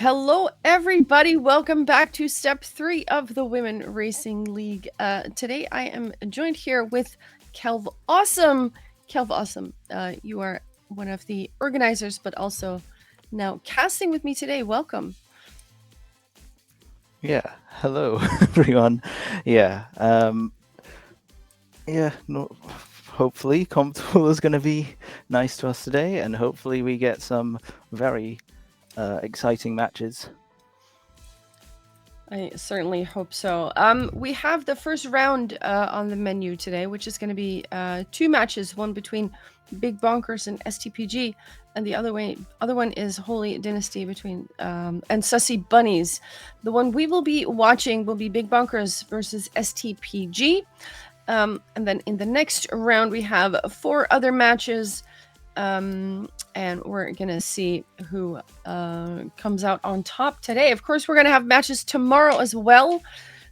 Hello, everybody. Welcome back to step 3 of the Women Racing League. Today, I am joined here with Kelv Awesome. Kelv Awesome, you are one of the organizers, but also now casting with me today. Welcome. Yeah, hello everyone. Yeah, no, hopefully Comfortable is going to be nice to us today, and hopefully we get some very exciting matches. I certainly hope so. We have the first round on the menu today, which is going to be 2 matches, one between Big Bonkers and STPG, and the other one is Holy Dynasty between and Sussy Bunnies. The one we will be watching will be Big Bonkers versus STPG. And then in the next round, we have 4 other matches. And we're gonna see who comes out on top today. Of course, we're gonna have matches tomorrow as well.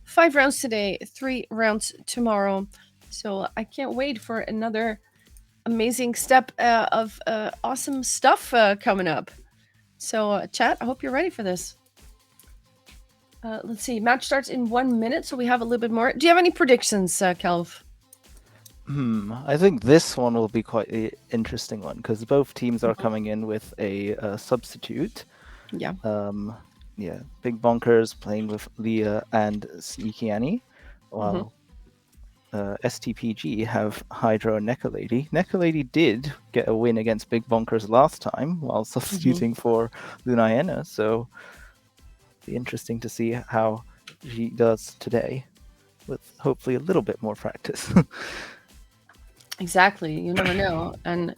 5 rounds today, 3 rounds tomorrow. So I can't wait for another amazing step of awesome stuff coming up. So, chat, I hope you're ready for this. Let's see. Match starts in 1 minute, so we have a little bit more. Do you have any predictions, Kelv? I think this one will be quite an interesting one because both teams are coming in with a substitute. Yeah. Big Bonkers playing with Leah and Sneaky Annie, while STPG have Hydra and Necker Lady. Necker Lady did get a win against Big Bonkers last time while substituting for Lunayena, so be interesting to see how she does today with hopefully a little bit more practice. Exactly. You never know. And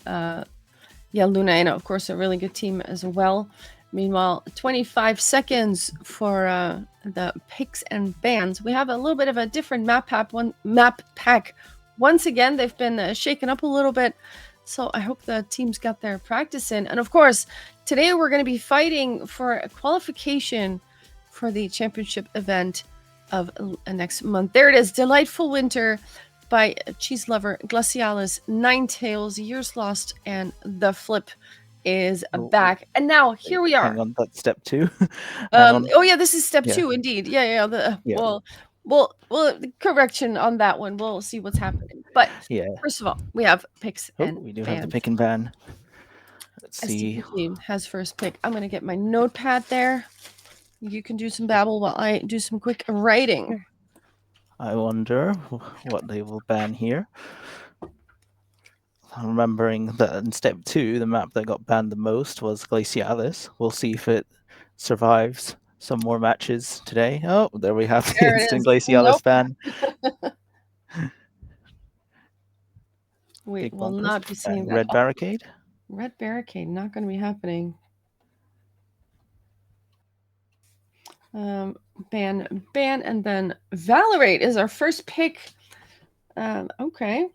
Lunayena, of course, a really good team as well. Meanwhile, 25 seconds for the picks and bans. We have a little bit of a different map pack. Once again, they've been shaken up a little bit. So I hope the teams got their practice in. And of course, today we're going to be fighting for a qualification for the championship event of next month. There it is, Delightful Winter by Cheese Lover, Glacialis, Ninetales, Years Lost, and The Flip is back. And now here we are. Hang on, that's step 2. Oh yeah, this is step 2 indeed. Yeah. Well, correction on that one. We'll see what's happening. But first of all, we have picks and we do bans. have the pick and ban. Let's see. STPG has first pick. I'm gonna get my notepad there. You can do some babble while I do some quick writing. I wonder what they will ban here. I'm remembering that in step 2, the map that got banned the most was Glacialis. We'll see if it survives some more matches today. Oh, there we have the instant Glacialis ban. We will not be seeing that. Red Barricade. Red Barricade, not going to be happening. Ban, and then Valorate is our first pick. Okay,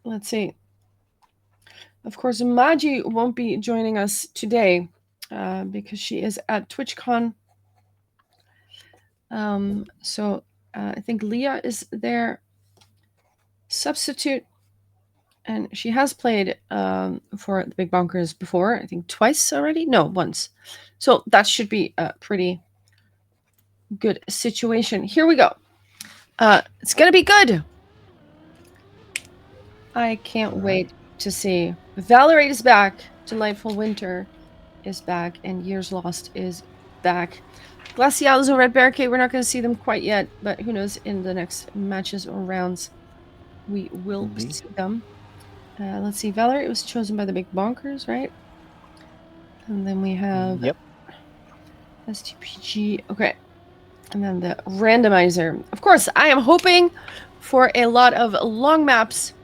let's see. Of course, Maji won't be joining us today because she is at TwitchCon. So I think Leah is their substitute, and she has played for the Big Bonkers before. I think twice already. No, once. So that should be a pretty good situation. Here we go. It's gonna be good. I can't wait to see. Valorate is back. Delightful Winter is back, and Years Lost is back. Glacialis and Red Barricade, we're not going to see them quite yet, but who knows, in the next matches or rounds, we will see them. Let's see, Valorate was chosen by the Big Bonkers, right? And then we have STPG. Okay. And then the randomizer. Of course, I am hoping for a lot of long maps.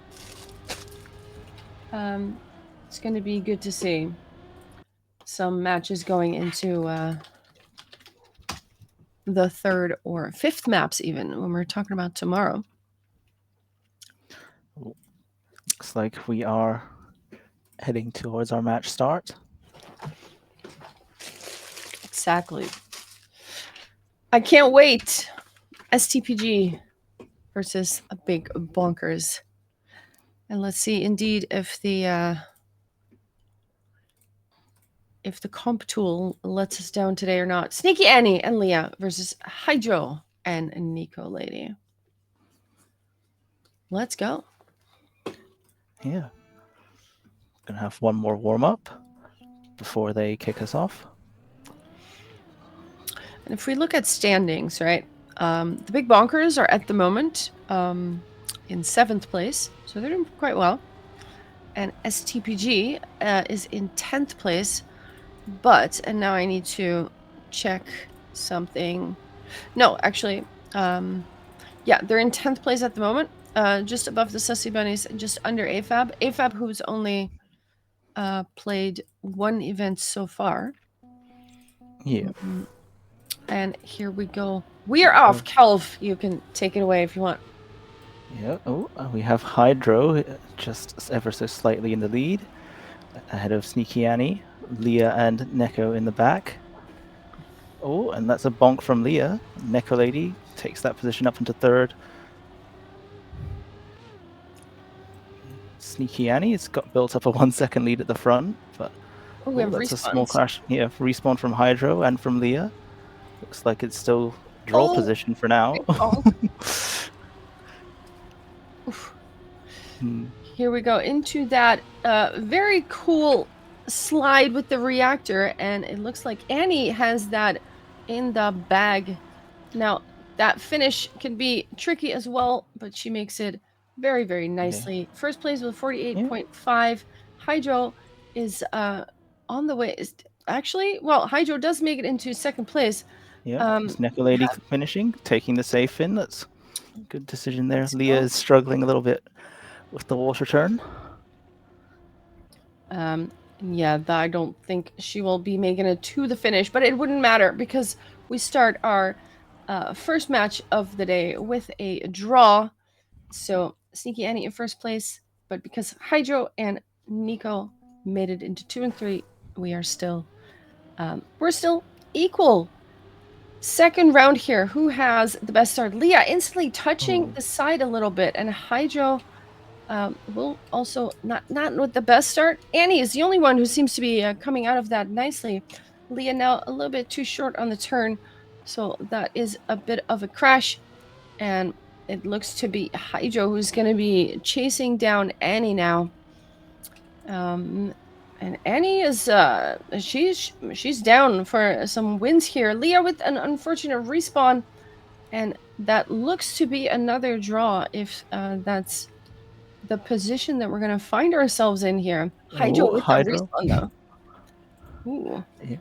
It's going to be good to see some matches going into the 3rd or 5th maps, even when we're talking about tomorrow. Looks like we are heading towards our match start. Exactly. I can't wait. STPG versus a Big Bonkers. And let's see indeed if the if the comp tool lets us down today or not. Sneaky Annie and Leah versus Hydro and Nico Lady. Let's go. Yeah. Gonna have one more warm up before they kick us off. And if we look at standings, right, the Big Bonkers are at the moment in 7th place, so they're doing quite well. And STPG is in 10th place, and now I need to check something. No, actually, yeah, they're in 10th place at the moment, just above the Sussy Bunnies, just under AFAB. AFAB, who's only played 1 event so far. Yeah. And here we go. We are off. Kelv, you can take it away if you want. Yeah. Oh, we have Hydro just ever so slightly in the lead, ahead of Sneaky Annie, Leah and Neko in the back. Oh, and that's a bonk from Leah. Neko Lady takes that position up into 3rd. Sneaky Annie has got built up a 1-second lead at the front, but we have that's respawns. a small crash. Yeah, respawn from Hydro and from Leah. Looks like it's still draw position for now. Here we go into that very cool slide with the reactor, and it looks like Annie has that in the bag. Now, that finish can be tricky as well, but she makes it very, very nicely. Yeah. First place with 48.5. Yeah. Hydro is on the way. Actually, well, Hydro does make it into 2nd place. Yeah, it's Neko Lady finishing, taking the safe in. That's a good decision there. Leah is struggling a little bit with the water turn. Yeah, I don't think she will be making it to the finish, but it wouldn't matter because we start our first match of the day with a draw. So Sneaky Annie in 1st place, but because Hydro and Nico made it into 2 and 3, we are still we're still equal. 2nd round here. Who has the best start? Leah instantly touching the side a little bit, and Hydro will also not with the best start. Annie is the only one who seems to be coming out of that nicely. Leah now a little bit too short on the turn, so that is a bit of a crash, and it looks to be Hydro who's going to be chasing down Annie now. And Annie is she's down for some wins here. Leah with an unfortunate respawn, and that looks to be another draw if that's the position that we're going to find ourselves in here. Hydro with the respawn, though. Ooh. Yeah.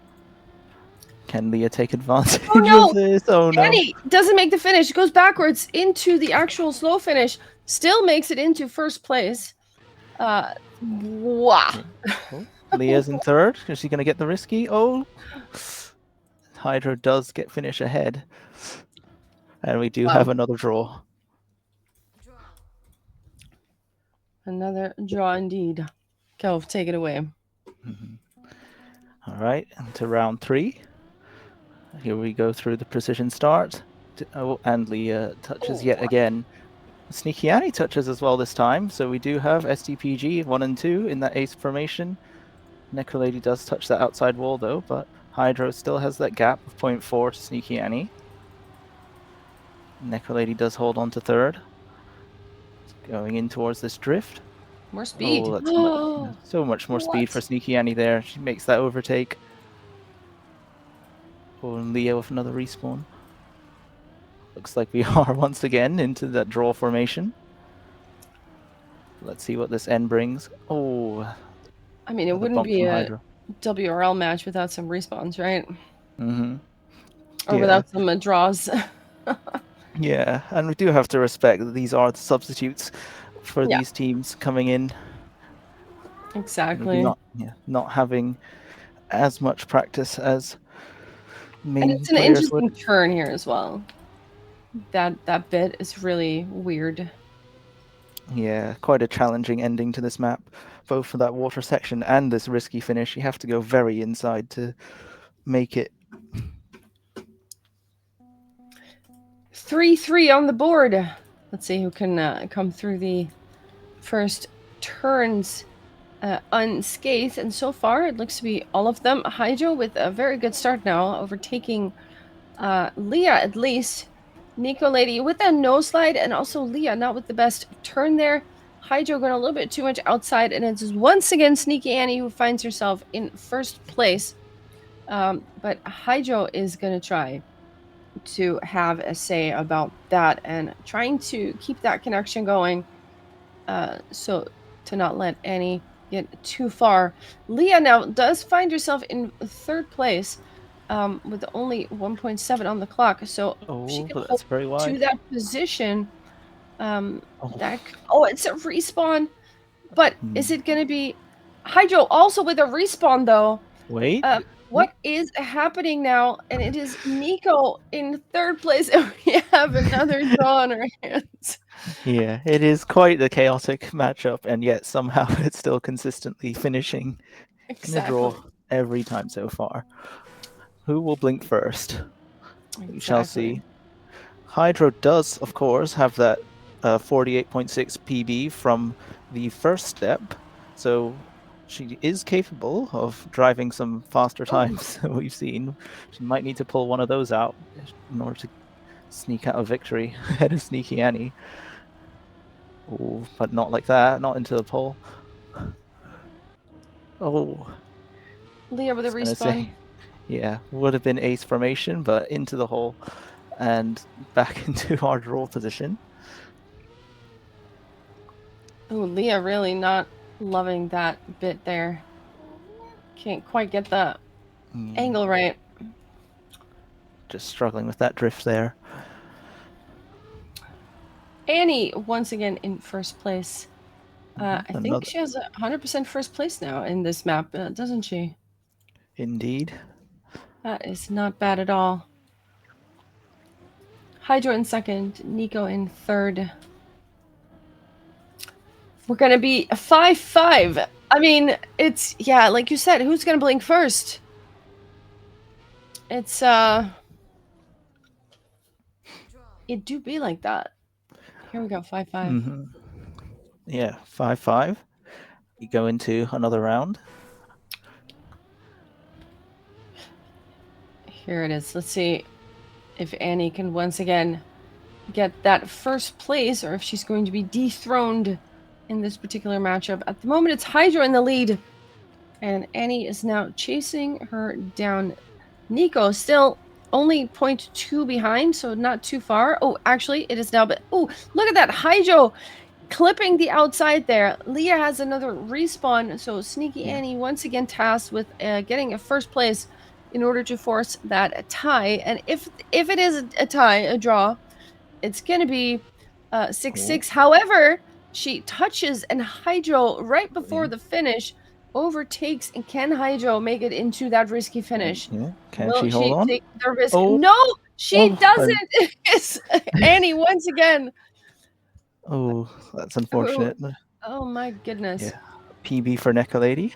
Can Leah take advantage of this? Oh, no. Annie doesn't make the finish. Goes backwards into the actual slow finish. Still makes it into 1st place. Wow. Oh, Leah's in 3rd. Is she going to get the risky? Oh. Hydro does get finish ahead. And we do have another draw. Another draw indeed. Kelv, take it away. All right, to round 3. Here we go through the precision start. Oh, and Leah touches yet again. Sneaky Annie touches as well this time. So we do have STPG 1 and 2 in that ace formation. Neko Lady does touch that outside wall though, but Hydro still has that gap of 0.4 to Sneaky Annie. Neko Lady does hold on to 3rd. Going in towards this drift. More speed. Oh, that's so much more speed for Sneaky Annie there. She makes that overtake. Oh, and Leah with another respawn. Looks like we are once again into that draw formation. Let's see what this end brings. Oh. I mean, it wouldn't be a WRL match without some respawns, right? Mm-hmm. Or without some draws. Yeah, and we do have to respect that these are the substitutes for these teams coming in. Exactly. Not having as much practice as main and it's an interesting turn here as well. That bit is really weird. Yeah, quite a challenging ending to this map, both for that water section and this risky finish. You have to go very inside to make it. 3-3 on the board. Let's see who can come through the first turns. unscathed, and so far it looks to be all of them. Hydro with a very good start now, overtaking Leah at least. Nico Lady with a no slide, and also Leah not with the best turn there. Hydro going a little bit too much outside, and it's once again Sneaky Annie who finds herself in first place. But Hydro is going to try to have a say about that and trying to keep that connection going, so to not let Annie get too far. Leah now does find herself in third place, with only 1.7 on the clock, so she Oh, can but hold that's very to wide. that position. Oh, It's a respawn, but is hmm. it going to be Hydro also with a respawn though? Wait. What is happening now? And it is Nico in third place, and we have another draw on our hands. Yeah, it is quite the chaotic matchup, and yet somehow it's still consistently finishing in a draw Exactly. every time so far. Who will blink first? We shall Exactly. see. Hydro does, of course, have that 48.6 PB from the first step, so she is capable of driving some faster Oh, times that we've seen. She might need to pull one of those out in order to sneak out a victory ahead of Sneaky Annie. Oh, but not like that, not into the pole. Oh, I Leah with a was gonna respawn. say, yeah, would have been ace formation, but into the hole and back into our draw position. Oh, Leah really not loving that bit there. Can't quite get the Yeah, angle right. just struggling with that drift there. Annie once again in first place. I think Another, she has 100% first place now in this map, doesn't she? indeed. That is not bad at all. Hydro in second, Nico in third. We're gonna be 5-5. I mean, it's, yeah, like you said, who's gonna blink first? It's it do be like that. Here we go, 5-5. Mm-hmm. Yeah, 5-5. You go into another round. Here it is. Let's see if Annie can once again get that first place, or if she's going to be dethroned in this particular matchup. At the moment, it's Hydra in the lead, and Annie is now chasing her down. Nico still only 0.2 behind, so not too far. Oh, actually, it is now, but oh, look at that. Hydro clipping the outside there. Leah has another respawn, so Sneaky Yeah. Annie once again tasked with getting a first place in order to force that tie. And if it is a tie, a draw, it's going to be 6-6. Oh, However, she touches, and Hydro, right before yeah. the finish, overtakes. And can Hydro make it into that risky finish? Yeah. Can Will she hold she on? take the risk? Oh, No, she oh, doesn't. It's Annie once again. oh, that's Oh, unfortunate. oh my goodness. Yeah. PB for Neca Lady.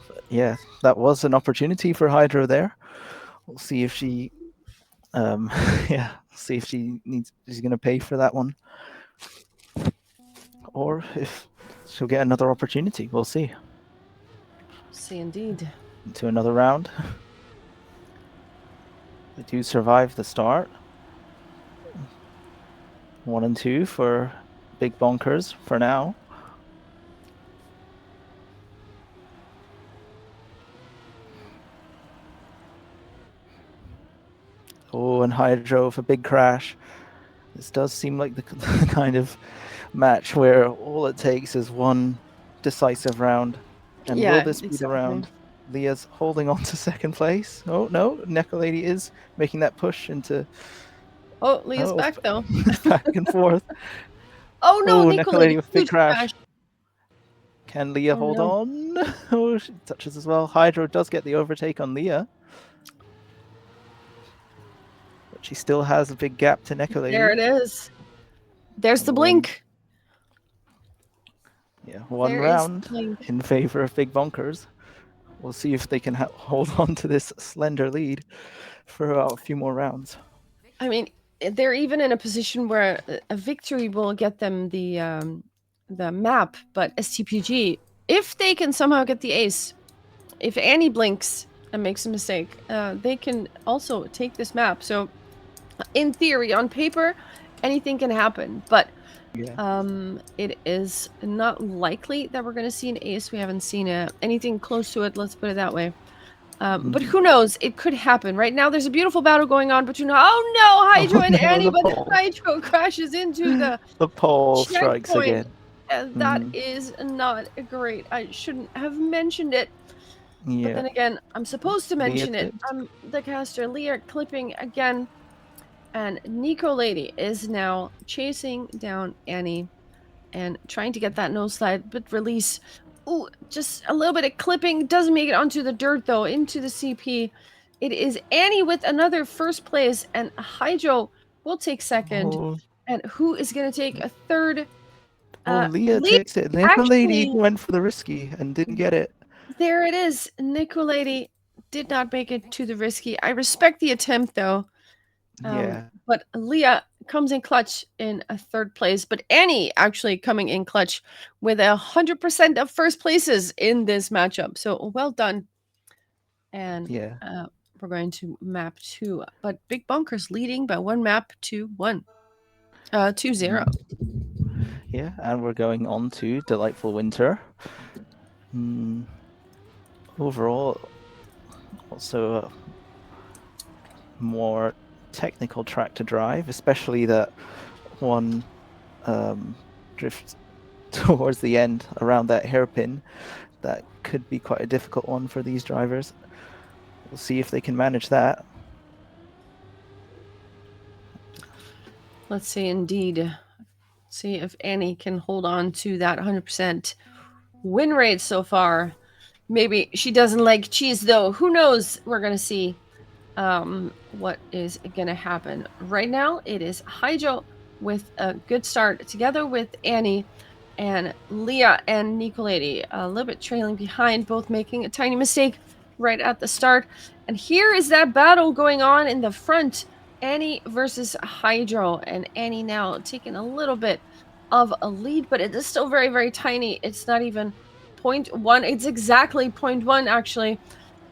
But yeah, that was an opportunity for Hydro there. We'll see if she, yeah, see if she's going to pay for that one, or if she'll get another opportunity. We'll see. See, indeed. Into another round. They do survive the start. 1 and 2 for Big Bonkers for now. Oh, and Hydro with a big crash. This does seem like the kind of match where all it takes is one decisive round. And will Yeah, this be the exactly. round? Leah's holding on to second place. Oh no, Neca Lady is making that push into Oh, Leah's oh back though. back and forth. Oh no, Oh, Neca Lady Nicolady, with a big huge crash. crash. Can Leah Oh hold no. on? Oh, she touches as well. Hydro does get the overtake on Leah, but she still has a big gap to Neca There Lady. it is. There's the Oh, blink. yeah, one There is round the blink. in favor of Big Bonkers. We'll see if they can hold on to this slender lead for a few more rounds. I mean, they're even in a position where a victory will get them the map, but STPG if they can somehow get the ace, if Annie blinks and makes a mistake, they can also take this map. So in theory, on paper, anything can happen, but Yeah. it is not likely that we're going to see an ace. We haven't seen anything close to it, let's put it that way. But who knows? It could happen. Right now, there's a beautiful battle going on between, oh no, Hydro Oh and no, Annie, the but pole. Hydro crashes into the The pole strikes checkpoint. again. That is not great. I shouldn't have mentioned it. But Yeah. then again, I'm supposed to Leah mention it. clips. I'm the caster. Leah clipping again. And Nico Lady is now chasing down Annie and trying to get that nose slide, but release. Ooh, just a little bit of clipping. Doesn't make it onto the dirt, though, into the CP. It is Annie with another first place, and Hydro will take second. Oh, And who is going to take a third? Leah Leah, takes it. Nico Lady actually, went for the risky and didn't get it. there it is. Nicolady did not make it to the risky. I respect the attempt, though. Yeah. But Leah comes in clutch in a third place, but Annie actually coming in clutch with 100% of first places in this matchup. So well done. And Yeah. we're going to map 2. But Big Bunkers leading by 1 map to 1. 2-0. Yeah, and we're going on to Delightful Winter. Overall, also a more technical track to drive, especially that one drift towards the end around that hairpin. That could be quite a difficult one for these drivers. We'll see if they can manage that. Let's see, indeed. See if Annie can hold on to that 100% win rate so far. Maybe she doesn't like cheese, though. Who knows? We're going to see what is going to happen. Right now, it is Hydro with a good start together with Annie and Leah and Nicolady a little bit trailing behind, both making a tiny mistake right at the start. And here is that battle going on in the front. Annie versus Hydro, and Annie now taking a little bit of a lead, but it is still very, very tiny. It's not even 0.1. It's exactly 0.1, actually.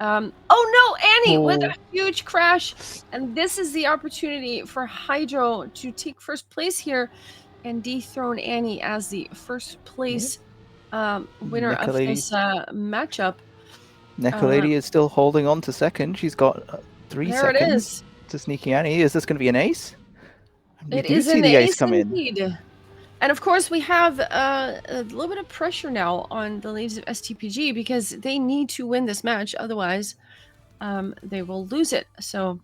Oh no, Annie with a huge crash. And this is the opportunity for Hydro to take first place here and dethrone Annie as the first place winner of this matchup. Nicolady is still holding on to second. She's got 3 there seconds it is. to Sneaky Annie. Is this going to be an ace? We It do is see an the ace ace come in. indeed. And of course, we have a little bit of pressure now on the ladies of STPG because they need to win this match. Otherwise, they will lose it. So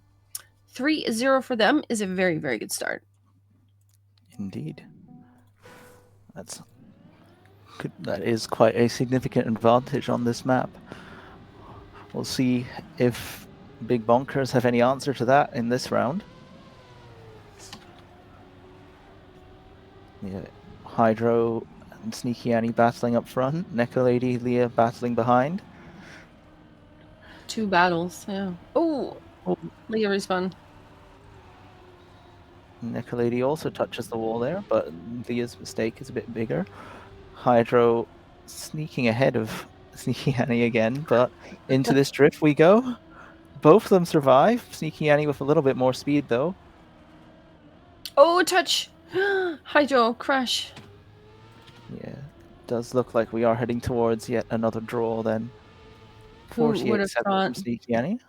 3-0 for them is a very, very good start. Indeed. That is quite a significant advantage on this map. We'll see if Big Bonkers have any answer to that in this round. Yeah, Hydro and Sneaky Annie battling up front. Nicolady, Leah battling behind. 2 battles, yeah. Oh, Leah respawn. Nicolady also touches the wall there, but Leah's mistake is a bit bigger. Hydro sneaking ahead of Sneaky Annie again, but into this drift we go. Both of them survive. Sneaky Annie with a little bit more speed, though. Oh, touch! Hydro, crash. Yeah, does look like we are heading towards yet another draw then. Who would have 48-7 thought? from Sneaky Annie.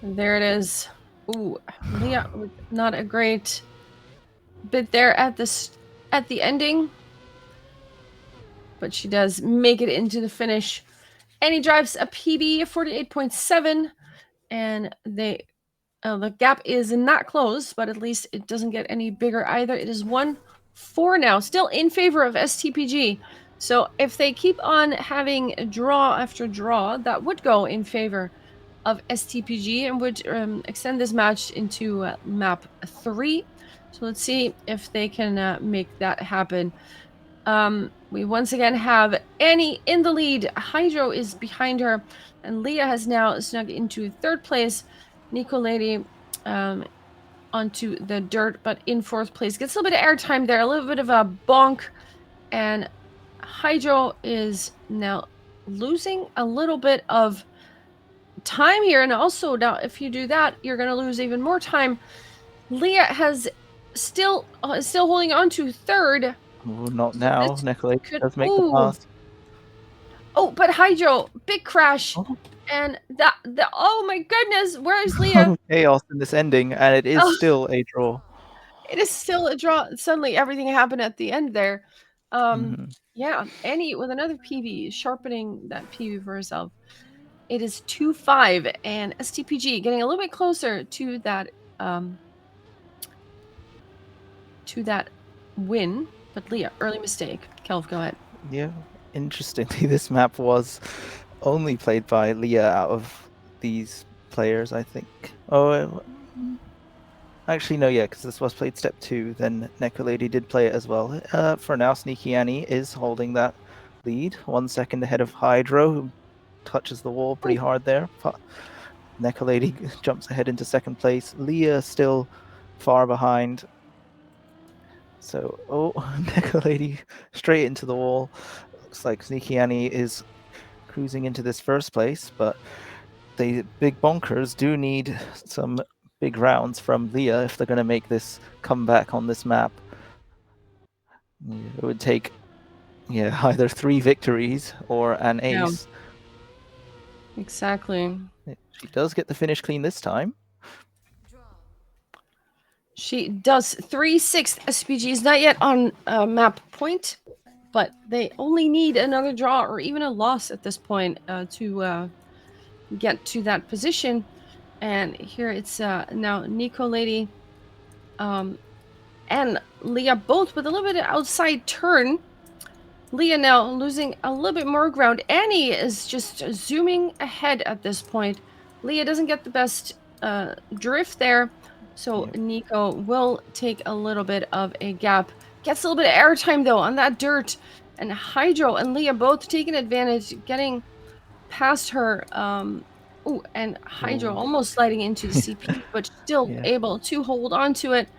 There it is. Ooh, Leah with not a great bit there at the ending. But she does make it into the finish. And he drives a PB of 48.7. And the gap is not closed, but at least it doesn't get any bigger either. It is 1-4 now, still in favor of STPG. So if they keep on having draw after draw, that would go in favor of STPG and would extend this match into map 3. So let's see if they can make that happen. We once again have Annie in the lead. Hydro is behind her, and Leah has now snuck into third place. Nicolady onto the dirt, but in fourth place. Gets a little bit of airtime there, a little bit of a bonk and Hydro is now losing a little bit of time here. And also, now if you do that, you're going to lose even more time. Leah has still holding on to third. Ooh, not now. Nicolai does make the Ooh. pass. Oh, but Hydro, big crash. Oh. And oh my goodness, where is Leah? Chaos in this ending, and it is Oh, still a draw. it is still a draw. Suddenly everything happened at the end there. Yeah, Annie with another PV, sharpening that PV for herself. It is 2-5, and STPG getting a little bit closer to that win. But Leah, early mistake. Kelv, go ahead. Yeah, interestingly, this map was only played by Leah out of these players, I think. Oh, actually, no, yeah, because this was played step 2, then Nekolady did play it as well. For now, Sneaky Annie is holding that lead, 1 second ahead of Hydro, who touches the wall pretty hard there. Nekolady jumps ahead into second place. Leah still far behind. So, Nekolady straight into the wall. Looks like Sneaky Annie is cruising into this first place, but the big bonkers do need some big rounds from Leah if they're going to make this comeback on this map. It would take either 3 victories or an ace. Yeah. Exactly. She does get the finish clean this time. She does 3/6. SPG is not yet on map point, but they only need another draw or even a loss at this point to get to that position. And here it's now Nicolady and Leah both with a little bit of outside turn. Leah now losing a little bit more ground. Annie is just zooming ahead at this point. Leah doesn't get the best drift there. So Nico will take a little bit of a gap. Gets a little bit of airtime though on that dirt. And Hydro and Leah both taking advantage, getting past her. And Hydro almost sliding into the CP, but still able to hold on to it.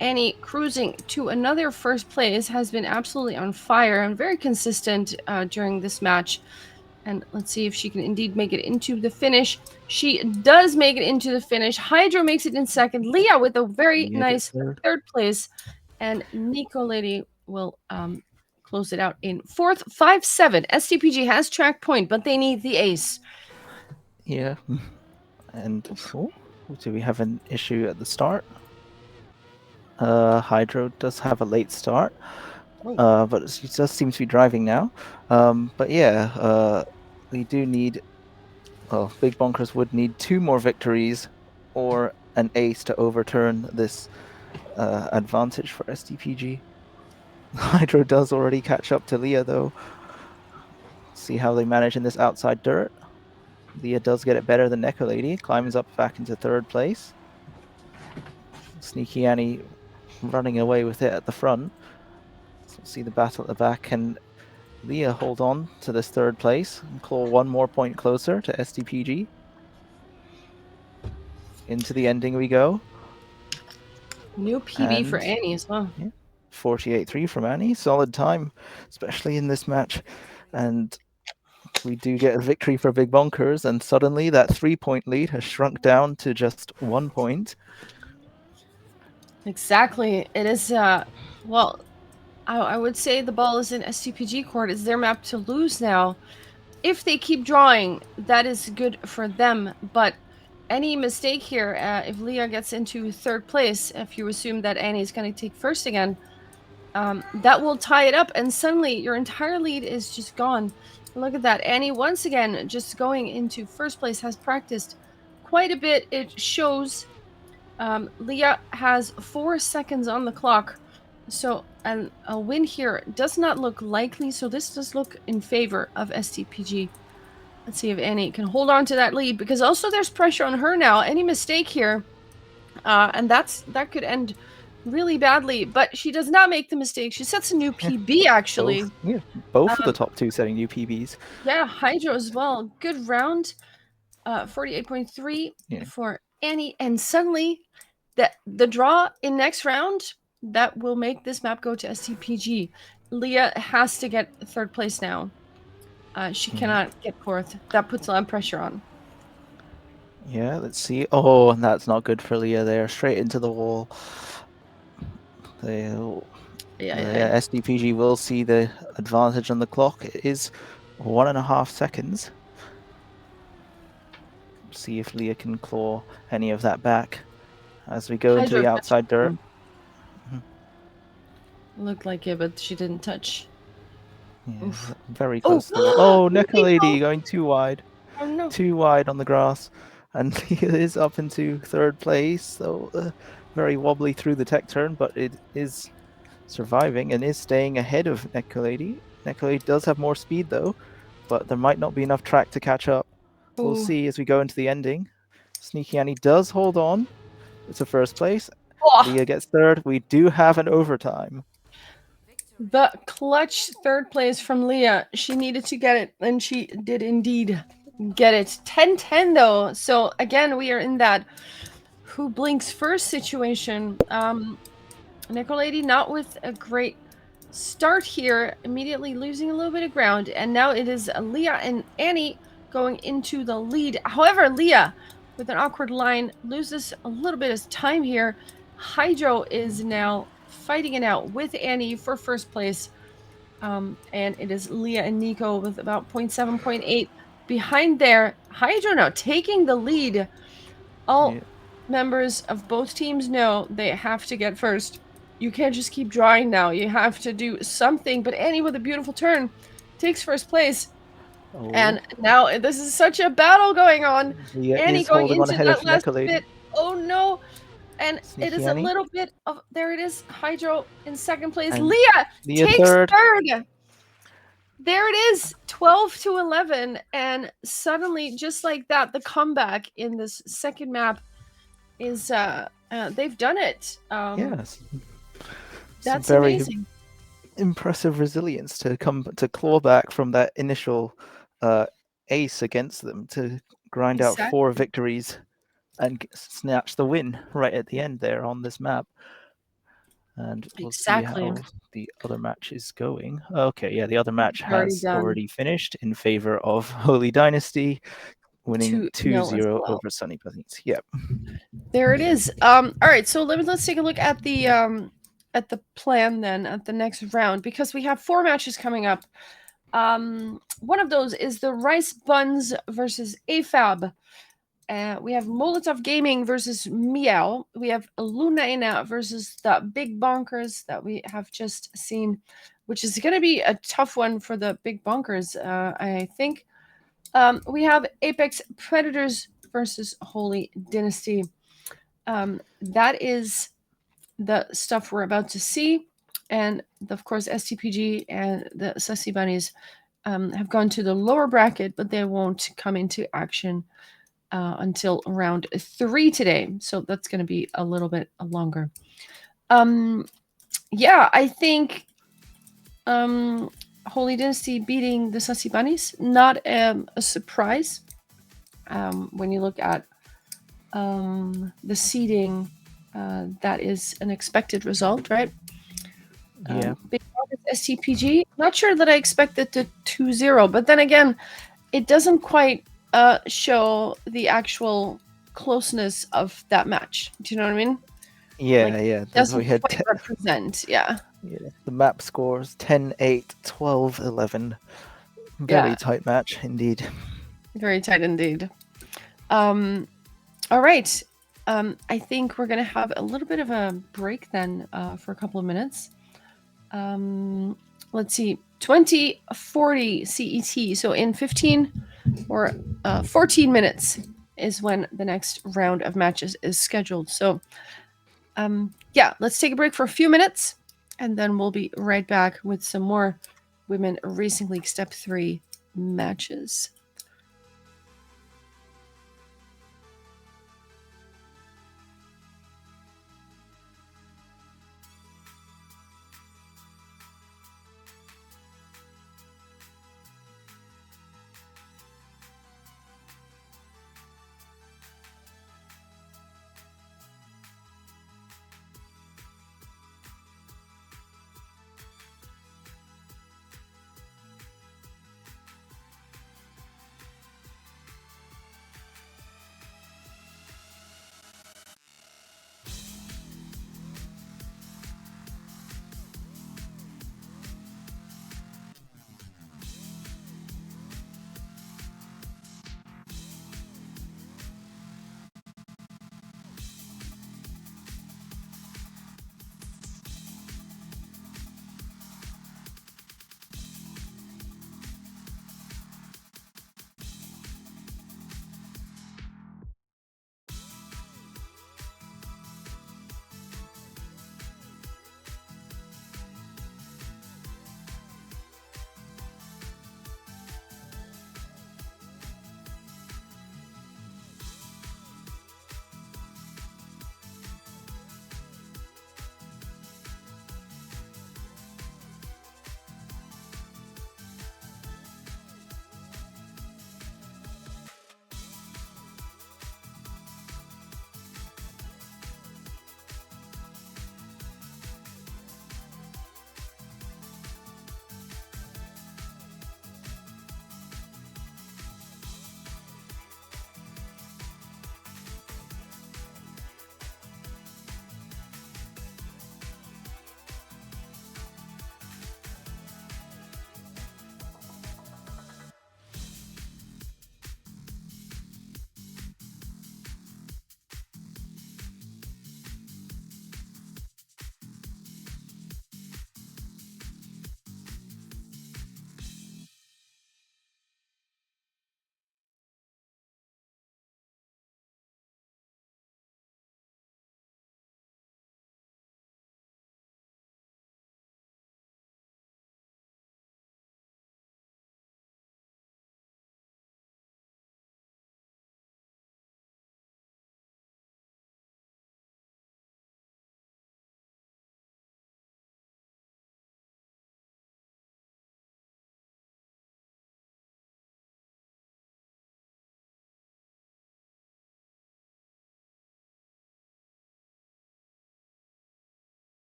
Annie cruising to another first place, has been absolutely on fire and very consistent during this match. And let's see if she can indeed make it into the finish. She does make it into the finish. Hydro makes it in second. Leah with a very nice third place. And Nicolady will close it out in fourth. 5-7. STPG has track point, but they need the ace. Yeah. And do we have an issue at the start? Hydro does have a late start, but she does seem to be driving now. But yeah, we do need. Well, Big Bonkers would need 2 more victories or an ace to overturn this advantage for STPG. Hydro does already catch up to Leah, though. See how they manage in this outside dirt. Leah does get it better than Nekolady, climbs up back into third place. Sneaky Annie running away with it at the front. So see the battle at the back. Can Leah hold on to this third place and claw 1 more point closer to STPG? Into the ending we go. New PB for Annie as well. 48-3 from Annie. Solid time, especially in this match. And we do get a victory for Big Bonkers, and suddenly that 3-point lead has shrunk down to just 1 point. Exactly. It is, well, I would say the ball is in STPG court. It's their map to lose now. If they keep drawing, that is good for them. But any mistake here, if Leah gets into third place, if you assume that Annie is going to take first again, that will tie it up. And suddenly your entire lead is just gone. Look at that. Annie, once again, just going into first place, has practiced quite a bit. It shows. Leah has 4 seconds on the clock. So a win here does not look likely. So this does look in favor of STPG. Let's see if Annie can hold on to that lead, because also there's pressure on her now. Any mistake here, and that could end really badly. But she does not make the mistake. She sets a new PB, actually. Both of the top 2 setting new PBs. Yeah, Hydro as well. Good round. 48.3 for Annie. And suddenly the draw in next round that will make this map go to STPG. Leah has to get third place now. She cannot get fourth. That puts a lot of pressure on. Yeah, let's see. Oh, and that's not good for Leah there. Straight into the wall. Yeah. SDPG will see the advantage on the clock. It is 1.5 seconds. See if Leah can claw any of that back as we go into Hydro the outside dirt. Looked like it, but she didn't touch. Yeah, Oof. very close to the wall. Oh, Neca Lady going too wide. Oh no. Too wide on the grass. And Leah is up into third place. So very wobbly through the tech turn, but it is surviving and is staying ahead of Neca Lady. Neca Lady does have more speed though, but there might not be enough track to catch up. We'll see as we go into the ending. Sneaky Annie does hold on. It's a first place. Oh. Leah gets third. We do have an overtime. The clutch third place from Leah. She needed to get it, and she did indeed get it. 10-10 though. So again, we are in that who blinks first situation. Nicolady not with a great start here, immediately losing a little bit of ground, and now it is Leah and Annie going into the lead. However, Leah, with an awkward line, loses a little bit of time here. Hydro is now fighting it out with Annie for first place, and it is Leah and Nico with about 0.7, 0.8 behind there. Hydro now taking the lead. All members of both teams know they have to get first. You can't just keep drawing now. You have to do something. But Annie with a beautiful turn takes first place. Oh. And now this is such a battle going on. Leah Annie is going holding on into ahead that of last Neca Lady. bit. Oh no. And Sneaky it is Annie. a little bit of, there it is, Hydro in second place. And Leah takes third. There it is, 12-11. And suddenly, just like that, the comeback in this second map is they've done it. Yes. That's very amazing. Impressive resilience to come to claw back from that initial ace against them to grind out 4 victories and snatch the win right at the end there on this map. And we'll see how the other match is going. Okay, yeah, the other match has already finished in favor of Holy Dynasty, winning 2-0 over Sunny Bunnies. Yep. There it is. All right, so let's take a look at the plan then at the next round, because we have 4 matches coming up. One of those is the Rice Buns versus AFAB. We have Molotov Gaming versus Meow. We have Lunaina versus the Big Bonkers that we have just seen, which is going to be a tough one for the Big Bonkers, I think. We have Apex Predators versus Holy Dynasty. That is the stuff we're about to see. And of course, STPG and the Sussy Bunnies have gone to the lower bracket, but they won't come into action until round 3 today. So that's going to be a little bit longer. Yeah, I think Holy Dynasty beating the Sussy Bunnies, not a surprise. When you look at the seeding, that is an expected result, right? Yeah. Big STPG. Not sure that I expected to 2-0, but then again, it doesn't quite show the actual closeness of that match. Do you know what I mean? Yeah, like, yeah. Doesn't quite represent. Yeah. Yeah. The map scores 10-8, 12-11. Very tight match indeed. Very tight indeed. All right. I think we're gonna have a little bit of a break then for a couple of minutes. Let's see, 2040 CET. So in 15 or 14 minutes is when the next round of matches is scheduled. So yeah, let's take a break for a few minutes, and then we'll be right back with some more Women Racing League Step 3 matches.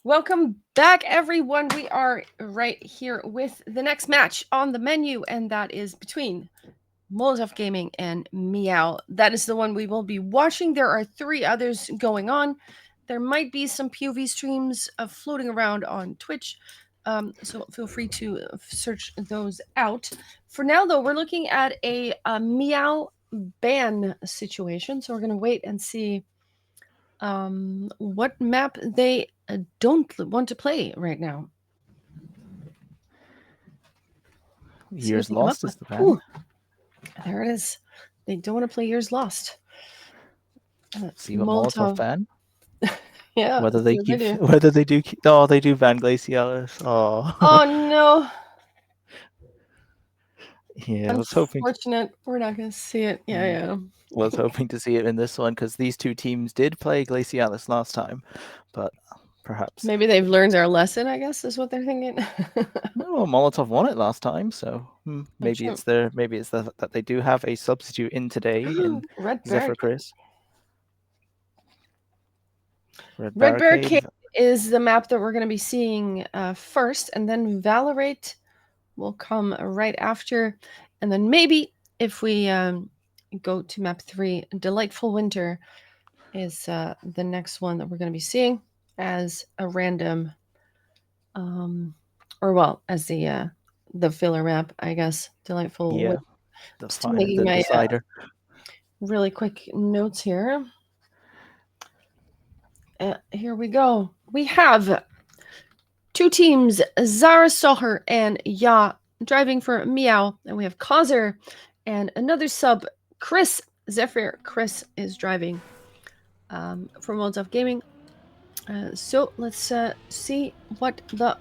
Welcome back, everyone. We are right here with the next match on the menu, and that is between Molotov Gaming and Meow. That is the one we will be watching. There are 3 others going on. There might be some POV streams floating around on Twitch, so feel free to search those out. For now, though, we're looking at a Meow ban situation, so we're going to wait and see what map they don't want to play right now. Years Lost is the ban. There it is. They don't want to play Years Lost. See what Molotov ban. Yeah. Whether they do oh, they do ban Glacialis. Oh. Oh no. Yeah, I was hoping. Unfortunate. We're not going to see it. Yeah. Was hoping to see it in this one because these 2 teams did play Glacialis last time, but perhaps maybe they've learned their lesson, I guess, is what they're thinking. Well, Molotov won it last time, so maybe it's that they do have a substitute in today in Zephyr Chris. Red Barricade is the map that we're going to be seeing first, and then Valorate will come right after, and then maybe if we go to map 3, Delightful Winter is the next one that we're going to be seeing as a random, as the filler map, I guess. Delightful Winter. The decider. Really quick notes here. Here we go. We have 2 teams, Zara Soher and Ya, driving for Meow, and we have Causer and another sub, Chris. Zephyr Chris is driving for Molotov Gaming. So let's see what the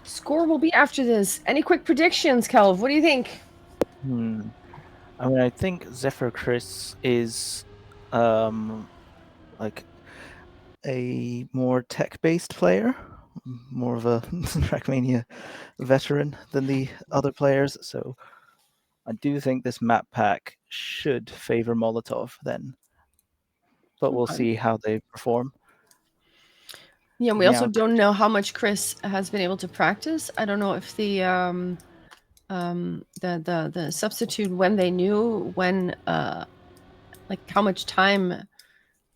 score will be after this. Any quick predictions, Kelv? What do you think? I mean, I think Zephyr Chris is like a more tech-based player, more of a Trackmania veteran than the other players. So I do think this map pack should favor Molotov then, but we'll see how they perform. Yeah, we also don't know how much Chris has been able to practice. I don't know if the substitute, when they knew when like how much time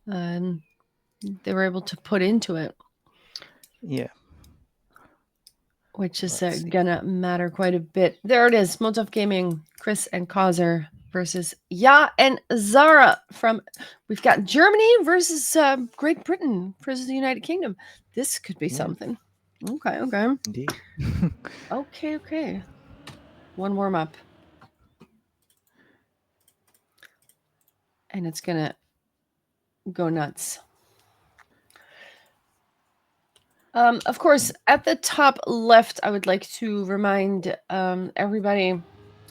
they were able to put into it. Yeah. Which is gonna matter quite a bit. There it is. Molotov Gaming, Chris and Causer versus Ya and Zara from, we've got Germany versus Great Britain versus the United Kingdom. This could be something. Okay. Indeed. Okay. One warm up. And it's gonna go nuts. Of course, at the top left, I would like to remind everybody,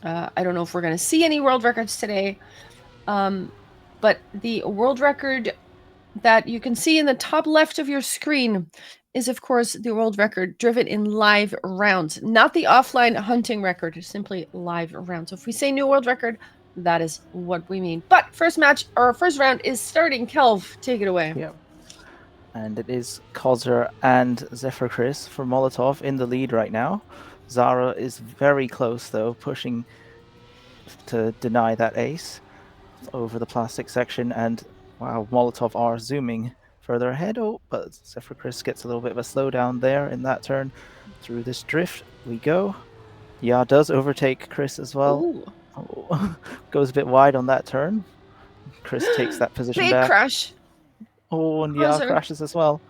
I don't know if we're going to see any world records today, but the world record that you can see in the top left of your screen is, of course, the world record driven in live rounds, not the offline hunting record, simply live rounds. So if we say new world record, that is what we mean. But first round is starting. Kelv, take it away. Yeah. And it is Causer and Zephyr Chris for Molotov in the lead right now. Zara is very close, though, pushing to deny that ace over the plastic section. And wow, Molotov are zooming further ahead. Oh, but Zephyr Chris gets a little bit of a slowdown there in that turn. Through this drift we go. Ya does overtake Chris as well. Oh, goes a bit wide on that turn. Chris takes that position back. Big crash. Oh, and Ya crashes as well.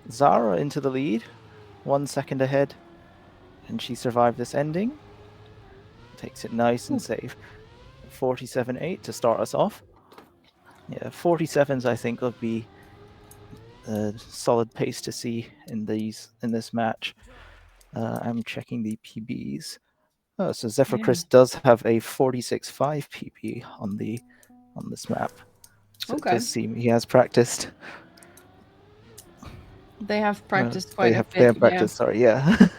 Zara into the lead, 1 second ahead, and she survived this ending. Takes it nice and safe. 47-8 to start us off. Yeah, 47s I think will be a solid pace to see in this match. I'm checking the PBs. Oh, so Zephyr Chris does have a 46.5 PB on this map. So it does seem he has practiced. They have practiced quite a bit. They have practiced, sorry, yeah.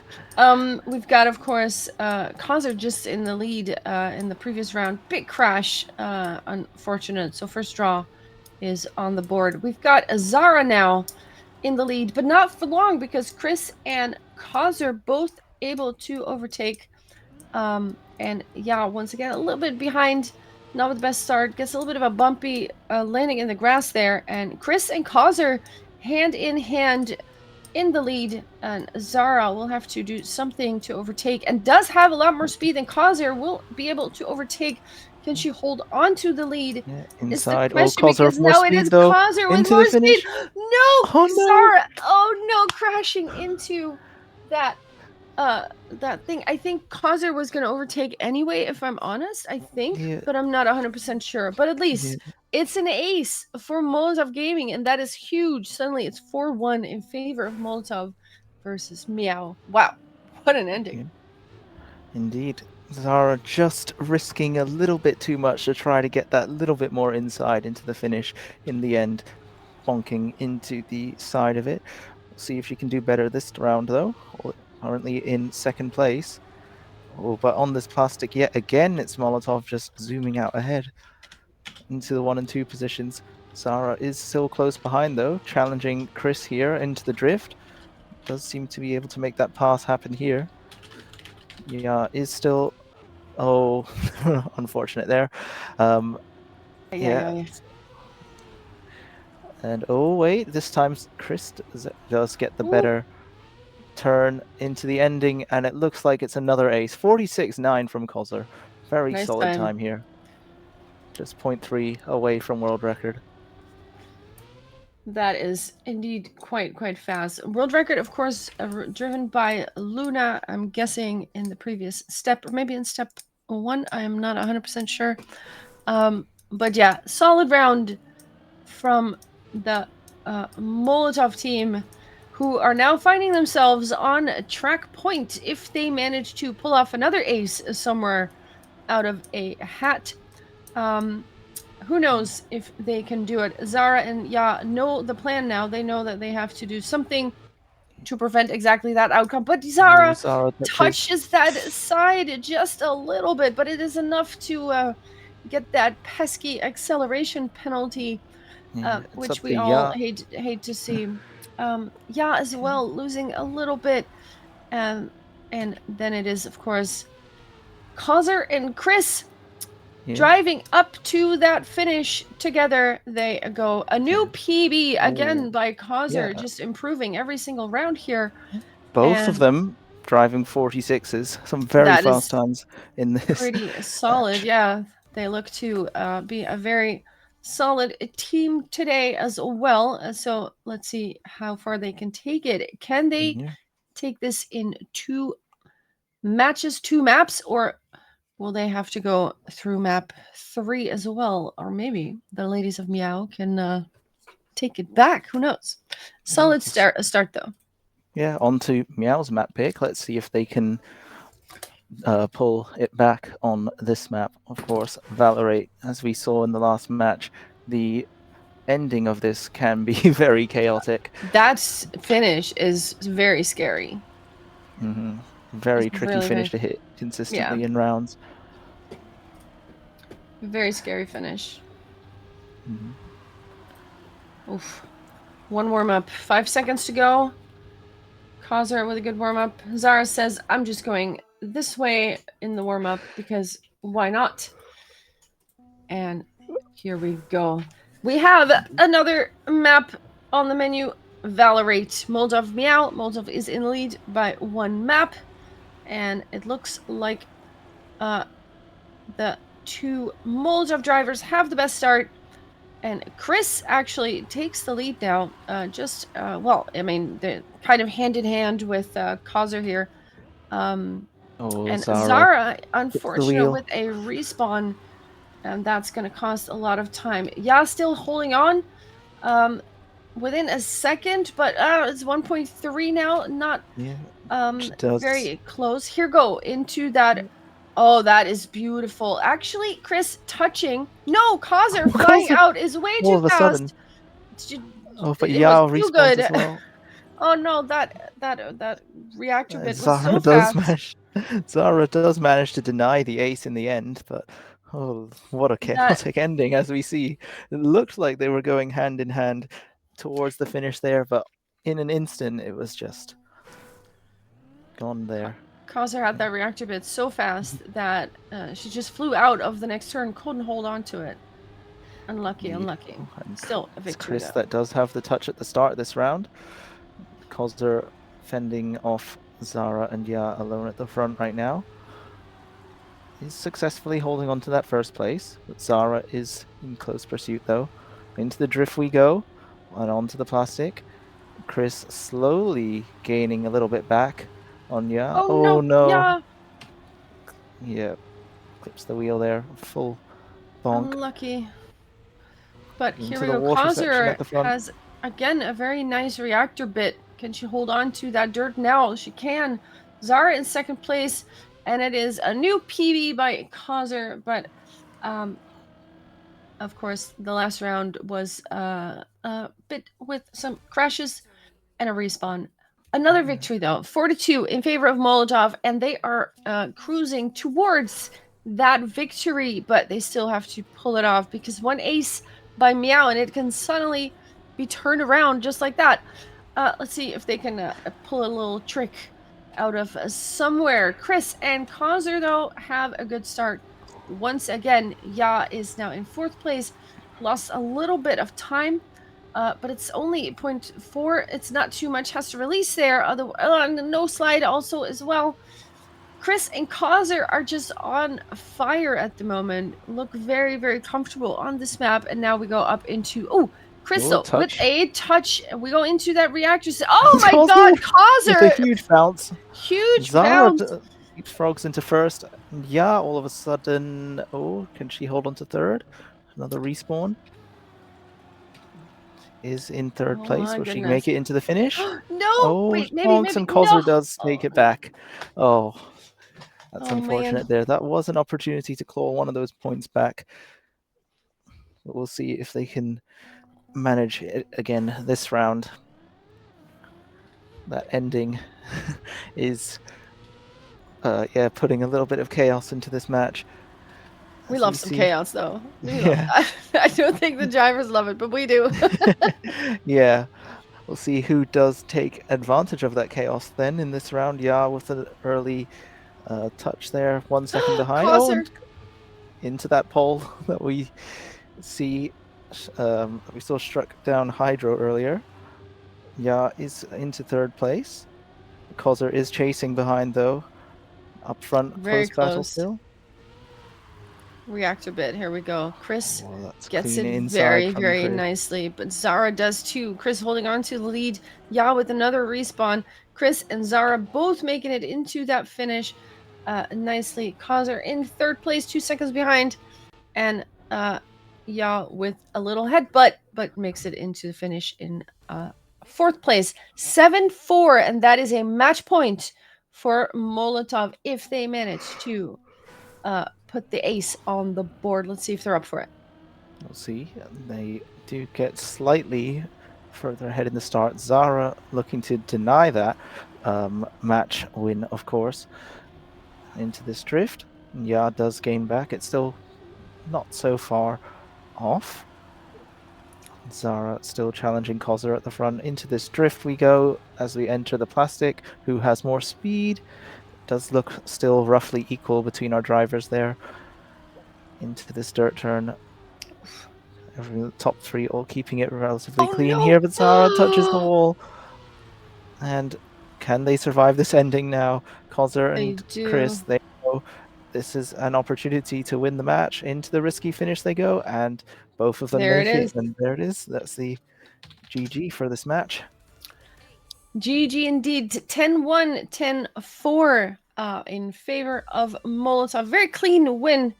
We've got, of course, Causer just in the lead in the previous round. Big crash, unfortunate. So first draw is on the board. We've got Zara now in the lead, but not for long because Chris and Kaz are both able to overtake. And yeah, once again, a little bit behind, not with the best start. Gets a little bit of a bumpy landing in the grass there. And Chris and Kaz are hand in hand in the lead, and Zara will have to do something to overtake, and does have a lot more speed than Kazir will be able to overtake. Can she hold on to the lead? Yeah, Is the inside. Oh, question, Cosner because with more now it is speed though. Kazir with Into the more speed. finish. No, Oh no! Zara. Oh no, crashing into that that thing. I think Kazir was going to overtake anyway, if I'm honest, I think, Yeah, but I'm not 100% sure. But at yeah, least it's an ace for Molotov Gaming, and that is huge. Suddenly it's 4-1 in favor of Molotov versus Meow. Wow, what an ending. yeah. Indeed. Zara just risking a little bit too much to try to get that little bit more inside into the finish in the end, bonking into the side of it. We'll see if she can do better this round though. Currently in second place. Oh, but on this plastic yet again, it's Molotov just zooming out ahead into the 1 and 2 positions. Zara is still close behind though, challenging Chris here into the drift. Does seem to be able to make that pass happen here. Yeah, is still oh unfortunate there. Yeah, Yeah, yeah, yeah. and oh wait, this time Chris does get the Ooh, better turn into the ending, and it looks like it's another ace. 46.9 from Kozler. Very nice solid time. time here. Just 0.3 away from world record. That is indeed quite fast. World record, of course, driven by Luna. I'm guessing in the previous step, or maybe in step 1. I am not 100% sure. But yeah, solid round from the Molotov team, who are now finding themselves on track point if they manage to pull off another ace somewhere out of a hat. Um, who knows if they can do it? Zara and Ya know the plan now. They know that they have to do something to prevent exactly that outcome. But Oh, Zara Zara touches. touches that side just a little bit, but it is enough to get that pesky acceleration penalty, Yeah, it's up which to we all Ya. hate to see. Yeah, as well, losing a little bit, um, and then it is, of course, Causer and Chris Yeah. driving up to that finish together. They go a new PB again Oh, by Causer, yeah. just improving every single round here, Both of and them driving 46s. Some very that fast is times in this pretty solid. match. Yeah, they look to be a very solid team today as well. So let's see how far they can take it. Can they Yeah. take this in 2 matches, 2 maps, or will they have to go through map 3 as well? Or maybe the ladies of Meow can take it back. Who knows? Yeah, Solid start though. yeah, on to Meow's map pick. Let's see if they can pull it back on this map. Of course, Valorate, as we saw in the last match, the ending of this can be very chaotic. That finish is very scary. Mm-hmm. It's Very tricky really very, finish to hit yeah, consistently in rounds. very scary finish. Mm-hmm. Oof. One warm up. 5 seconds to go. Kazar with a good warm up. Zara says, I'm just going this way in the warm up because why not? And here we go. We have another map on the menu. Valorate. Moldov Meow. Moldov is in the lead by 1 map. And it looks like the 2 Moldov drivers have the best start. And Chris actually takes the lead now. Well, I mean, they're kind of hand in hand with Kaiser here. Oh, And Zara Zara, hits the unfortunate wheel. with a respawn, and that's going to cost a lot of time. Yeah, still holding on um, within a second, but it's 1.3 now. Not Yeah, she does. very close. Here go into that. Oh, that is beautiful. Actually, Chris touching. No, Kaiser flying Calls it out is way all too of a sudden. fast. Oh, but It was Yao too respawns good. as well. Oh no, that reactor bit was so Zara does fast. manage. Zara does manage to deny the ace in the end, but oh, what a That chaotic ending! As we see, it looked like they were going hand in hand towards the finish there, but in an instant, it was just gone there. Causer had that reactor bit so fast that she just flew out of the next turn, couldn't hold on to it. Unlucky, unlucky. And Still a it's victory, Chris though. that does have the touch at the start of this round. Causer fending off Zara and Ya alone at the front right now. He's successfully holding on to that first place, but Zara is in close pursuit though. Into the drift we go, and onto the plastic. Chris slowly gaining a little bit back on Ya. Oh no. Yeah. Yeah, clips the wheel there. Full bonk. Unlucky. But here Into we the go. water section Causer at the front. has, again, a very nice reactor bit. Can she hold on to that dirt now? She can. Zara in second place, and it is a new PB by Causer, but of course, the last round was a bit with some crashes and a respawn. Another victory, though, 4-2 in favor of Molotov, and they are cruising towards that victory, but they still have to pull it off because one ace by Meow, and it can suddenly be turned around just like that. Let's see if they can pull a little trick out of somewhere. Chris and Causer, though, have a good start. Once again, Ya is now in fourth place, lost a little bit of time. But it's only 0.4. It's not too much. Has to release there. No slide also as well. Chris and Causer are just on fire at the moment. Look very, very comfortable on this map. And now we go up into Crystal with a touch. We go into that reactor. Oh my God, Causer! With a huge bounce. Huge Zara bounce. keeps frogs into first. Yeah, all of a sudden. Oh, can she hold on to third? Another respawn. Is in third place. Will she make it into the finish? No, wait, maybe. And Causer does take it back. Oh, that's unfortunate man. there. That was an opportunity to claw one of those points back. But we'll see if they can manage it again this round. That ending is putting a little bit of chaos into this match. We love some chaos, though. I don't think the drivers love it, but we do. Yeah. We'll see who does take advantage of that chaos then in this round. Yeah, with an early touch there, 1 second behind. And into that pole that we see. We saw struck down Hydro earlier. Ya is into third place. Causer is chasing behind though. Up front, very close battle still. Reactor bit. Here we go. Chris gets it very, very nicely, but Zara does too. Chris holding on to the lead. Ya with another respawn. Chris and Zara both making it into that finish nicely. Causer in third place, 2 seconds behind, and Ya with a little headbutt, but makes it into the finish in fourth place. 7-4, and that is a match point for Molotov if they manage to put the ace on the board. Let's see if they're up for it. We'll see. They do get slightly further ahead in the start. Zara looking to deny that match win, of course, into this drift. Ya does gain back. It's still not so far off. Zara still challenging Causer at the front. Into this drift we go as we enter the plastic. Who has more speed? Does look still roughly equal between our drivers there. Into this dirt turn. The top three all keeping it relatively clean here, but Zara touches the wall. And can they survive this ending now? Causer and Chris, they know this is an opportunity to win the match. Into the risky finish they go, and both of them make it. And there it is. That's the GG for this match. GG indeed. 10-1, 10-4 in favor of Molotov. Very clean win.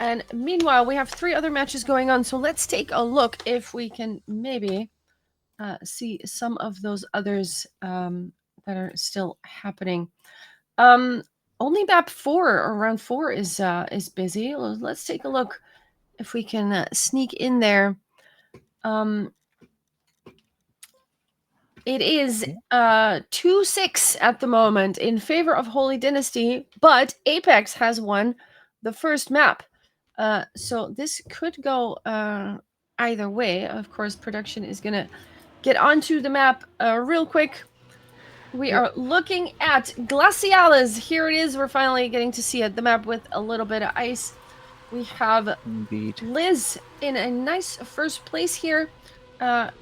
And meanwhile, we have 3 other matches going on. So let's take a look if we can maybe see some of those others that are still happening. Only map 4 or round 4 is busy. Let's take a look if we can sneak in there. It is 2-6 at the moment in favor of Holy Dynasty, but Apex has won the first map. So this could go either way. Of course, production is going to get onto the map real quick. We are looking at Glaciales. Here it is. We're finally getting to see it. The map with a little bit of ice. We have Indeed. Liz in a nice first place here.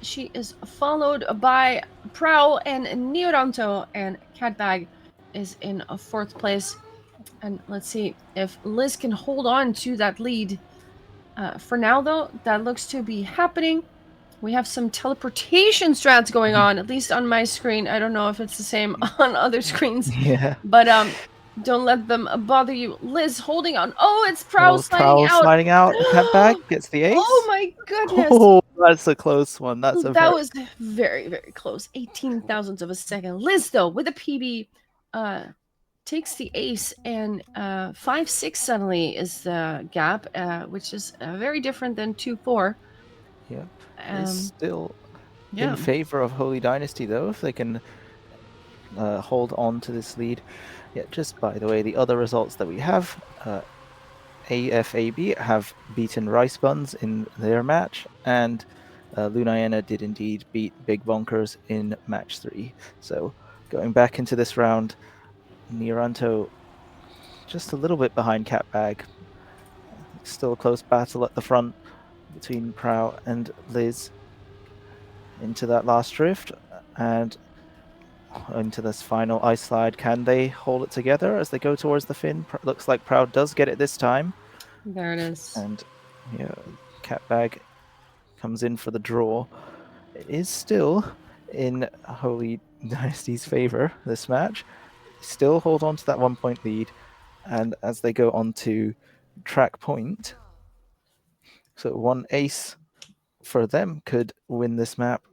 She is followed by Prow and Neodanto, and Catbag is in a fourth place. And let's see if Liz can hold on to that lead. For now, though, that looks to be happening. We have some teleportation strats going on, at least on my screen. I don't know if it's the same on other screens. Yeah. But don't let them bother you. Liz holding on. Oh, it's Prowl sliding Prowl out. sliding out. Catbag gets the ace. Oh my goodness. Oh, that's a close one. That was very, very close. 18 thousandths of a second. Liz, though, with a PB, takes the ace, and 5-6 suddenly is the gap, which is very different than 2-4. Yeah. Is still in favor of Holy Dynasty, though, if they can hold on to this lead. Yeah, just by the way, the other results that we have, AFAB have beaten Rice Buns in their match, and Lunayena did indeed beat Big Bonkers in match 3. So going back into this round, Neodanto just a little bit behind Catbag. Still a close battle at the front between Prow and Liz into that last drift, and into this final ice slide. Can they hold it together as they go towards the fin? Looks like Proud does get it this time. There it is. And yeah, Catbag comes in for the draw. It is still in Holy Dynasty's favor, this match. Still hold on to that 1 point lead. And as they go on to track point, so one ace for them could win this map.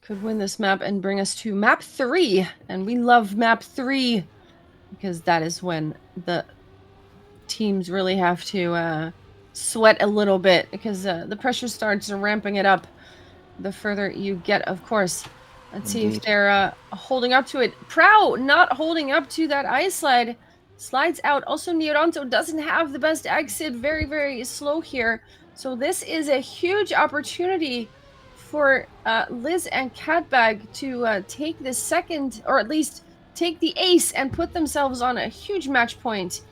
Could win this map and bring us to map 3. And we love map 3 because that is when the teams really have to sweat a little bit, because the pressure starts ramping it up the further you get, of course. Let's see if they're holding up to it. Prow not holding up to that ice slide. Slides out. Also, Neodanto doesn't have the best exit. Very, very slow here. So this is a huge opportunity for Liz and Catbag to take the second, or at least take the ace and put themselves on a huge match point.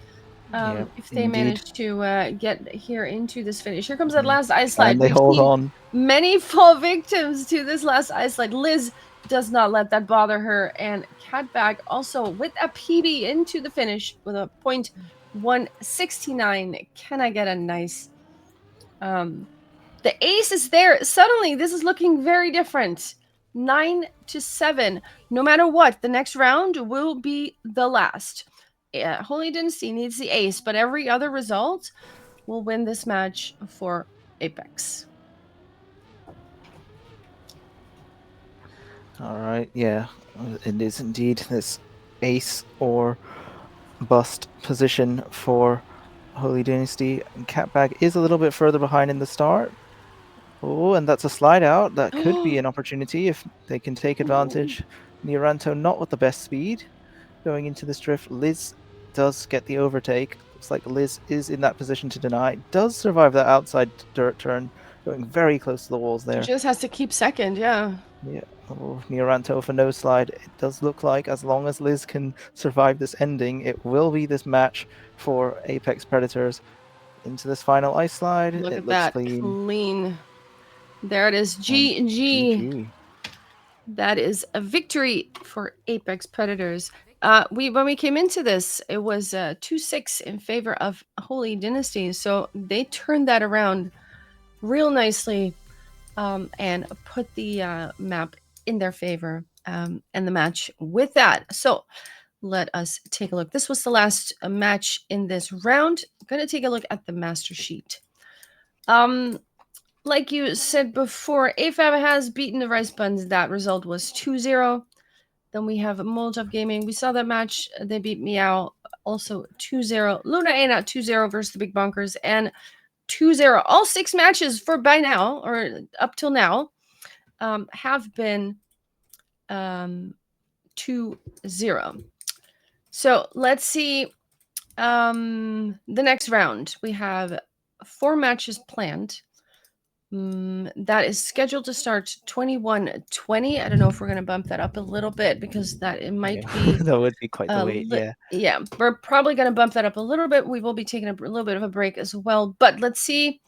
If they manage to get here into this finish. Here comes that last ice slide. And they hold on. Many fall victims to this last ice slide. Liz does not let that bother her, and Catbag also with a PB into the finish with a .169. Can I get a nice... the ace is there. Suddenly, this is looking very different. 9-7. No matter what, the next round will be the last. Holy Dynasty needs the ace, but every other result will win this match for Apex. All right, yeah, it is indeed this ace or bust position for Holy Dynasty. Catbag is a little bit further behind in the start. Oh, and that's a slide out. That could be an opportunity if they can take advantage. Neodanto not with the best speed going into this drift. Liz does get the overtake. Looks like Liz is in that position to deny. Does survive that outside dirt turn, going very close to the walls there. She just has to keep second, yeah. Yeah, oh, Neodanto for no slide. It does look like as long as Liz can survive this ending, it will be this match for Apex Predators. Into this final ice slide. Look it at looks that. Clean. There it is. GG. GG. That is a victory for Apex Predators. When we came into this, it was 2-6 in favor of Holy Dynasty. So they turned that around real nicely and put the map in their favor and the match with that. So let us take a look. This was the last match in this round. I'm going to take a look at the master sheet. Like you said before, AFAB has beaten the Rice Buns. That result was 2-0. Then we have Molotov Gaming. We saw that match. They beat Meow, also 2-0. Lunayena 2-0 versus the Big Bonkers, and 2-0. All 6 matches for by now, or up till now, have been 2-0. So let's see the next round. We have 4 matches planned. That is scheduled to start 21:20. I don't know if we're going to bump that up a little bit because it might be That would be quite the wait, yeah. yeah, we're probably going to bump that up a little bit. We will be taking a little bit of a break as well, but let's see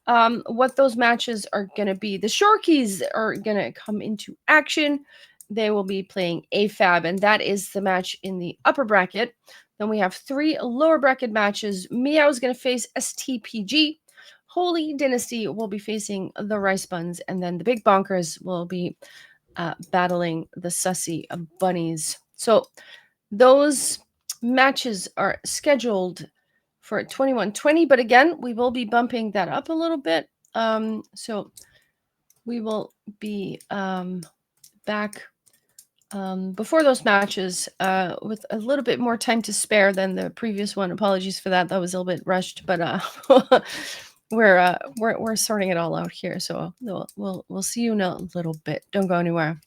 what those matches are going to be. The Shorkies are going to come into action. They will be playing AFAB, and that is the match in the upper bracket. Then we have 3 lower bracket matches. Meow is going to face STPG. Holy Dynasty will be facing the Rice Buns, and then the Big Bonkers will be battling the Sussy Bunnies. So those matches are scheduled for 21:20, but again, we will be bumping that up a little bit. So we will be back before those matches with a little bit more time to spare than the previous one. Apologies for that. That was a little bit rushed, but we're sorting it all out here. So we'll see you in a little bit. Don't go anywhere.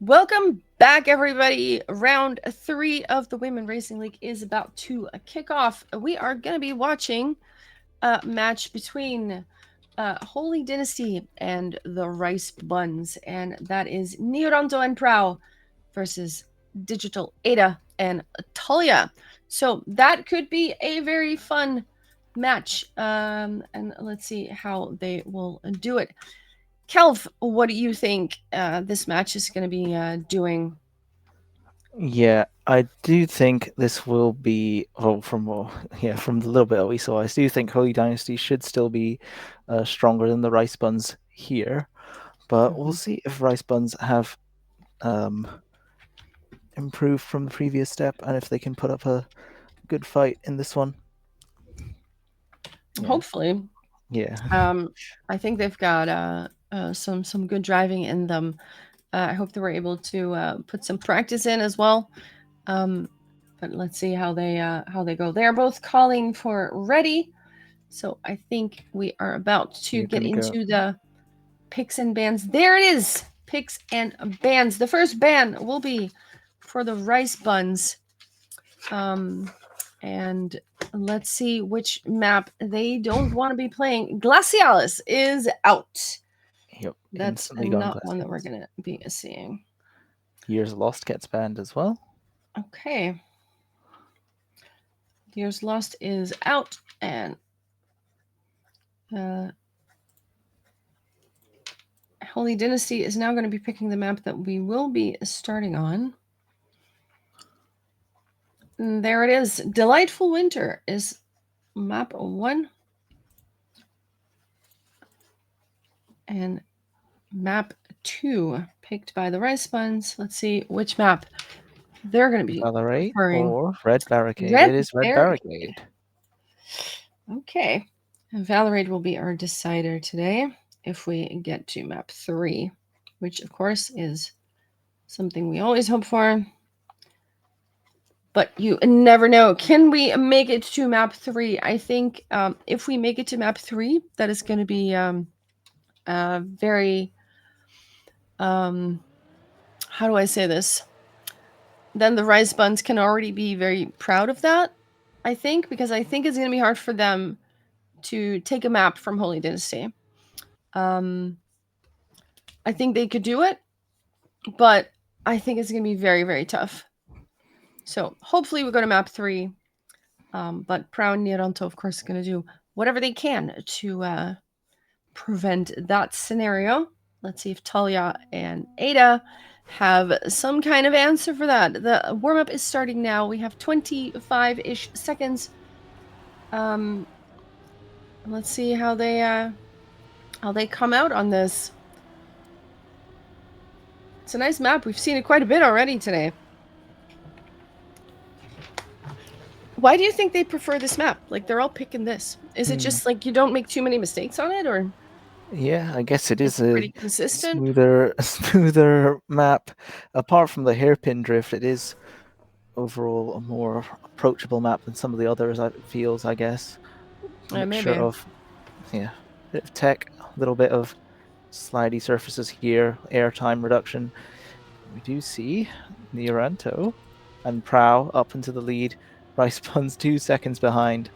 Welcome back, everybody. Round 3 of the Women Racing League is about to kick off. We are going to be watching a match between Holy Dynasty and the Rice Buns, and that is Nioranto and Prow versus Digital Ada and Talia. So that could be a very fun match, and let's see how they will do it. Kelv, what do you think this match is going to be doing? Yeah, I do think this will be from the little bit that we saw. I do think Holy Dynasty should still be stronger than the Rice Buns here, but we'll see if Rice Buns have improved from the previous step and if they can put up a good fight in this one. Yeah. Hopefully. Yeah. I think they've got some good driving in them. I hope they were able to put some practice in as well. But let's see how they go. They are both calling for ready, so I think we are about to get into the picks and bans. There it is, picks and bans. The first ban will be for the Rice Buns. And let's see which map they don't want to be playing. Glacialis is out. Yep. That's not one that we're going to be seeing. Years Lost gets banned as well. Okay. Years Lost is out, and Holy Dynasty is now going to be picking the map that we will be starting on. And there it is. Delightful Winter is map 1. And map 2 picked by the Rice Buns. Let's see which map they're going to be preferring. Or Red Barricade. It is Red Barricade. Okay. And Valorade will be our decider today if we get to map 3, which of course is something we always hope for. But you never know. Can we make it to map 3? I think if we make it to map 3, that is going to be very... how do I say this? Then the Rice Buns can already be very proud of that, I think, because I think it's going to be hard for them to take a map from Holy Dynasty. I think they could do it, but I think it's going to be very, very tough. So hopefully we go to map 3. But Prow and Nioranto, of course, is going to do whatever they can to prevent that scenario. Let's see if Talia and Ada have some kind of answer for that. The warm-up is starting now. We have 25-ish seconds. Let's see how they come out on this. It's a nice map. We've seen it quite a bit already today. Why do you think they prefer this map? Like, they're all picking this. Is it just like you don't make too many mistakes on it, or? Yeah, I guess it is pretty consistent. Smoother map. Apart from the hairpin drift, it is overall a more approachable map than some of the others. It feels, I guess. Maybe. Of bit of tech, a little bit of slidey surfaces here, airtime reduction. We do see Nioranto and Prow up into the lead. Rice Buns 2 seconds behind.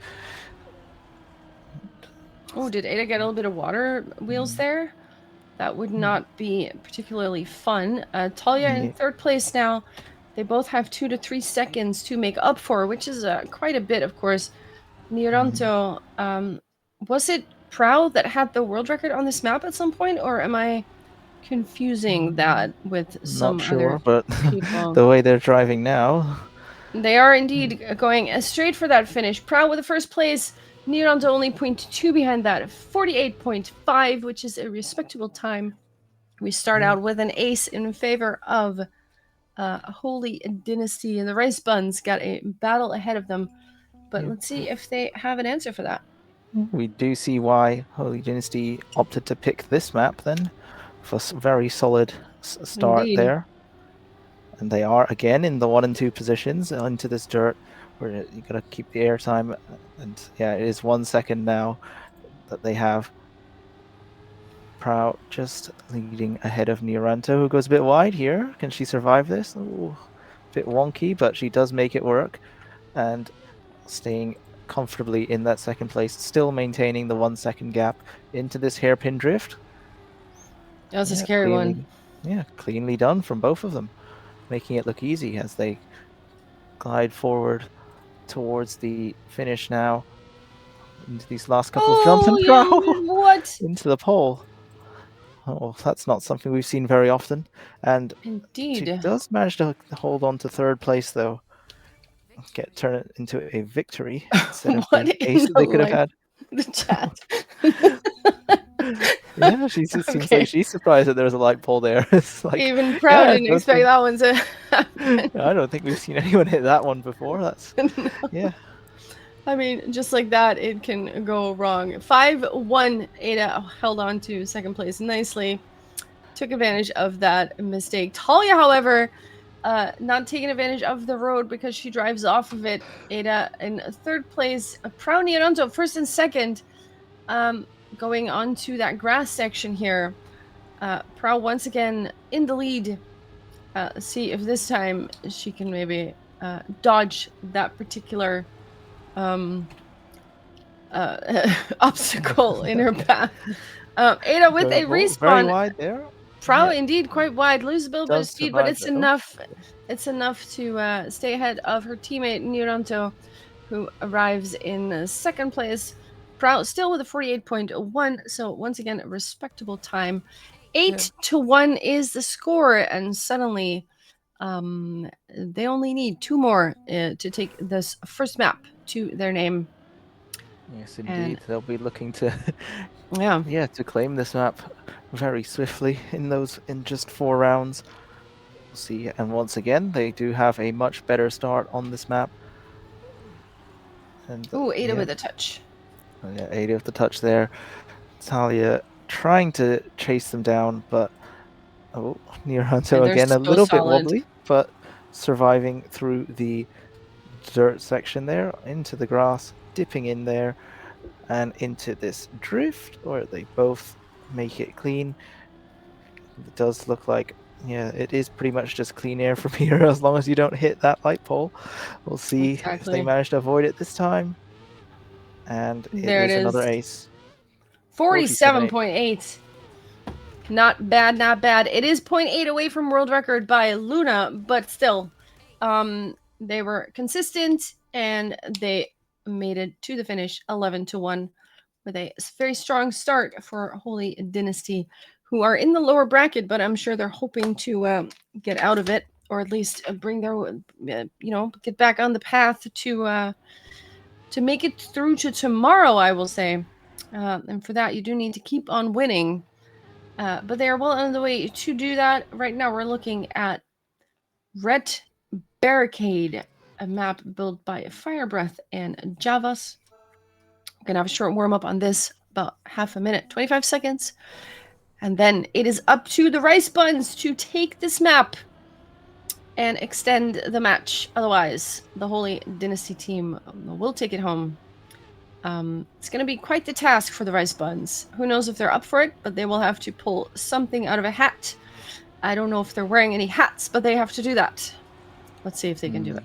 Oh, did Ada get a little bit of water wheels there? That would not be particularly fun. Talia in 3rd place now. They both have 2 to 3 seconds to make up for, which is quite a bit, of course. Nioranto, was it Prow that had the world record on this map at some point, or am I confusing that with some other but people? The way they're driving now. They are indeed going straight for that finish. Proud with the first place. Nioranto only 0.2 behind that. 48.5, which is a respectable time. We start out with an ace in favor of Holy Dynasty. And the Rice Buns got a battle ahead of them. But let's see if they have an answer for that. We do see why Holy Dynasty opted to pick this map then. For a very solid start Indeed. There. And they are again in the 1 and 2 positions into this dirt where you gotta keep the airtime. And yeah, it is 1 second now that they have. Prout just leading ahead of Nioranto, who goes a bit wide here. Can she survive this? Ooh, a bit wonky, but she does make it work. And staying comfortably in that second place, still maintaining the 1 second gap into this hairpin drift. That was a Yeah, scary one. cleanly done from both of them, making it look easy as they glide forward towards the finish now. Into these last couple of jumps, Oh, and yeah, Prow what? into the pole. Oh, that's not something we've seen very often. And she Indeed. does manage to hold on to third place, though. Turn it into a victory instead of What the in ace that they could have the had. the chat? Yeah, she just seems like Okay. she's surprised that there's a light pole there. It's like, Even Proud yeah, I didn't don't expect think that one to happen. I don't think we've seen anyone hit that one before. That's No. yeah. I mean, just like that, it can go wrong. 5-1, Ada held on to second place nicely. Took advantage of that mistake. Talia, however, not taking advantage of the road because she drives off of it. Ada in third place. Proud Nioranto first and second. Um, Going on to that grass section here. Proud once again in the lead. See if this time she can maybe dodge that particular um, obstacle in her path. Ada with a Very respawn. wide there. Yeah, Probably indeed quite wide. Lose a little bit of does speed, but survive it's though. enough. It's enough to stay ahead of her teammate Niranto, who arrives in second place. Proud still with a 48.1. So once again, a respectable time. 8-1 is the score, and suddenly, they only need two more to take this first map to their name. Yes, And indeed. They'll be looking to yeah, to claim this map very swiftly in just 4 rounds. We'll see. And once again, they do have a much better start on this map. And ooh, Ada with a touch. yeah, 80 of the touch there. Talia trying to chase them down, but And Nioranto they're again a so little bit solid. wobbly, but surviving through the dirt section there into the grass, dipping in there and into this drift where they both make it clean. It does look like, yeah, it is pretty much just clean air from here as long as you don't hit that light pole. We'll see if they Exactly. manage to avoid it this time. And it There it is another is. ace. 47.8. 47.8. Not bad, not bad. It is zero point 0.8 away from world record by Luna, but still, they were consistent and they made it to the finish 11-1 with a very strong start for Holy Dynasty, who are in the lower bracket, but I'm sure they're hoping to get out of it or at least bring their, get back on the path to make it through to tomorrow, I will say. And for that, you do need to keep on winning. But they are well on the way to do that. Right now, we're looking at Red Barricade, a map built by Firebreath and Javas. I'm going to have a short warm up on this, about half a minute, 25 seconds. And then it is up to the Rice Buns to take this map and extend the match. Otherwise, the Holy Dynasty team will take it home. It's going to be quite the task for the Rice Buns. Who knows if they're up for it, but they will have to pull something out of a hat. I don't know if they're wearing any hats, but they have to do that. Let's see if they can do it.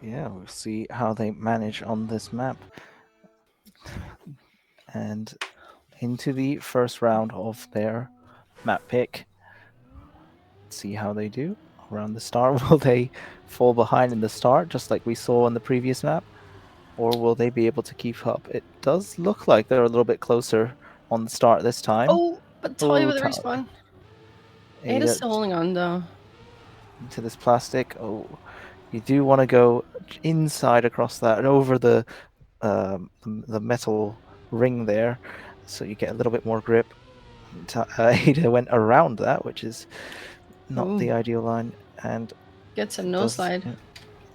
Yeah, we'll see how they manage on this map. And into the first round of their map pick. See how they do around the start. Will they fall behind in the start, just like we saw on the previous map? Or will they be able to keep up? It does look like they're a little bit closer on the start this time. Oh, but Talia Oh, with a respawn. Ada's Ada still holding on, though. into this plastic. Oh, you do want to go inside across that and over the metal ring there, so you get a little bit more grip. Ada went around that, which is not Ooh, the ideal line, and gets a it no does. slide.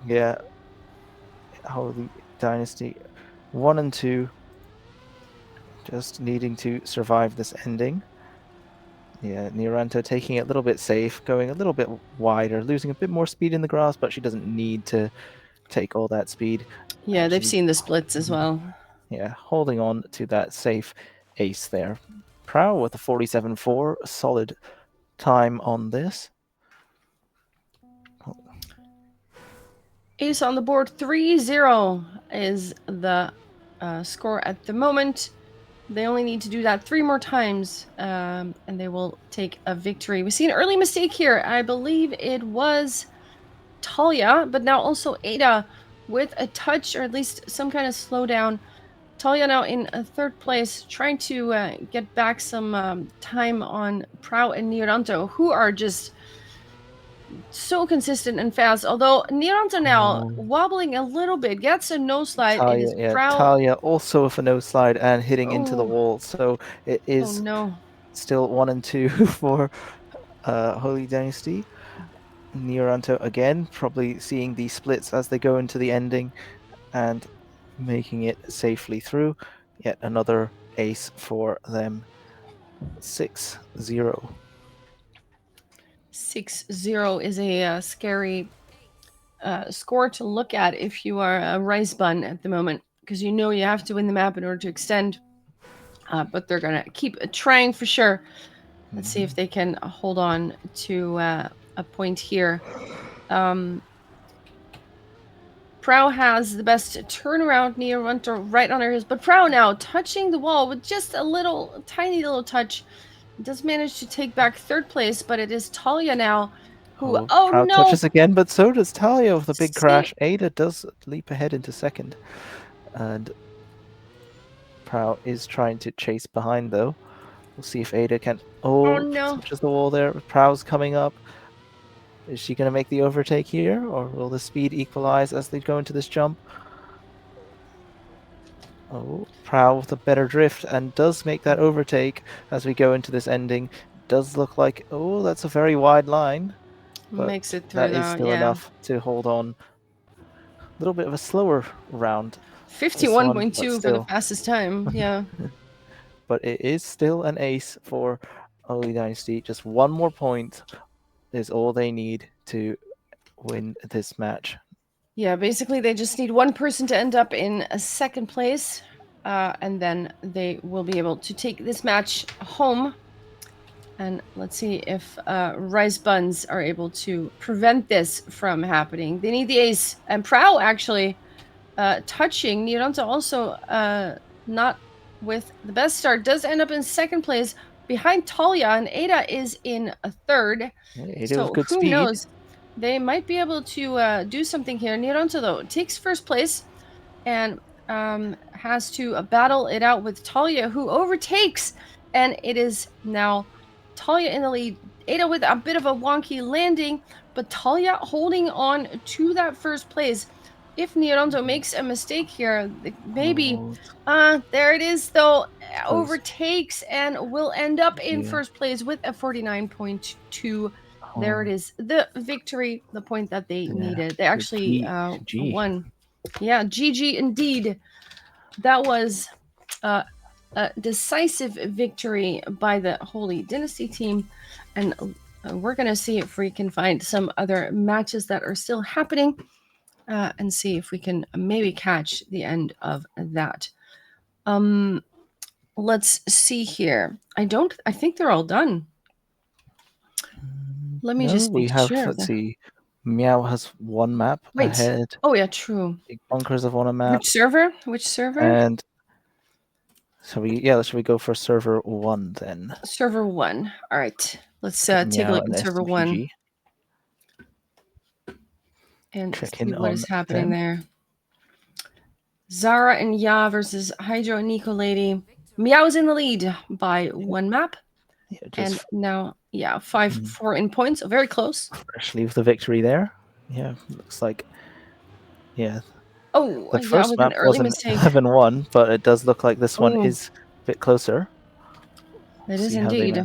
Yeah, Holy Dynasty 1 and 2 just needing to survive this ending. Yeah, Nioranto taking it a little bit safe, going a little bit wider, losing a bit more speed in the grass, but she doesn't need to take all that speed. Yeah, they've She's seen the splits as well. yeah, holding on to that safe ace there. Prow with a 47.4, a solid time on this. Ace on the board, 3-0 is the score at the moment. They only need to do that 3 more times, and they will take a victory. We see an early mistake here. I believe it was Talia, but now also Ada with a touch, or at least some kind of slowdown. Talia now in third place, trying to get back some time on Prow and Nioranto, who are just so consistent and fast. Although Nioranto now wobbling a little bit, gets a no slide. It is Prow. Talia also with a no slide and hitting into the Oh, wall. So it is no. still 1 and 2 for Holy Dynasty. Nioranto again, probably seeing the splits as they go into the ending and making it safely through. Yet another ace for them. 6-0. 6-0 is a scary score to look at if you are a rice bun at the moment, because you know you have to win the map in order to extend. But they're going to keep trying for sure. Let's see if they can hold on to a point here. Prow has the best turnaround. Nioranto right on her heels, but Prow now touching the wall with just a little, tiny little touch. Does manage to take back third place, but it is Talia now who, Proud no! touches again, but so does Talia with the big See? crash. Ada does leap ahead into second. And Proud is trying to chase behind, though. We'll see if Ada can... no. touches the wall there. Prow's coming up. Is she going to make the overtake here, or will the speed equalize as they go into this jump? Prow with a better drift and does make that overtake as we go into this ending. Does look like, that's a very wide line. But Makes it through, that is still enough to hold on. A little bit of a slower round. 51.2 for the fastest time, yeah. But it is still an ace for Holy Dynasty. Just one more point is all they need to win this match. Yeah, basically they just need one person to end up in a second place, and then they will be able to take this match home. And let's see if Rice Buns are able to prevent this from happening. They need the ace. And Prow actually touching. Nioranto also not with the best start. Does end up in second place behind Talia, and Ada is in a third. Ada So with good who speed. knows? They might be able to do something here. Nioranto, though, takes first place and has to battle it out with Talia, who overtakes. And it is now Talia in the lead. Ada with a bit of a wonky landing, but Talia holding on to that first place. If Nioranto makes a mistake here, maybe... there it is, though. Overtakes and will end up in first place with a 49.2. There it is. The victory, the point that they needed. They actually won. Yeah, GG indeed. That was a decisive victory by the Holy Dynasty team. And we're going to see if we can find some other matches that are still happening and see if we can maybe catch the end of that. Let's see here. I think they're all done. Let me just make sure. Let's see. Meow has one map ahead. Oh, yeah, true. Big Bunkers have won a map. Which server? And should we go for server 1 then? Server 1. All right. Let's take a look at server 1. And see what is happening there. Zara and Ya versus Hydro and Nico Lady. Meow's in the lead by 1 map. And now, 5-4 in points. So very close. Freshly with the victory there. Yeah, looks like... Yeah. Oh, the first map an early wasn't mistake. 11-1, but it does look like this one is a bit closer. It is indeed.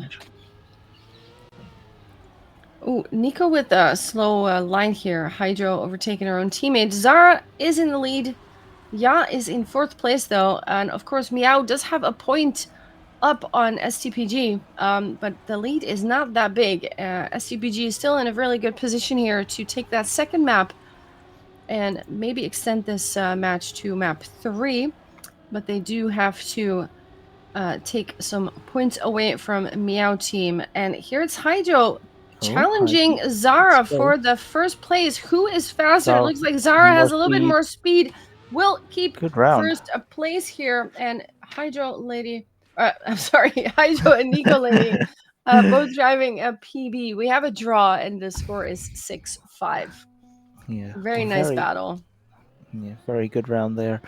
Oh, Nico with a slow line here. Hydro overtaking her own teammate. Zara is in the lead. Ya is in 4th place, though. And, of course, Meow does have a point up on STPG. But the lead is not that big. STPG is still in a really good position here to take that second map and maybe extend this match to map 3. But they do have to take some points away from Meow Team. And here it's Hydro Oh, challenging Hydro. Zara Let's go. for the first place. Who is faster? It Zara, looks like Zara more has a little bit speed. more speed. Will keep Good round. first place here. And Hydro Lady, I'm sorry, Hydro and Nico Lady, both driving a PB. We have a draw, and the score is 6-5. Yeah, Very nice battle. Yeah, very good round there.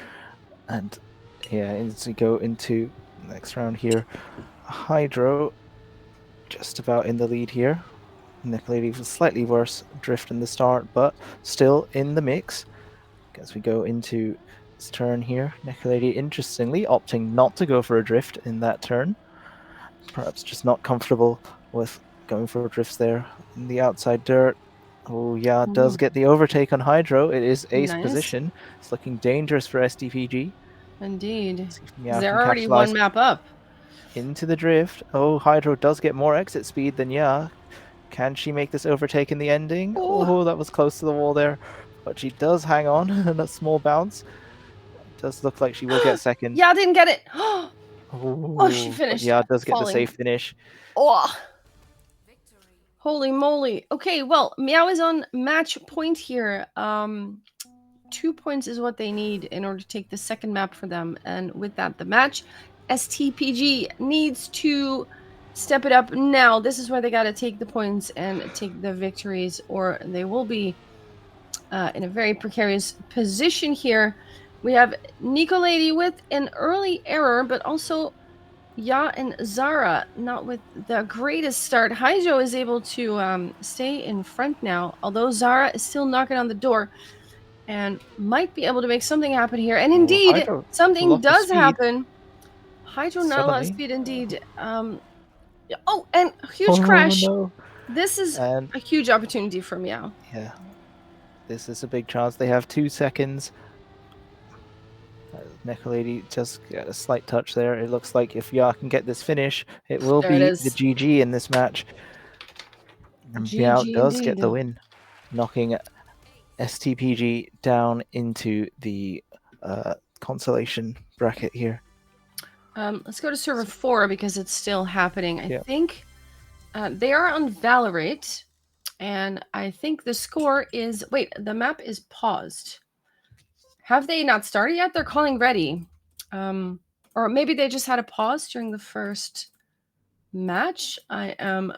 And yeah, as we go into next round here, Hydro just about in the lead here. Nicolady was slightly worse drift in the start, but still in the mix. As we go into this turn here, Nicolady interestingly opting not to go for a drift in that turn. Perhaps just not comfortable with going for drifts there in the outside dirt. Oh yeah, does get the overtake on Hydro. It is ace Nice. position. It's looking dangerous for STPG. Indeed. Yeah, They're can already one capitalize map up. into the drift. Oh, Hydro does get more exit speed than Yeah. Can she make this overtake in the ending? Oh. Oh, that was close to the wall there. But she does hang on in a small bounce. It does look like she will get second. Yeah, didn't get it. Oh, she finished. Yeah, does get falling. the safe finish. Oh. Holy moly. Okay, well, Meow is on match point here. 2 points is what they need in order to take the second map for them. And with that, the match, STPG needs to step it up now. This is where they got to take the points and take the victories, or they will be in a very precarious position here. We have Nico Lady with an early error, but also Ya and Zara not with the greatest start. Haijo is able to stay in front now, although Zara is still knocking on the door and might be able to make something happen here. And indeed, Hydro, something does happen. Hydro not a lot of suddenly. speed indeed. Oh, and huge crash. No. This is And a huge opportunity for Meow. yeah, this is a big chance. They have 2 seconds. Nicolady just got a slight touch there. It looks like if Ya can get this finish, it will There it be is. the GG in this match. And GG does get indeed. the win, knocking STPG down into the consolation bracket here. Let's go to server 4 because it's still happening. I Yep. think they are on Valorate, and I think the score is... Wait, the map is paused. Have they not started yet? They're calling ready. Or maybe they just had a pause during the first match. I am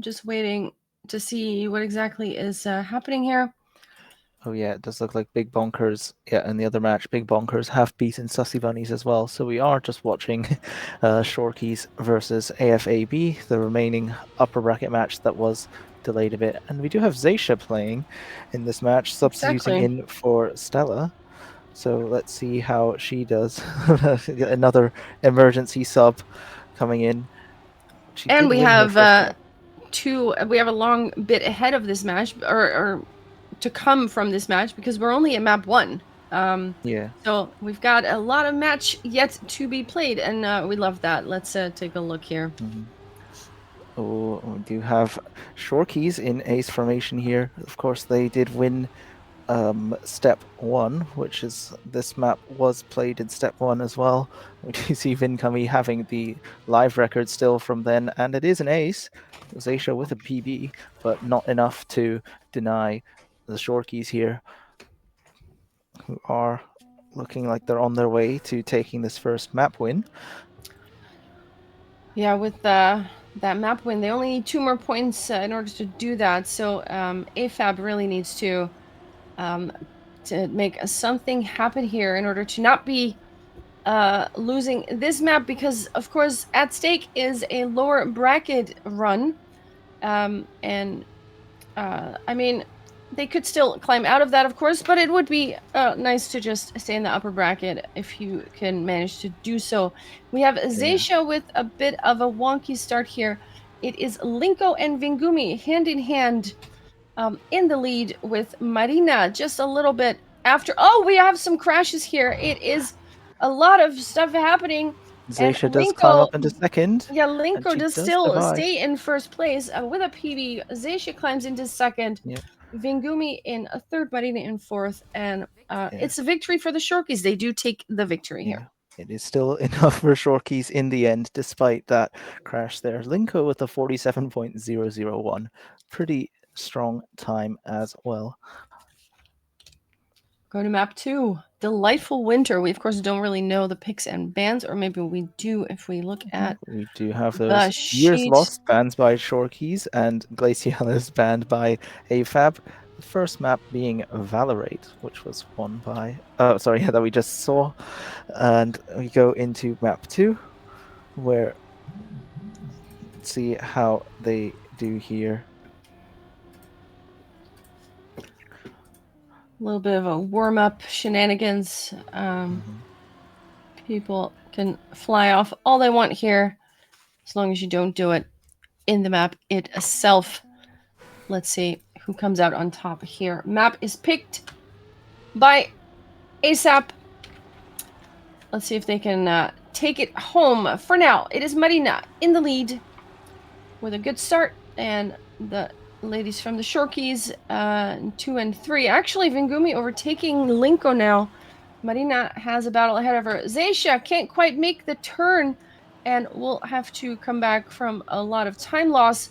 just waiting to see what exactly is happening here. Oh yeah, it does look like Big Bonkers. Yeah, in the other match, Big Bonkers have beaten Sussy Bunnies as well. So we are just watching Shorkeys versus AFAB, the remaining upper bracket match that was delayed a bit. And we do have Zaysha playing in this match, substituting in for Stella. So let's see how she does. Another emergency sub coming in. And we have we have a long bit ahead of this match, or to come from this match, because we're only at map 1. Yeah. So we've got a lot of match yet to be played, and we love that. Let's take a look here. Mm-hmm. Oh, we do have Shorkeys in ace formation here. Of course, they did win step 1, which is this map was played in step 1 as well. We do see Vincummy having the live record still from then, and it is an ace. Zaysha with a PB, but not enough to deny the Shorkeys here, who are looking like they're on their way to taking this first map win. Yeah, with that map win, they only need 2 more points in order to do that. So AFAB really needs to make something happen here in order to not be losing this map, because of course at stake is a lower bracket run, and I mean, they could still climb out of that, of course, but it would be nice to just stay in the upper bracket if you can manage to do so. We have Zaysha with a bit of a wonky start here. It is Linko and Vingumi hand in hand in the lead, with Marina just a little bit after. Oh, we have some crashes here. It is a lot of stuff happening. Zaysha does climb up into second. Yeah, Linko does still survive. stay in first place with a PB. Zaysha climbs into second. Yep. Vingumi in a third, Marina in fourth, and it's a victory for the Shorkies. They do take the victory here. it is still enough for Shorkeys in the end, despite that crash there. Linko with a 47.001. Pretty strong time as well. Go to map 2. Delightful Winter. We, of course, don't really know the picks and bans, or maybe we do if we look at We do have the those Years sheet. Lost banned by Shorkeys and Glacial is banned by AFAB. The first map being Valorate, which was won by, that we just saw. And we go into map 2, where see how they do here. A little bit of a warm-up shenanigans. People can fly off all they want here, as long as you don't do it in the map itself. Let's see who comes out on top here. Map is picked by ASAP. Let's see if they can take it home. For now, it is Marina in the lead with a good start, and the ladies from the Shorkeys, 2 and 3. Actually, Vingumi overtaking Linko now. Marina has a battle ahead of her. Zaisha can't quite make the turn and will have to come back from a lot of time loss.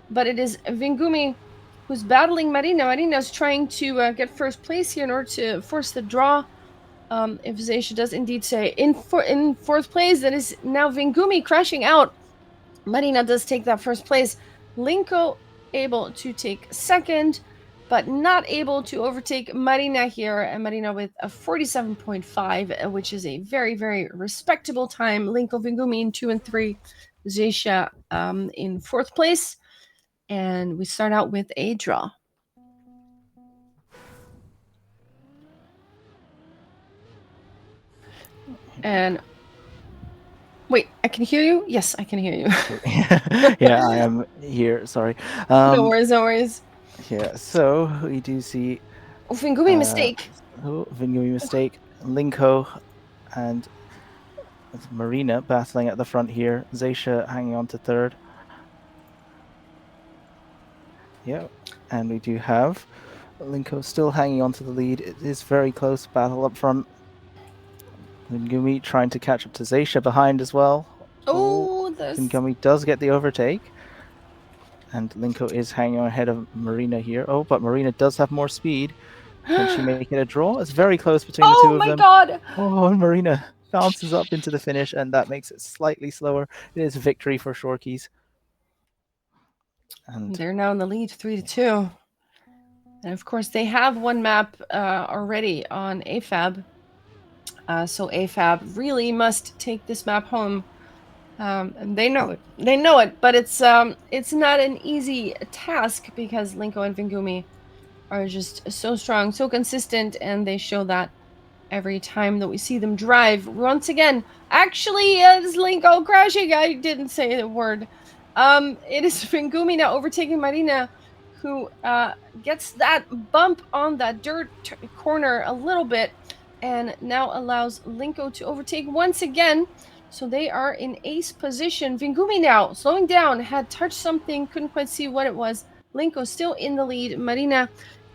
But it is Vingumi who's battling Marina. Marina's trying to get first place here in order to force the draw. If Zaisha does indeed say in fourth place, that is now Vingumi crashing out. Marina does take that first place. Linko able to take second, but not able to overtake Marina here. And Marina with a 47.5, which is a very, very respectable time. Linko Vingumi in 2 and 3. Zaisha in fourth place. And we start out with a draw. And wait, I can hear you? Yes, I can hear you. Yeah, I am here. Sorry. No worries, no worries. Yeah, so we do see Vingumi mistake. Vingumi mistake. Linko and Marina battling at the front here. Zaisha hanging on to third. Yeah, and we do have Linko still hanging on to the lead. It is very close battle up front. Vingumi trying to catch up to Zaisha behind as well. Vingumi does get the overtake. And Linko is hanging on ahead of Marina here. Oh, but Marina does have more speed. Can she make it a draw? It's very close between the two of them. Oh my god! Oh, and Marina bounces up into the finish, and that makes it slightly slower. It is victory for Shorkeys. And they're now in the lead, 3-2. And of course, they have one map already on AFAB. So AFAB really must take this map home. And they know it. They know it, but it's not an easy task because Linko and Vingumi are just so strong, so consistent, and they show that every time that we see them drive. Once again, actually, is Linko crashing? I didn't say the word. It is Vingumi now overtaking Marina, who gets that bump on that dirt corner a little bit, and now allows Linko to overtake once again. So they are in ace position. Vingumi now slowing down, had touched something, couldn't quite see what it was. Linko still in the lead. Marina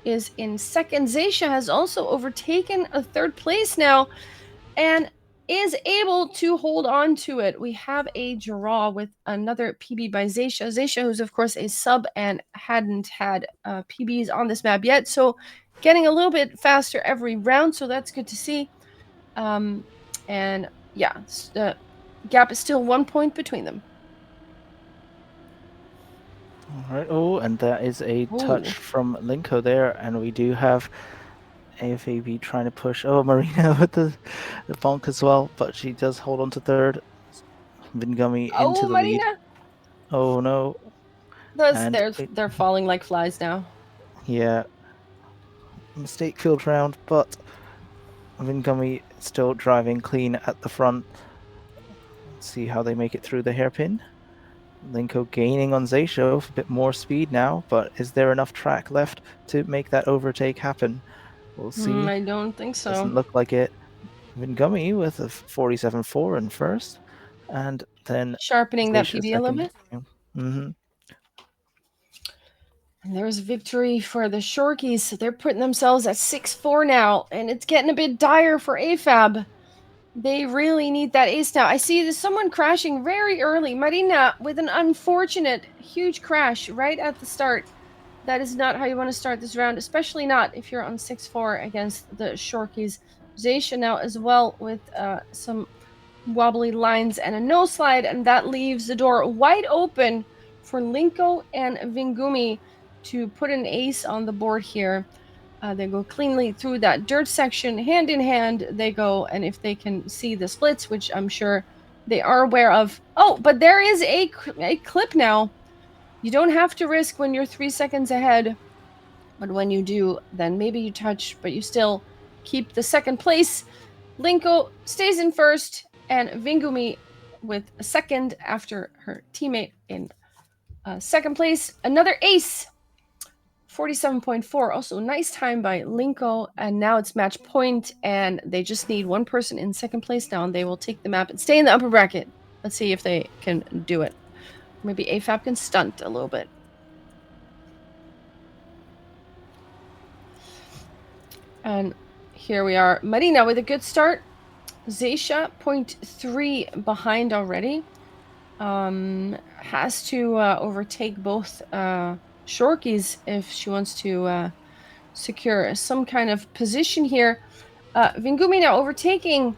is in second. Zaisha has also overtaken a third place now and is able to hold on to it. We have a draw with another PB by Zaisha. Zaisha, who's of course a sub and hadn't had PBs on this map yet, so getting a little bit faster every round, so that's good to see. And yeah, the gap is still 1 point between them. All right. Oh, and that is a touch from Linko there, and we do have AFAB trying to push. Oh, Marina with the bonk as well, but she does hold on to third. Vingumi into the Marina. lead. Oh no. They're falling like flies now. Yeah. Mistake field round, but Vingumi still driving clean at the front. Let's see how they make it through the hairpin. Linko gaining on Zaisha with a bit more speed now, but is there enough track left to make that overtake happen? We'll see. I don't think so. Doesn't look like it. Vingumi with a 47.4 in first, and then sharpening that PB a little bit. Mm-hmm. And there's victory for the Shorkeys. So they're putting themselves at 6-4 now, and it's getting a bit dire for AFAB. They really need that ace now. I see there's someone crashing very early. Marina with an unfortunate huge crash right at the start. That is not how you want to start this round, especially not if you're on 6-4 against the Shorkies. Zaysha now as well with some wobbly lines and a no slide, and that leaves the door wide open for Linko and Vingumi to put an ace on the board here. They go cleanly through that dirt section, hand in hand they go, and if they can see the splits, which I'm sure they are aware of. Oh, but there is a clip now. You don't have to risk when you're 3 seconds ahead, but when you do, then maybe you touch, but you still keep the second place. Linko stays in first, and Vingumi with a second after her teammate in second place. Another ace, 47.4. Also, nice time by Linko. And now it's match point, and they just need one person in second place now, and they will take the map and stay in the upper bracket. Let's see if they can do it. Maybe AFAB can stunt a little bit. And here we are. Marina with a good start. Zaysha, 0.3 behind already. Has to overtake both Shorkies if she wants to secure some kind of position here. Vingumi now overtaking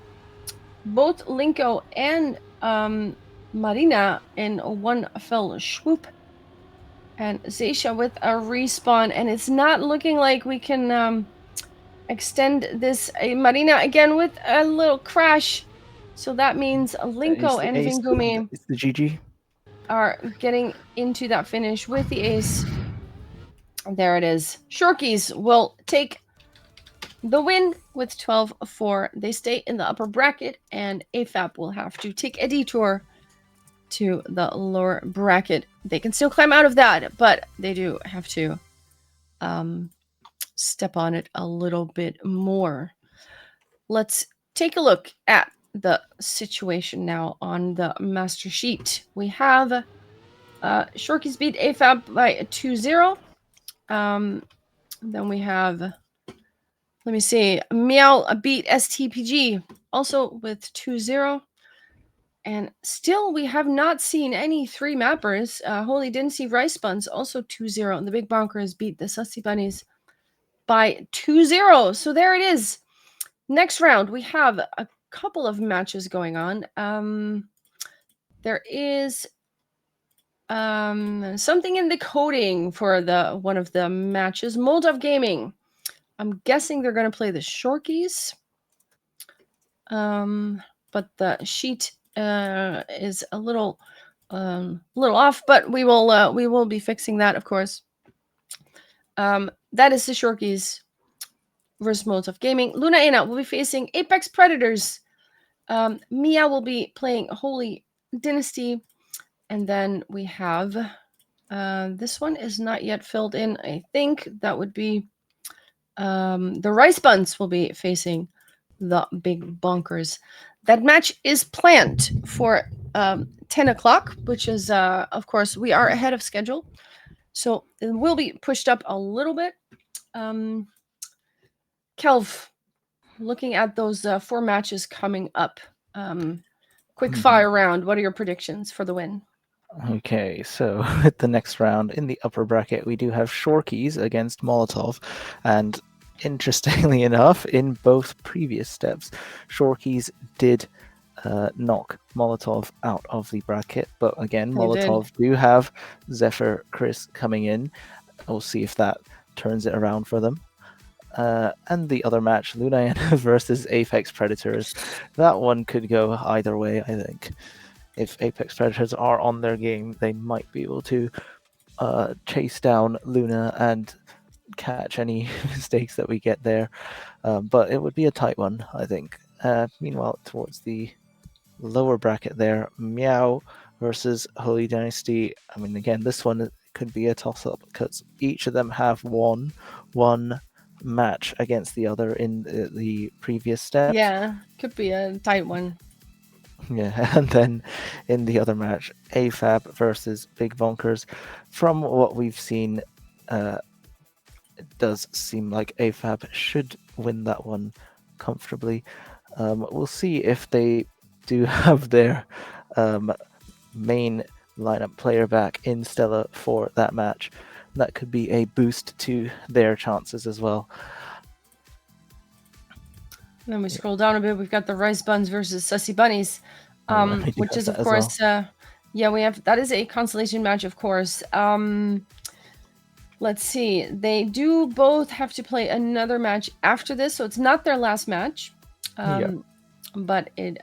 both Linko and Marina in one fell swoop. And Zaysha with a respawn, and it's not looking like we can extend this. Marina again with a little crash. So that means Linko and Vingumi It's the GG. are getting into that finish with the ace. There it is. Shorkies will take the win with 12-4. They stay in the upper bracket, and AFAP will have to take a detour to the lower bracket. They can still climb out of that, but they do have to step on it a little bit more. Let's take a look at the situation now on the master sheet. We have Shorkies beat AFAB by 2-0. Then we have, let me see, Meow beat STPG also with 2-0. And still, we have not seen any 3 mappers. Holy didn't see Rice Buns, also 2-0. And the Big Bonkers beat the Sussy Bunnies by 2-0. So there it is. Next round, we have a couple of matches going on. There is something in the coding for the one of the matches. Moldov Gaming. I'm guessing they're going to play the Shorkies. But the sheet is a little off, but we will be fixing that, of course. That is the Shorkies versus Moldov Gaming. Luna Ina will be facing Apex Predators. Mia will be playing Holy Dynasty. And then we have, this one is not yet filled in. I think that would be the Rice Buns will be facing the Big Bonkers. That match is planned for 10 o'clock, which is, of course, we are ahead of schedule. So it will be pushed up a little bit. Kelv, looking at those 4 matches coming up, quick fire round. What are your predictions for the win? Okay, so at the next round in the upper bracket, we do have Shorkies against Molotov. And interestingly enough, in both previous steps, Shorkies did knock Molotov out of the bracket. But again, Molotov do have Zephyr Chris coming in. We'll see if that turns it around for them. And the other match, Luna versus Apex Predators. That one could go either way, I think. If Apex Predators are on their game, they might be able to chase down Luna and catch any mistakes that we get there. But it would be a tight one, I think. Meanwhile, towards the lower bracket there, Meow versus Holy Dynasty. I mean, again, this one could be a toss-up because each of them have won one match against the other in the previous steps. Yeah, could be a tight one. Yeah, and then in the other match, AFAB versus Big Bonkers. From what we've seen, it does seem like AFAB should win that one comfortably. We'll see if they do have their main lineup player back in Stella for that match. That could be a boost to their chances as well. And then we scroll down a bit. We've got the Rice Buns versus Sussy Bunnies, which is, of course, yeah, we have, that is a consolation match, of course. Let's see. They do both have to play another match after this, so it's not their last match. But it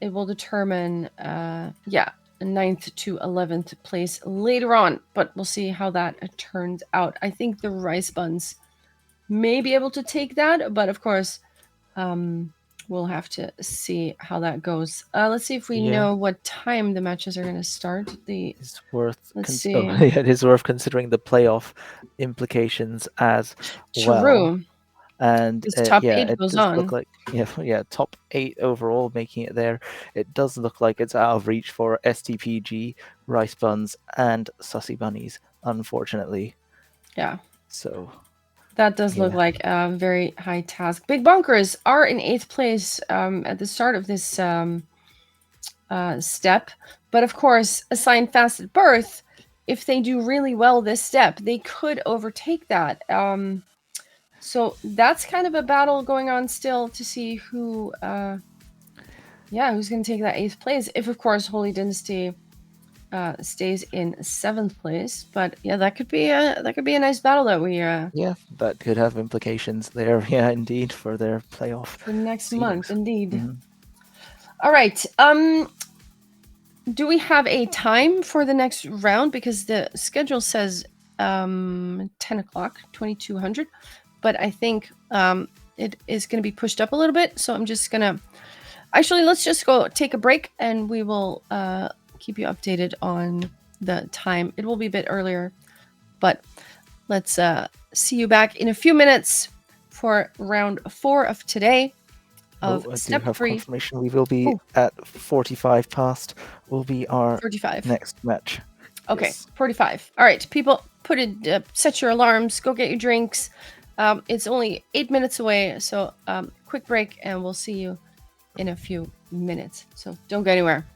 will determine, yeah, 9th to 11th place later on. But we'll see how that turns out. I think the Rice Buns may be able to take that, but of course, we'll have to see how that goes. Let's see if we know what time the matches are going to start. It's worth it is worth considering the playoff implications as well. True. And top yeah, 8 it goes does on. look like top 8 overall, making it there. It does look like it's out of reach for STPG, Rice Buns, and Sussy Bunnies, unfortunately. Yeah. So that does look like a very high task. Big Bonkers are in 8th place at the start of this step. But of course, assigned Fast at Birth, if they do really well this step, they could overtake that. So that's kind of a battle going on still to see who, who's going to take that 8th place. If, of course, Holy Dynasty stays in 7th place. But yeah, that could be a nice battle that we that could have implications there. Yeah, indeed, for their playoff for next seedings. month. Indeed. All right. Do we have a time for the next round? Because the schedule says 10 o'clock, 2200. But I think it is going to be pushed up a little bit. So I'm just going to... Actually, let's just go take a break and we will keep you updated on the time. It will be a bit earlier. But let's see you back in a few minutes for round 4 of today. I do have confirmation. We will be at 45 past. Will be our 45 next match. Okay, yes. 45. All right, people, set your alarms. Go get your drinks. It's only 8 minutes away, so quick break, and we'll see you in a few minutes. So don't go anywhere.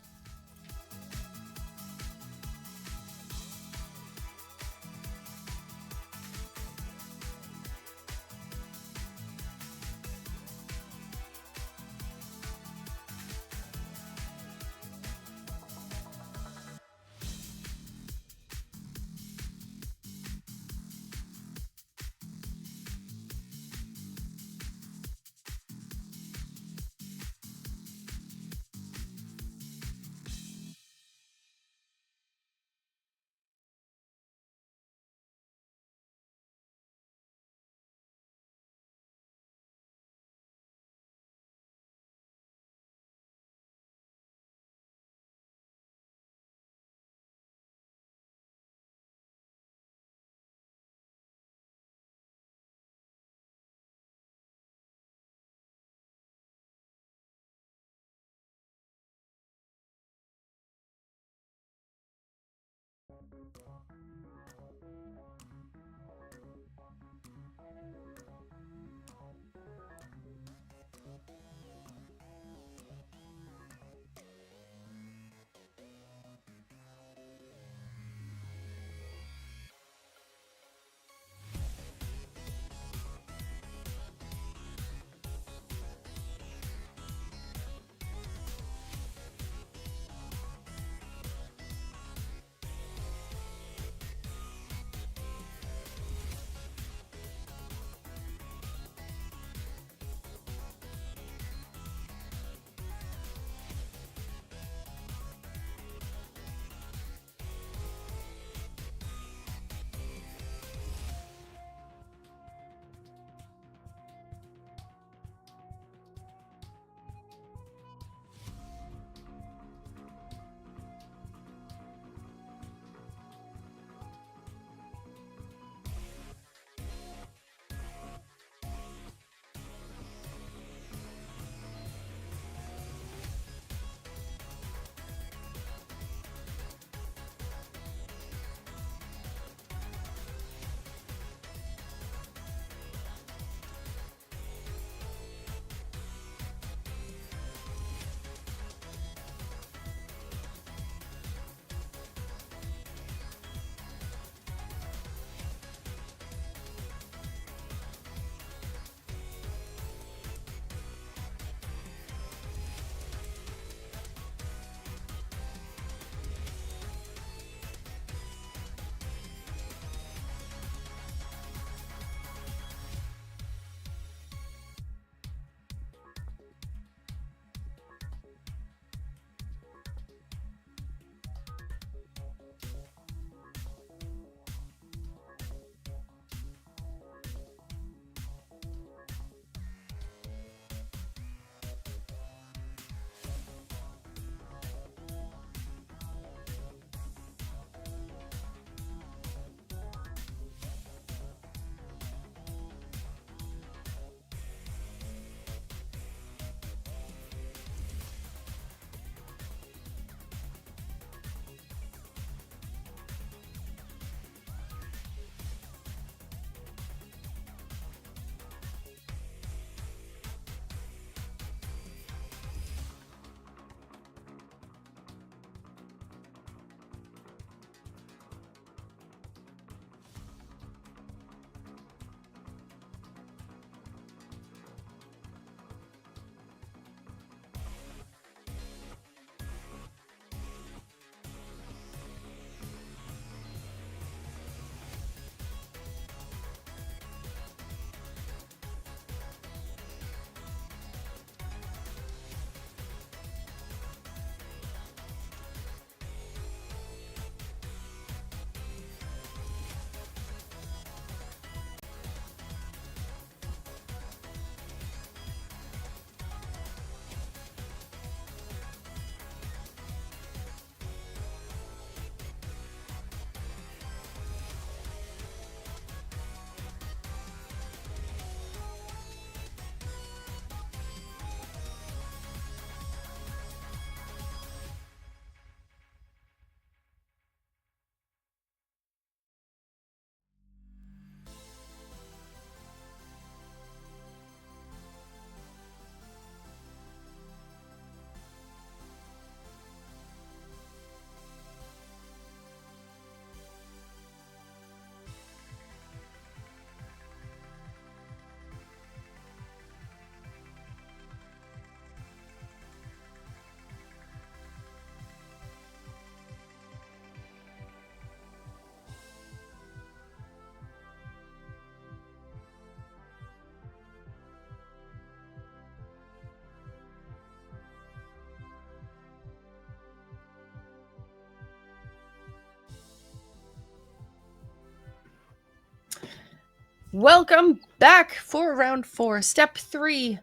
Welcome back for round 4, step 3.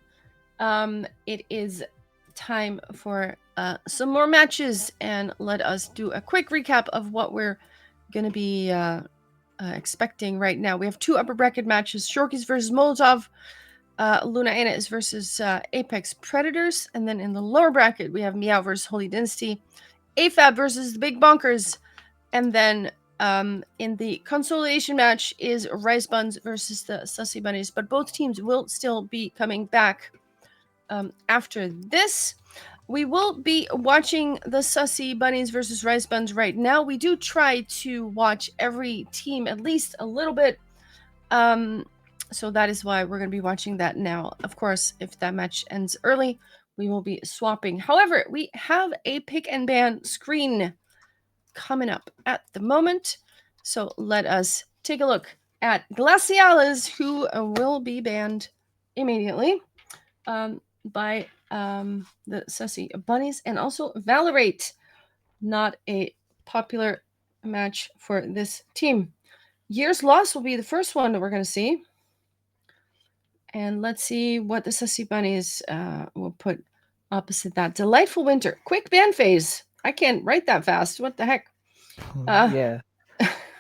It is time for some more matches, and let us do a quick recap of what we're going to be expecting right now. We have 2 upper bracket matches: Shorkies versus Molotov. Luna Ana is versus Apex Predators. And then in the lower bracket, we have Meow versus Holy Dynasty, AFAB versus the Big Bonkers. And then in the consolidation match is Rice Buns versus the Sussy Bunnies. But both teams will still be coming back after this. We will be watching the Sussy Bunnies versus Rice Buns right now. We do try to watch every team at least a little bit. So that is why we're going to be watching that now. Of course, if that match ends early, we will be swapping. However, we have a pick and ban screen coming up at the moment. So let us take a look at Glaciales, who will be banned immediately by the Sussy Bunnies, and also Valorate, not a popular match for this team. Year's Loss will be the first one that we're going to see. And let's see what the Sussy Bunnies will put opposite that. Delightful Winter. Quick ban phase. I can't write that fast. What the heck? Yeah.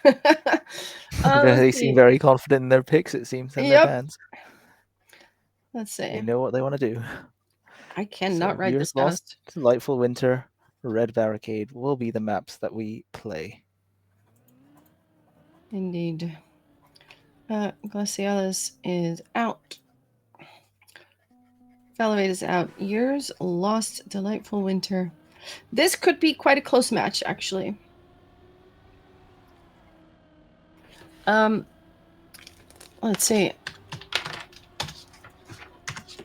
Let's They see. seem very confident in their picks, it seems, and their Yep. bans. Let's They see. know what they want to do. I cannot write Years this fast. Lost, Delightful Winter, Red Barricade will be the maps that we play. Indeed. Glacialis is out. Valorate is out. Years Lost, Delightful Winter. This could be quite a close match, actually. Let's see.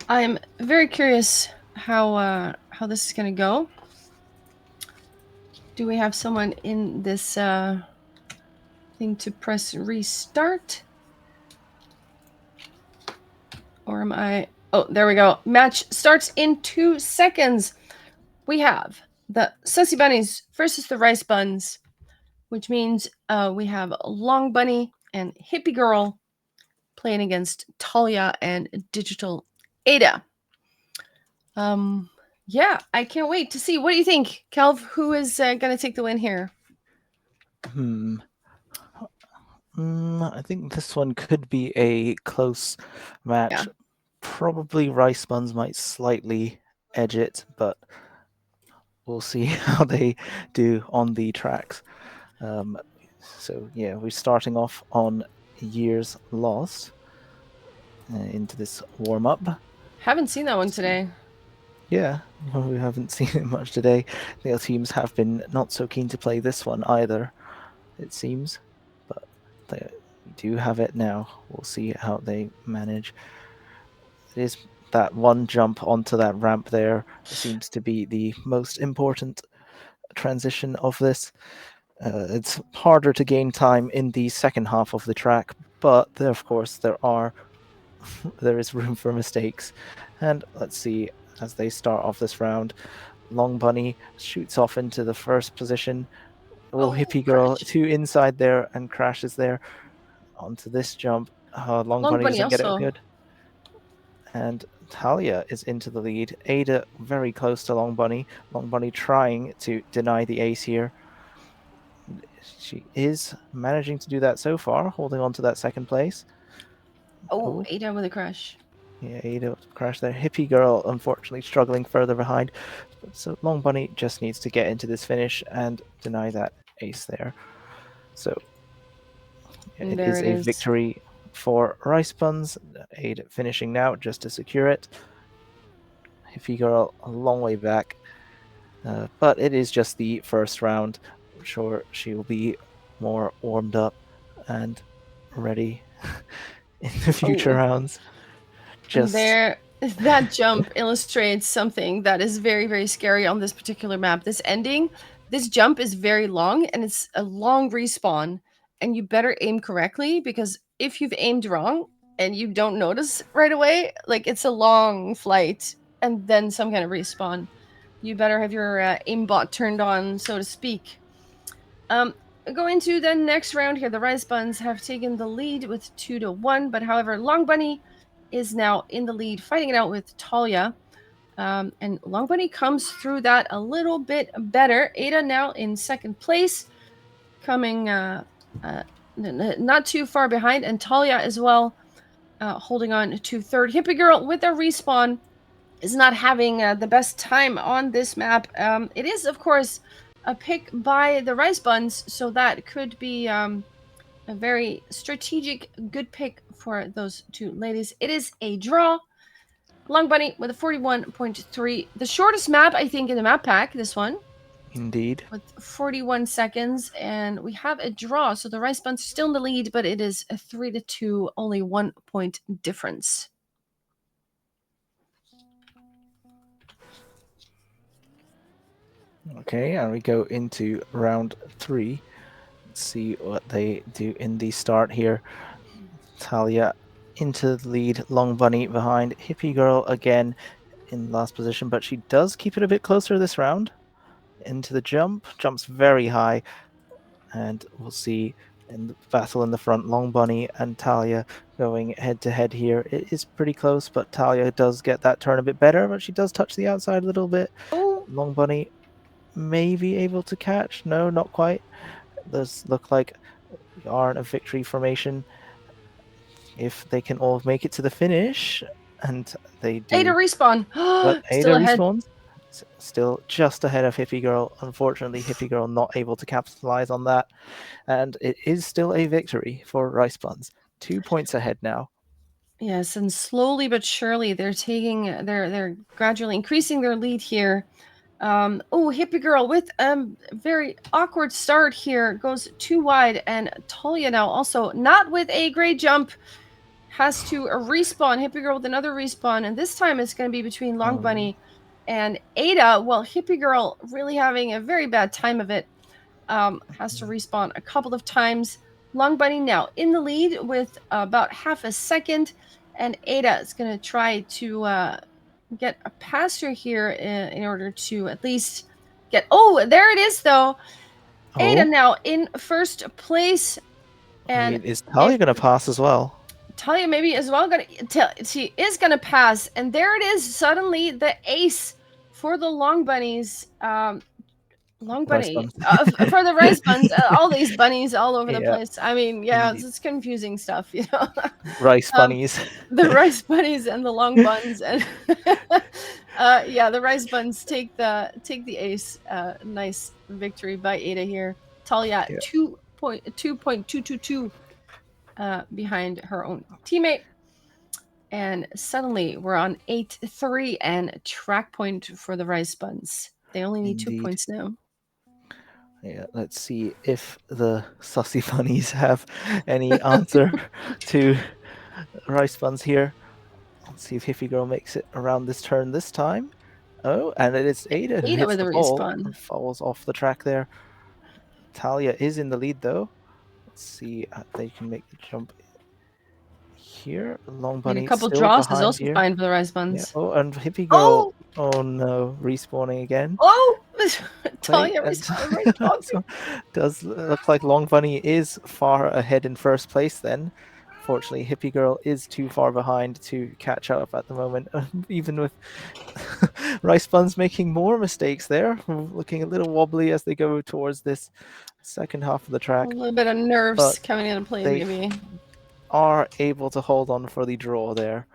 I'm very curious how this is gonna go. Do we have someone in this thing to press restart? Or am I? Oh, there we go. Match starts in 2 seconds. We have the Sussy Bunnies versus the Rice Buns, which means we have Long Bunny and Hippie Girl playing against Talia and Digital Ada. Yeah, I can't wait to see. What do you think, Calv? Who is going to take the win here? I think this one could be a close match. Yeah. Probably Rice Buns might slightly edge it, but we'll see how they do on the tracks. So yeah, we're starting off on Years Lost into this warm up. Haven't seen that one today. Yeah, well, we haven't seen it much today. The other teams have been not so keen to play this one either, it seems, but they do have it now. We'll see how they manage. It is that one jump onto that ramp there seems to be the most important transition of this. It's harder to gain time in the second half of the track, but there, of course, there is room for mistakes. And let's see, as they start off this round, Long Bunny shoots off into the first position. Will Hippie Girl Crash. to inside there and crashes there onto this jump. Long Bunny Bunny doesn't get it also. good. And Talia is into the lead. Ada very close to Long Bunny. Long Bunny trying to deny the ace here. She is managing to do that so far, holding on to that second place. Oh, Ada with a crash. Yeah, Ada crashed there. Hippie Girl, unfortunately, struggling further behind. So Long Bunny just needs to get into this finish and deny that ace there. So yeah, it is a victory for Rice Buns. Ada finishing now just to secure it. Hippie Girl a long way back. But it is just the first round. I'm sure she will be more warmed up and ready in the future rounds. Just there, that jump illustrates something that is very, very scary on this particular map. This ending, this jump is very long, and it's a long respawn, and you better aim correctly, because if you've aimed wrong and you don't notice right away, like, it's a long flight and then some kind of respawn. You better have your aimbot turned on, so to speak. go into the next round here. The Rice Buns have taken the lead with 2-1, but however, Long Bunny is now in the lead, fighting it out with Talia. And Long Bunny comes through that a little bit better. Ada now in second place, coming not too far behind, and Talia as well, holding on to third. Hippie Girl with a respawn is not having the best time on this map. It is, of course, a pick by the Rice Buns, so that could be a very strategic, good pick for those two ladies. It is a draw. Long Bunny with a 41.3. The shortest map, I think, in the map pack, this one. Indeed. With 41 seconds. And we have a draw. So the Rice Buns are still in the lead, but it is a 3-2, only 1 point difference. Okay, and we go into round 3. Let's see what they do in the start here. Talia into the lead, Long Bunny behind, Hippie Girl again in last position, but she does keep it a bit closer this round. Into the jumps very high, and we'll see in the battle in the front, Long Bunny and Talia going head to head here. It is pretty close, but Talia does get that turn a bit better, but she does touch the outside a little bit. Oh. Long Bunny may be able to catch. No, not quite. Does look like we are in a victory formation. If they can all make it to the finish, and they do. Ada respawn. But Ada Still ahead. respawns. Still just ahead of Hippie Girl. Unfortunately, Hippie Girl not able to capitalize on that. And it is still a victory for Rice Buns. 2 points ahead now. Yes, and slowly but surely they're gradually increasing their lead here. Hippie Girl with a very awkward start here, goes too wide, and Talia now also not with a great jump, has to respawn. Hippie Girl with another respawn, and this time it's going to be between Long Bunny and Ada. Well, Hippie Girl really having a very bad time of it, has to respawn a couple of times. Long Bunny now in the lead with about half a second, and Ada is going to try to get a passer here in order to at least get... Oh, there it is, though. Ada now in first place. And is Talia going to pass as well? Talia maybe as well. She is going to pass. And there it is. Suddenly the ace for the Long Bunnies. Long Bunny for the Rice Buns. All these bunnies all over the place. I mean, yeah, it's confusing stuff, you know. Rice bunnies. The Rice Bunnies and the Long Buns, and the Rice Buns take the ace. Nice victory by Ada here. Talia 2.222 behind her own teammate. And suddenly we're on 8-3 and track point for the Rice Buns. They only need 2 points now. Yeah, let's see if the Sussy Bunnies have any answer to Rice Buns here. Let's see if Hippie Girl makes it around this turn this time. Oh, and it is Ada who hits the ball and falls off the track there. Talia is in the lead though. Let's see if they can make the jump here. Long Bunny a couple still draws behind is also here. fine for the Rice Buns. Yeah. Oh, and Hippie Girl. Oh no, respawning again. Oh, Talia respawning. Does look like Long Bunny is far ahead in first place then. Fortunately, Hippie Girl is too far behind to catch up at the moment, even with Rice Buns making more mistakes there, looking a little wobbly as they go towards this second half of the track. A little bit of nerves coming into play, maybe. Are able to hold on for the draw there.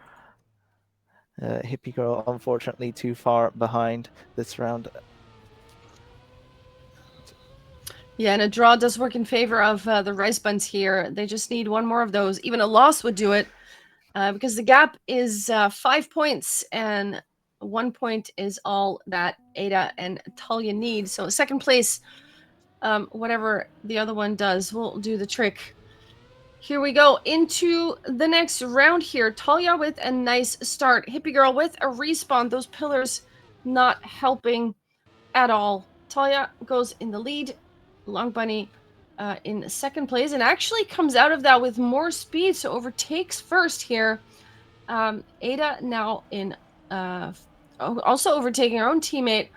Hippie Girl, unfortunately, too far behind this round. Yeah, and a draw does work in favor of the Rice Buns here. They just need one more of those. Even a loss would do it, because the gap is 5 points, and 1 point is all that Ada and Talia need. So second place, whatever the other one does, will do the trick. Here we go into the next round here. Talia with a nice start. Hippie Girl with a respawn. Those pillars not helping at all. Talia goes in the lead. Long Bunny in second place, and actually comes out of that with more speed, so overtakes first here. Ada now in also overtaking her own teammate,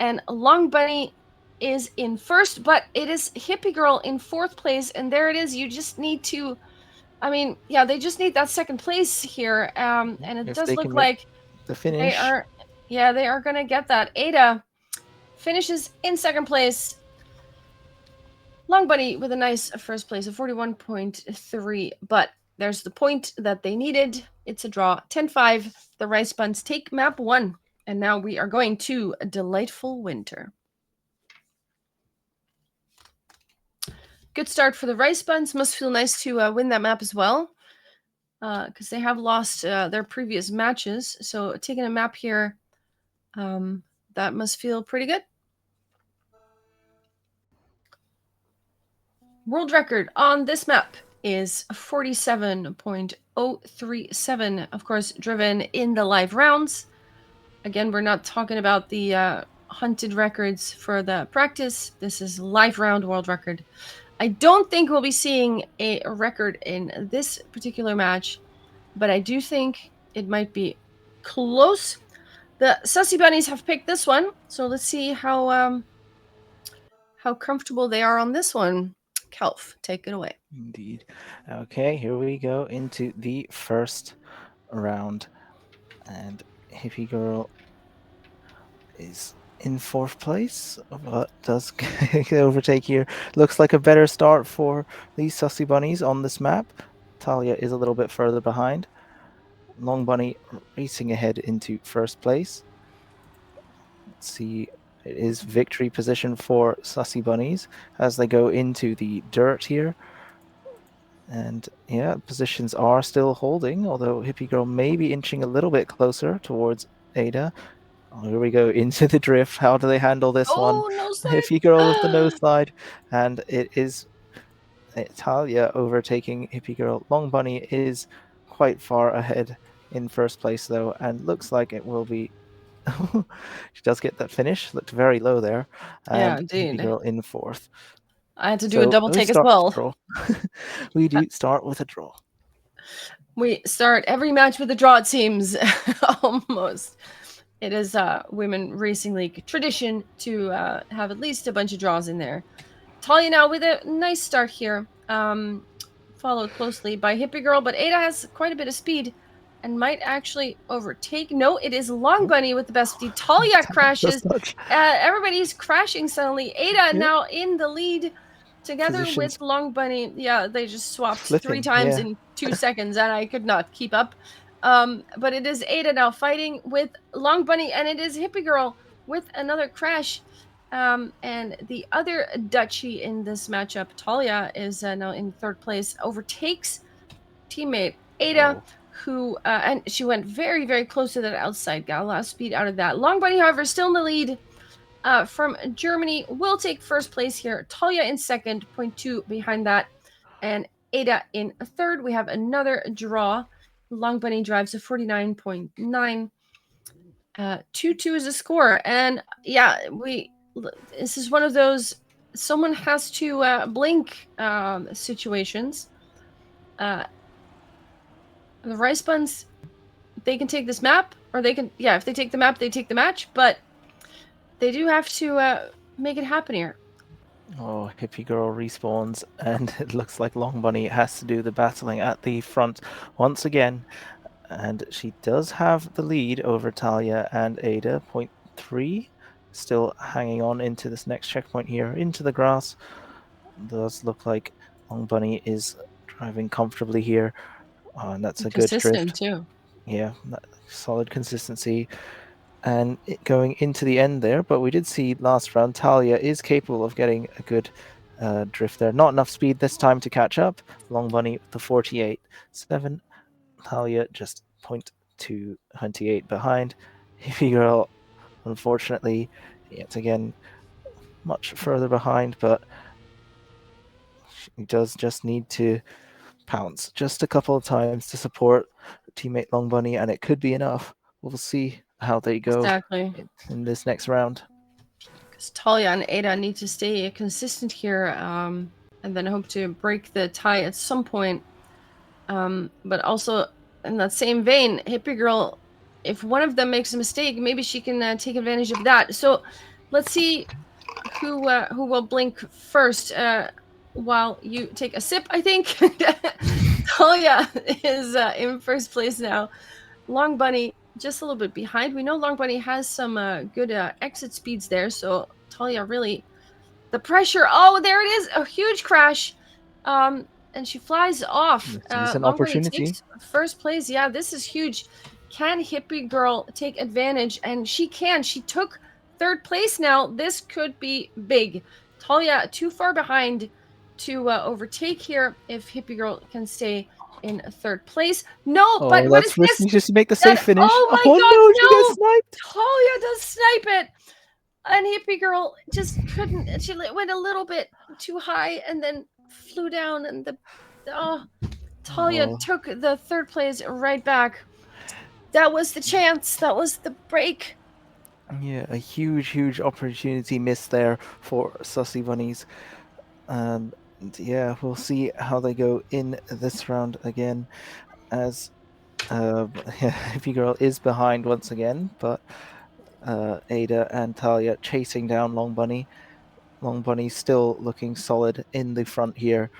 and Long Bunny is in first, but it is Hippie Girl in fourth place, and there it is. You just need to, I mean, yeah, they just need that second place here, and it If does they look can make like the they finish, are, yeah, they are gonna get that. Ada finishes in second place. Long Bunny with a nice first place of 41.3, but there's the point that they needed. It's a draw, 10-5. The Rice Buns take map 1, and now we are going to Delightful Winter. Good start for the Rice Buns. Must feel nice to win that map as well, because they have lost their previous matches. So taking a map here, that must feel pretty good. World record on this map is 47.037, of course, driven in the live rounds. Again, we're not talking about the hunted records for the practice. This is live round world record. I don't think we'll be seeing a record in this particular match, but I do think it might be close. The Sussy Bunnies have picked this one, so let's see how comfortable they are on this one. Kelf, take it away. indeed. Okay, here we go into the first round, and Hippie Girl is in fourth place, but does overtake here. Looks like a better start for these Sussy Bunnies on this map. Talia is a little bit further behind. Long Bunny racing ahead into first place. Let's see, it is victory position for Sussy Bunnies as they go into the dirt here. And yeah, positions are still holding, although Hippie Girl may be inching a little bit closer towards Ada. Oh, here we go into the drift. How do they handle this one? Oh, no slide. Hippie Girl with the no slide, and it is Talia overtaking Hippie Girl. Long Bunny is quite far ahead in first place though, and looks like it will be. She does get that finish. Looked very low there, Yeah, and Hippie indeed. Girl in fourth. I had to do a So double we take as start with a well. draw. We do start with a draw. We start every match with a draw, it seems. Almost. It is Women Racing League tradition to have at least a bunch of draws in there. Talia now with a nice start here. Followed closely by Hippie Girl, but Ada has quite a bit of speed and might actually overtake. No, it is Long Bunny with the best speed. Talia crashes. Everybody's crashing suddenly. Ada now in the lead together Positions with Long Bunny. Yeah, they just swapped flipping, 3 times yeah. in 2 seconds, and I could not keep up. But it is Ada now fighting with Long Bunny, and it is Hippie Girl with another crash. And the other Dutchie in this matchup, Talia, is now in third place, overtakes teammate Ada, who and she went very, very close to that outside. Got a lot of speed out of that. Long Bunny, however, still in the lead. From Germany, will take first place here. Talia in second, 0.2 behind that, and Ada in third. We have another draw. Long Bunny drives a 49.9. 2-2 is a score, and yeah, this is one of those someone has to blink situations. The Rice Buns, they can take this map, or they can, yeah, if they take the map, they take the match, but they do have to make it happen here. Oh, Hippie Girl respawns, and it looks like Long Bunny has to do the battling at the front once again. And she does have the lead over Talia and Ada, 0.3. Still hanging on into this next checkpoint here, into the grass. Does look like Long Bunny is driving comfortably here. Oh, and that's a good drift. Too. Yeah, solid consistency. And going into the end there, but we did see last round Talia is capable of getting a good drift there. Not enough speed this time to catch up. Long Bunny with the 48.7. Talia just 0.228 behind. Hippie Girl, unfortunately, yet again, much further behind, but she does just need to pounce just a couple of times to support her teammate Long Bunny, and it could be enough. We'll see how they go Exactly. in this next round. Because Talia and Ada need to stay consistent here, and then hope to break the tie at some point. But also, in that same vein, Hippie Girl, if one of them makes a mistake, maybe she can take advantage of that. So let's see who will blink first. While you take a sip, I think. Talia is in first place now. Long Bunny just a little bit behind. We know Long Bunny has some good exit speeds there, so Talia really the pressure. Oh, there it is, a huge crash. And she flies off. This is an Long Bunny opportunity. takes first place. Yeah, this is huge. Can Hippie Girl take advantage? And she can. She took third place now. This could be big. Talia too far behind to overtake here if Hippie Girl can stay in third place. No, but Oh, what is that's this? risky just to make the safe That, finish. oh my Oh god, no, she gets no! sniped. Talia does snipe it. And Hippie Girl just couldn't. She went a little bit too high and then flew down. And Talia Oh, took the third place right back. That was the chance. That was the break. yeah, a huge opportunity missed there for Sussy Bunnies. And yeah, we'll see how they go in this round again, as Hippie Girl is behind once again, but Ada and Talia chasing down Long Bunny. Long Bunny still looking solid in the front here.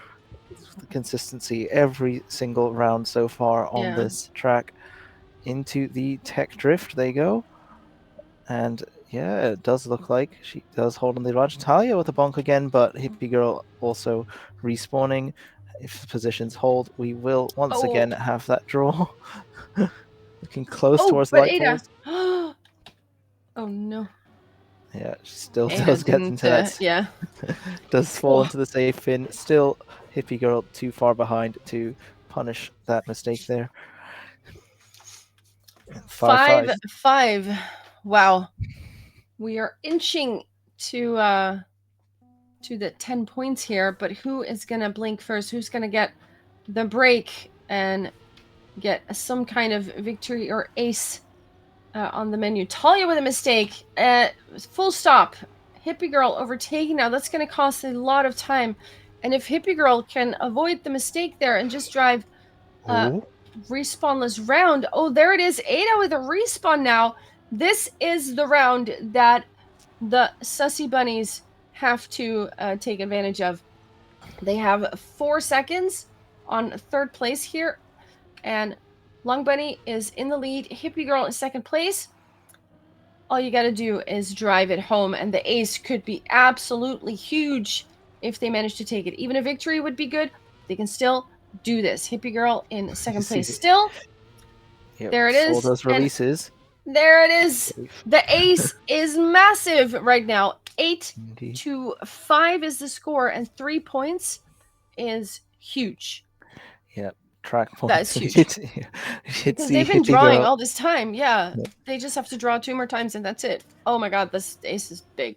The consistency every single round so far on Yeah. this track. Into the tech drift they go. And yeah, it does look like she does hold on the advantage. Talia with a bonk again, but Hippie Girl also respawning. If the positions hold, we will once Oh. again have that draw. Looking close Oh, towards the but light Ada. poles. Oh no. Yeah, she still Ada does get didn't. into that. Yeah. Does fall Oh. into the safe fin. Still, Hippie Girl too far behind to punish that mistake there. 5-5. 5-5. Wow. We are inching to the 10 points here, but who is gonna blink first? Who's gonna get the break and get some kind of victory or ace on the menu? Talia with a mistake. Full stop. Hippie Girl overtaking now. That's gonna cost a lot of time. And if Hippie Girl can avoid the mistake there and just drive Oh, respawnless round. Oh, there it is. Ada with a respawn now. This is the round that the Sussy Bunnies have to take advantage of. They have 4 seconds on third place here, and Long Bunny is in the lead. Hippie Girl in second place. All you got to do is drive it home, and the ace could be absolutely huge if they manage to take it. Even a victory would be good. They can still do this. Hippie Girl in second place still. yep, There it saw is. those And releases. there it is. Safe. The ace is massive right now. Indeed. 8-5 is the score, and 3 points is huge. Yep, track That points. is huge. It's Because the they've been Hippie drawing Girl. all this time. Yeah. Yep. They just have to draw 2 more times, and that's it. Oh my god, this ace is big.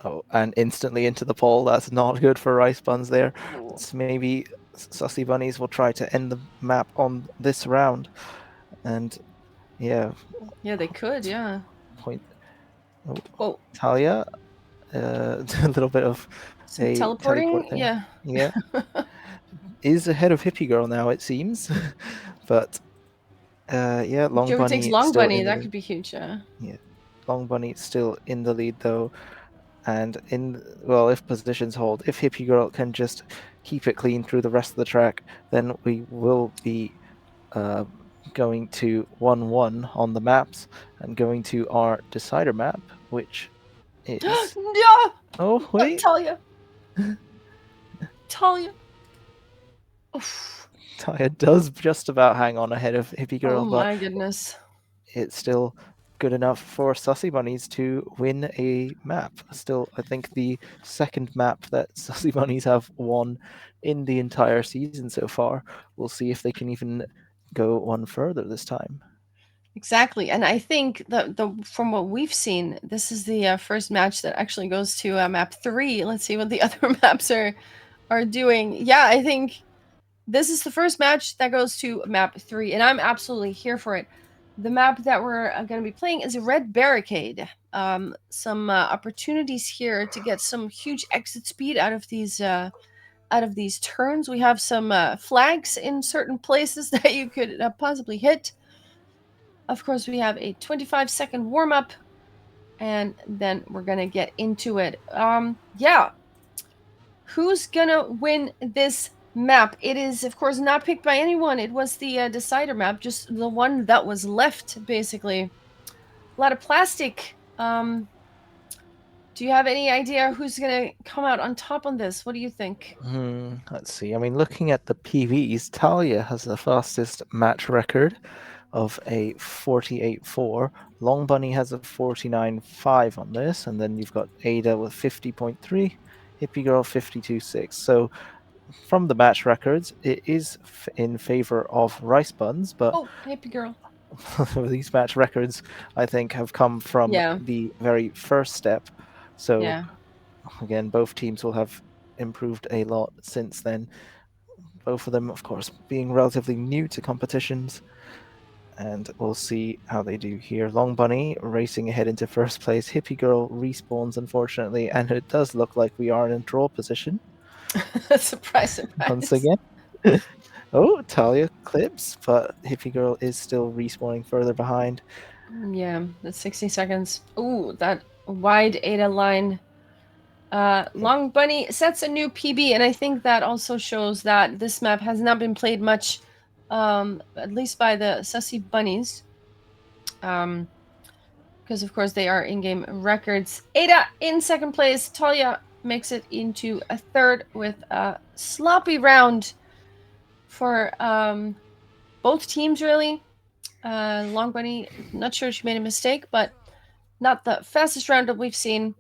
Oh, and instantly into the pole. That's not good for Rice Buns there. It's maybe Sussy Bunnies will try to end the map on this round. And yeah. Yeah, they could, yeah. Point. Oh. Talia. A little bit of Some a teleporting? teleport there. Yeah. Yeah. Is ahead of Hippie Girl now, it seems. But yeah, Long Whoever takes Bunny Long still Bunny, in the that lead. could be huge, yeah. Yeah. Long Bunny still in the lead though. And well, if positions hold, if Hippie Girl can just keep it clean through the rest of the track, then we will be going to 1-1 on the maps and going to our decider map, which is No! oh wait, Talia. Talia. Oof. Talia does just about hang on ahead of Hippie Girl, Oh but my goodness. it's still good enough for Sussy Bunnies to win a map. Still, I think the second map that Sussy Bunnies have won in the entire season so far. We'll see if they can even go one further this time. Exactly, and I think the from what we've seen, this is the first match that actually goes to map 3. Let's see what the other maps are doing. Yeah, I think this is the first match that goes to map 3, and I'm absolutely here for it. The map that we're going to be playing is a red barricade. Some opportunities here to get some huge exit speed out of these turns. We have some flags in certain places that you could possibly hit. Of course, we have a 25-second warm-up. and then we're gonna get into it. Yeah, who's gonna win this map? It is, of course, not picked by anyone. It was the decider map, just the one that was left, basically. A lot of plastic. Do you have any idea who's gonna come out on top on this? What do you think? Let's see. I mean, looking at the PVs, Talia has the fastest match record of a 48.4. Long Bunny has a 49.5 on this, and then you've got Ada with 50.3, Hippie Girl 52.6. So from the match records, it is in favor of Rice Buns, but Oh, hippie girl. these match records, I think, have come from Yeah. the very first step. So Yeah. again, both teams will have improved a lot since then. Both of them, of course, being relatively new to competitions. And we'll see how they do here. Long Bunny racing ahead into first place. Hippie Girl respawns, unfortunately, and it does look like we are in a draw position Surprise, once surprise. again. Oh, Talia clips, but Hippie Girl is still respawning further behind. Yeah, that's 60 seconds. Ooh, that wide Ada line. Long Bunny sets a new PB, and I think that also shows that this map has not been played much, at least by the Sussy Bunnies. Because of course they are in-game records. Ada in second place. Talia makes it into a third with a sloppy round for both teams, really. Long Bunny, not sure she made a mistake, but not the fastest round that we've seen.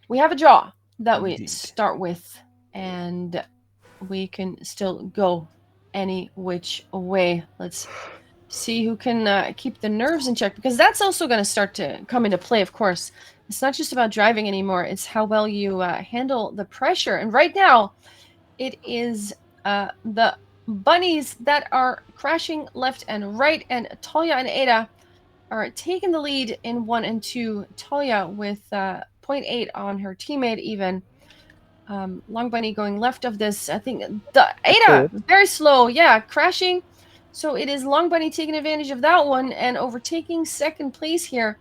We have a draw that we Indeed. start with, and we can still go any which way. Let's see who can keep the nerves in check, because that's also going to start to come into play, of course. It's not just about driving anymore, it's how well you handle the pressure. And right now, it is the bunnies that are crashing left and right, and Talia and Ada are taking the lead in 1 and 2. Talia with 0.8 on her teammate, even. Long Bunny going left of this. I think the Ada very slow, yeah, crashing. So it is Long Bunny taking advantage of that one and overtaking second place here.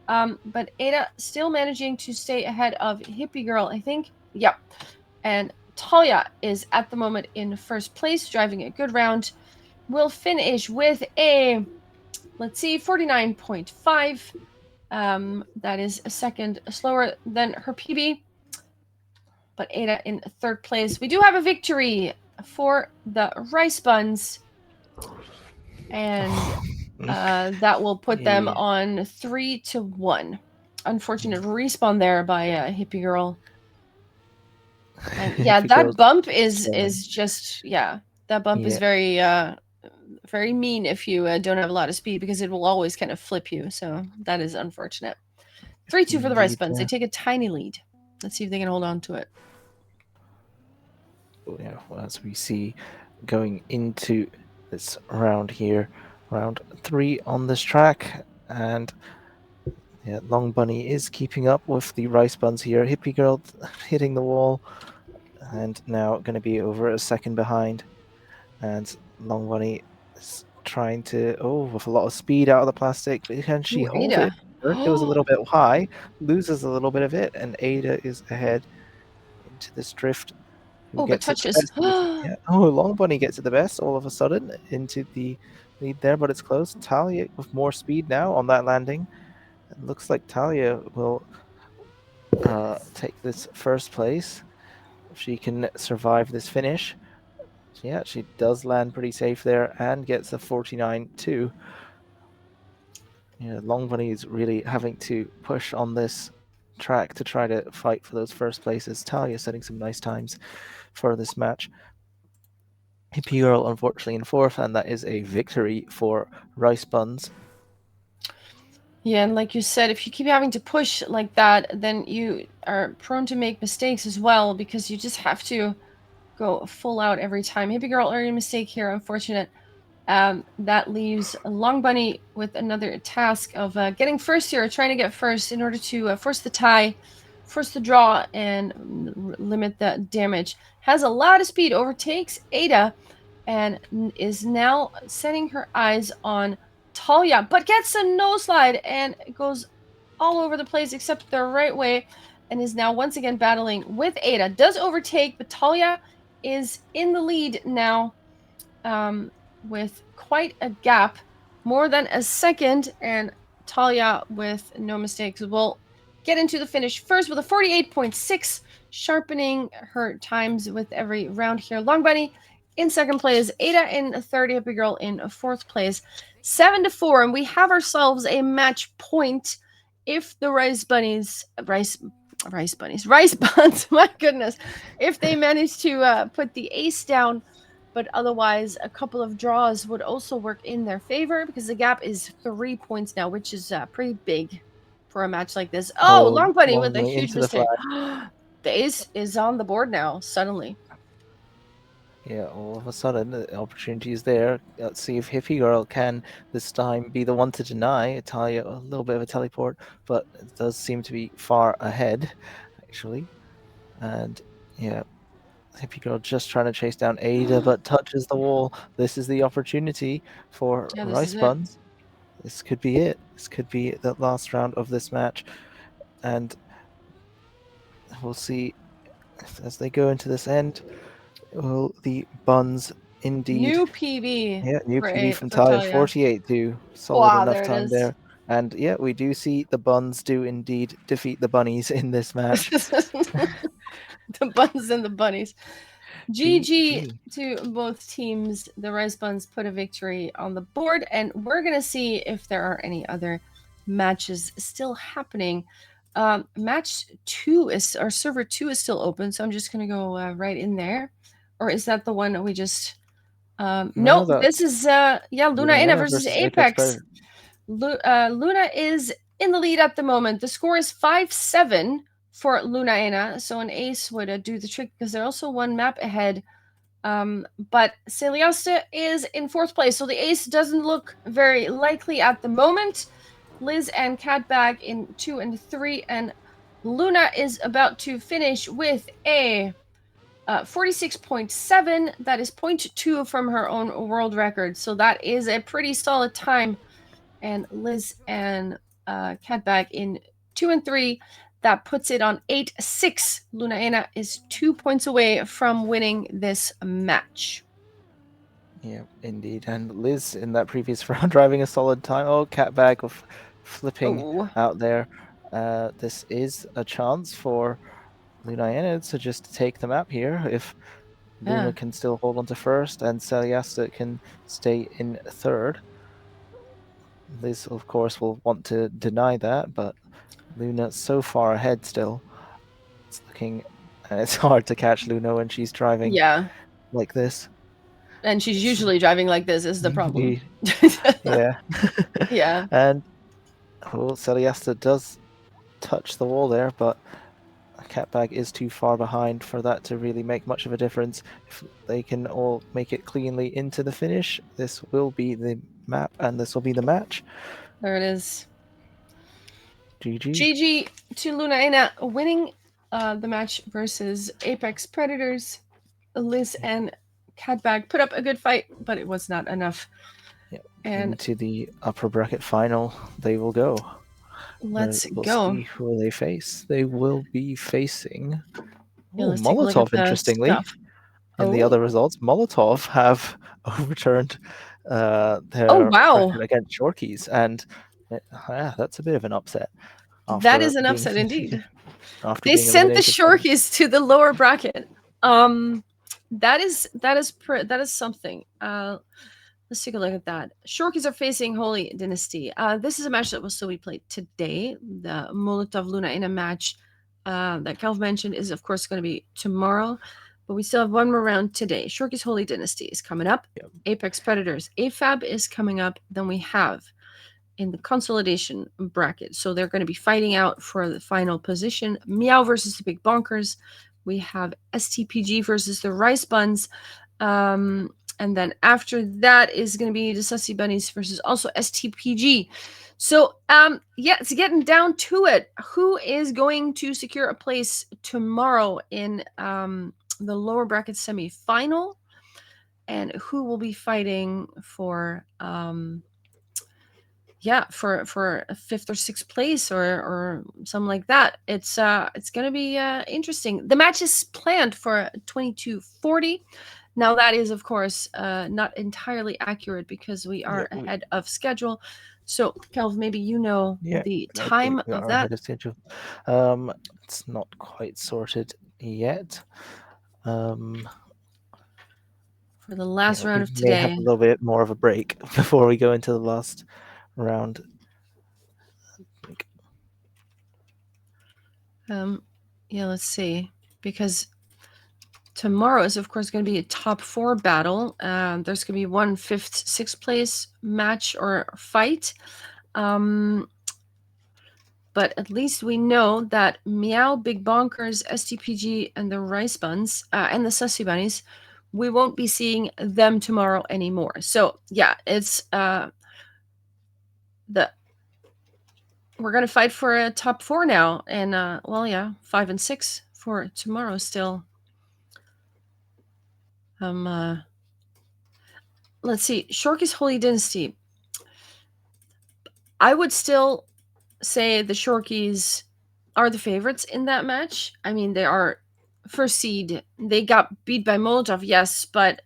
But Ada still managing to stay ahead of Hippie Girl, I think. Yep. And Talia is at the moment in first place, driving a good round. Will finish with a, let's see, 49.5. That is a second slower than her PB. But Ada in third place. We do have a victory for the Rice Buns. And that will put them on 3-1. Unfortunate respawn there by Hippie Girl. And yeah, that bump is just, yeah, that bump is very very mean if you don't have a lot of speed, because it will always kind of flip you. So that is unfortunate. 3-2 for the Rice Buns. They take a tiny lead. Let's see if they can hold on to it. Yeah, well, as we see going into this round here, round 3 on this track, and yeah, Long Bunny is keeping up with the Rice Buns here. Hippie Girl hitting the wall, and now going to be over a second behind, and Long Bunny is trying to, with a lot of speed out of the plastic, but can she hold Ada. it? It goes a little bit high, loses a little bit of it, and Ada is ahead into this drift. Who but gets it the touches. best? Yeah. Oh, Long Bunny gets it the best all of a sudden into the lead there, but it's close. Talia with more speed now on that landing. It looks like Talia will take this first place if she can survive this finish. Yeah, she does land pretty safe there and gets a 49.2. Yeah, Long Bunny is really having to push on this track to try to fight for those first places. Talia setting some nice times for this match. Hippie Girl, unfortunately, in fourth, and that is a victory for Rice Buns. Yeah, and like you said, if you keep having to push like that, then you are prone to make mistakes as well, because you just have to go full out every time. Hippie Girl, early mistake here, unfortunate. That leaves Long Bunny with another task of getting first here, trying to get first in order to force the tie, force the draw, and limit the damage. Has a lot of speed, overtakes Ada, and is now setting her eyes on Talia, but gets a no slide and goes all over the place except the right way, and is now once again battling with Ada. Does overtake, but Talia is in the lead now, with quite a gap, more than a second, and Talia, with no mistakes, will get into the finish first with a 48.6, sharpening her times with every round here. Long Bunny in second place, Ada in third, Happy Girl in fourth place. 7-4, and we have ourselves a match point if the rice buns, my goodness, if they manage to put the ace down. But otherwise, a couple of draws would also work in their favor because the gap is 3 points now, which is pretty big for a match like this. Oh, Oh, Long Bunny Long with a Bunny huge into the mistake. flag. The ace is on the board now, suddenly. Yeah, all of a sudden the opportunity is there. Let's see if Hippie Girl can this time be the one to deny Italia a little bit of a teleport, but it does seem to be far ahead, actually. And yeah, Hippie Girl just trying to chase down Ada, but touches the wall. This is the opportunity for Yeah, this is Rice it. Buns. This could be it. This could be the last round of this match. And we'll see as they go into this end, will the Buns indeed. New PB Yeah, new PB from for Talia, Talia. 48-2. Solid Wow, enough there it time is. there. And yeah, we do see the Buns do indeed defeat the Bunnies in this match. The buns and the bunnies. GG GG. to both teams. The Rice Buns put a victory on the board, and we're going to see if there are any other matches still happening. Match 2 is, or server 2 is still open, so I'm just going to go right in there. Or is that the one we just. No, No, this that's is, yeah, Luna Inna Lunayana versus versus Apex Apex. Predator. Luna is in the lead at the moment. The score is 5-7 for Lunaena, so an ace would do the trick because they're also one map ahead. But Celiasta is in fourth place, so the ace doesn't look very likely at the moment. Liz and Catbag in 2 and 3, and Luna is about to finish with a 46.7. That is 0.2 from her own world record, so that is a pretty solid time. And Liz and Catbag in 2 and 3. That puts it on 8-6. Lunaena is 2 points away from winning this match. Yeah, indeed. And Liz in that previous round driving a solid time. Oh, Catbag of flipping Oh, out there. This is a chance for Lunayana to just take the map here. If Luna yeah. can still hold on to first and Celiasta can stay in third. Liz, of course, will want to deny that, but Luna's so far ahead still. It's looking, and it's hard to catch Luna when she's driving Yeah. like this. And she's It's usually driving like this, is the problem. indeed, yeah. Yeah. And Celiasta does touch the wall there, but Catbag is too far behind for that to really make much of a difference. If they can all make it cleanly into the finish, this will be the map and this will be the match. There it is. GG. GG to Lunaena winning the match versus Apex Predators. Liz and Catbag put up a good fight, but it was not enough. Yeah. And Into the upper bracket final they will go. let's We'll go. see who they face. They will be facing Yeah, let's take a look at Molotov, the interestingly. stuff. In the Oh. other results, Molotov have overturned Oh, their wow. record against Shorkies, and that's a bit of an upset That after is an being upset indeed. after They being sent the eliminated from. Shorkies to the lower bracket. That is something. Let's take a look at that. Shorkies are facing Holy Dynasty. This is a match that will still be played today. The Molotov Luna in a match that Kelv mentioned is, of course, going to be tomorrow. But we still have one more round today. Shorkies Holy Dynasty is coming up. Yep. Apex Predators AFAB is coming up. Then we have in the consolidation bracket. So they're going to be fighting out for the final position. Meow versus the Big Bonkers. We have STPG versus the Rice Buns. And then after that is going to be the Sussy Bunnies versus also STPG. So, yeah, it's getting down to it. Who is going to secure a place tomorrow in the lower bracket semi-final? And who will be fighting for yeah, for a fifth or sixth place or something like that. It's gonna be interesting. The match is planned for 22:40. Now that is of course not entirely accurate because we Yeah, are ahead of schedule. So Kelv, maybe you know yeah, the I think time we of are that ahead of schedule. It's not quite sorted yet. Um, for the last yeah, round we of may have today. a little bit more of a break before we go into the last round. Yeah, let's see, because tomorrow is of course going to be a top 4 battle. There's going to be one fifth, sixth place match or fight. But at least we know that Meow, Big Bonkers, STPG, and the Rice Buns, and the Sussy Bunnies, we won't be seeing them tomorrow anymore. So yeah, it's the we're gonna fight for a top 4 now, and well, yeah, 5 and 6 for tomorrow still. Let's see, Shorky's Holy Dynasty. I would still say the Shorkies are the favorites in that match. I mean, they are first seed. They got beat by Molotov, yes, but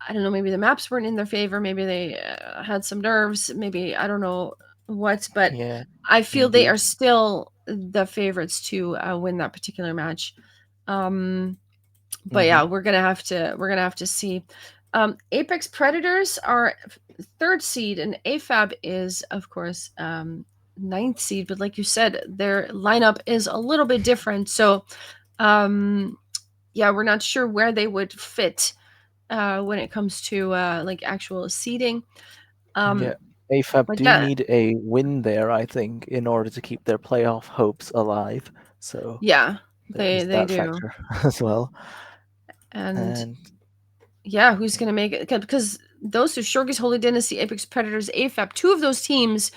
I don't know. Maybe the maps weren't in their favor. Maybe they had some nerves. Maybe I don't know what, but Yeah, I feel they indeed. are still the favorites to win that particular match. But yeah, Mm-hmm. we're gonna have to see. Apex Predators are third seed, and AFAB is of course ninth seed. But like you said, their lineup is a little bit different. So yeah, we're not sure where they would fit when it comes to like actual seeding. Yeah, AFAB But do yeah, need a win there, I think, in order to keep their playoff hopes alive. So yeah, there is they that do. factor as well. And And yeah, who's gonna make it? Because those two, Shorky's Holy Dynasty, Apex Predators, AFAB, two of those teams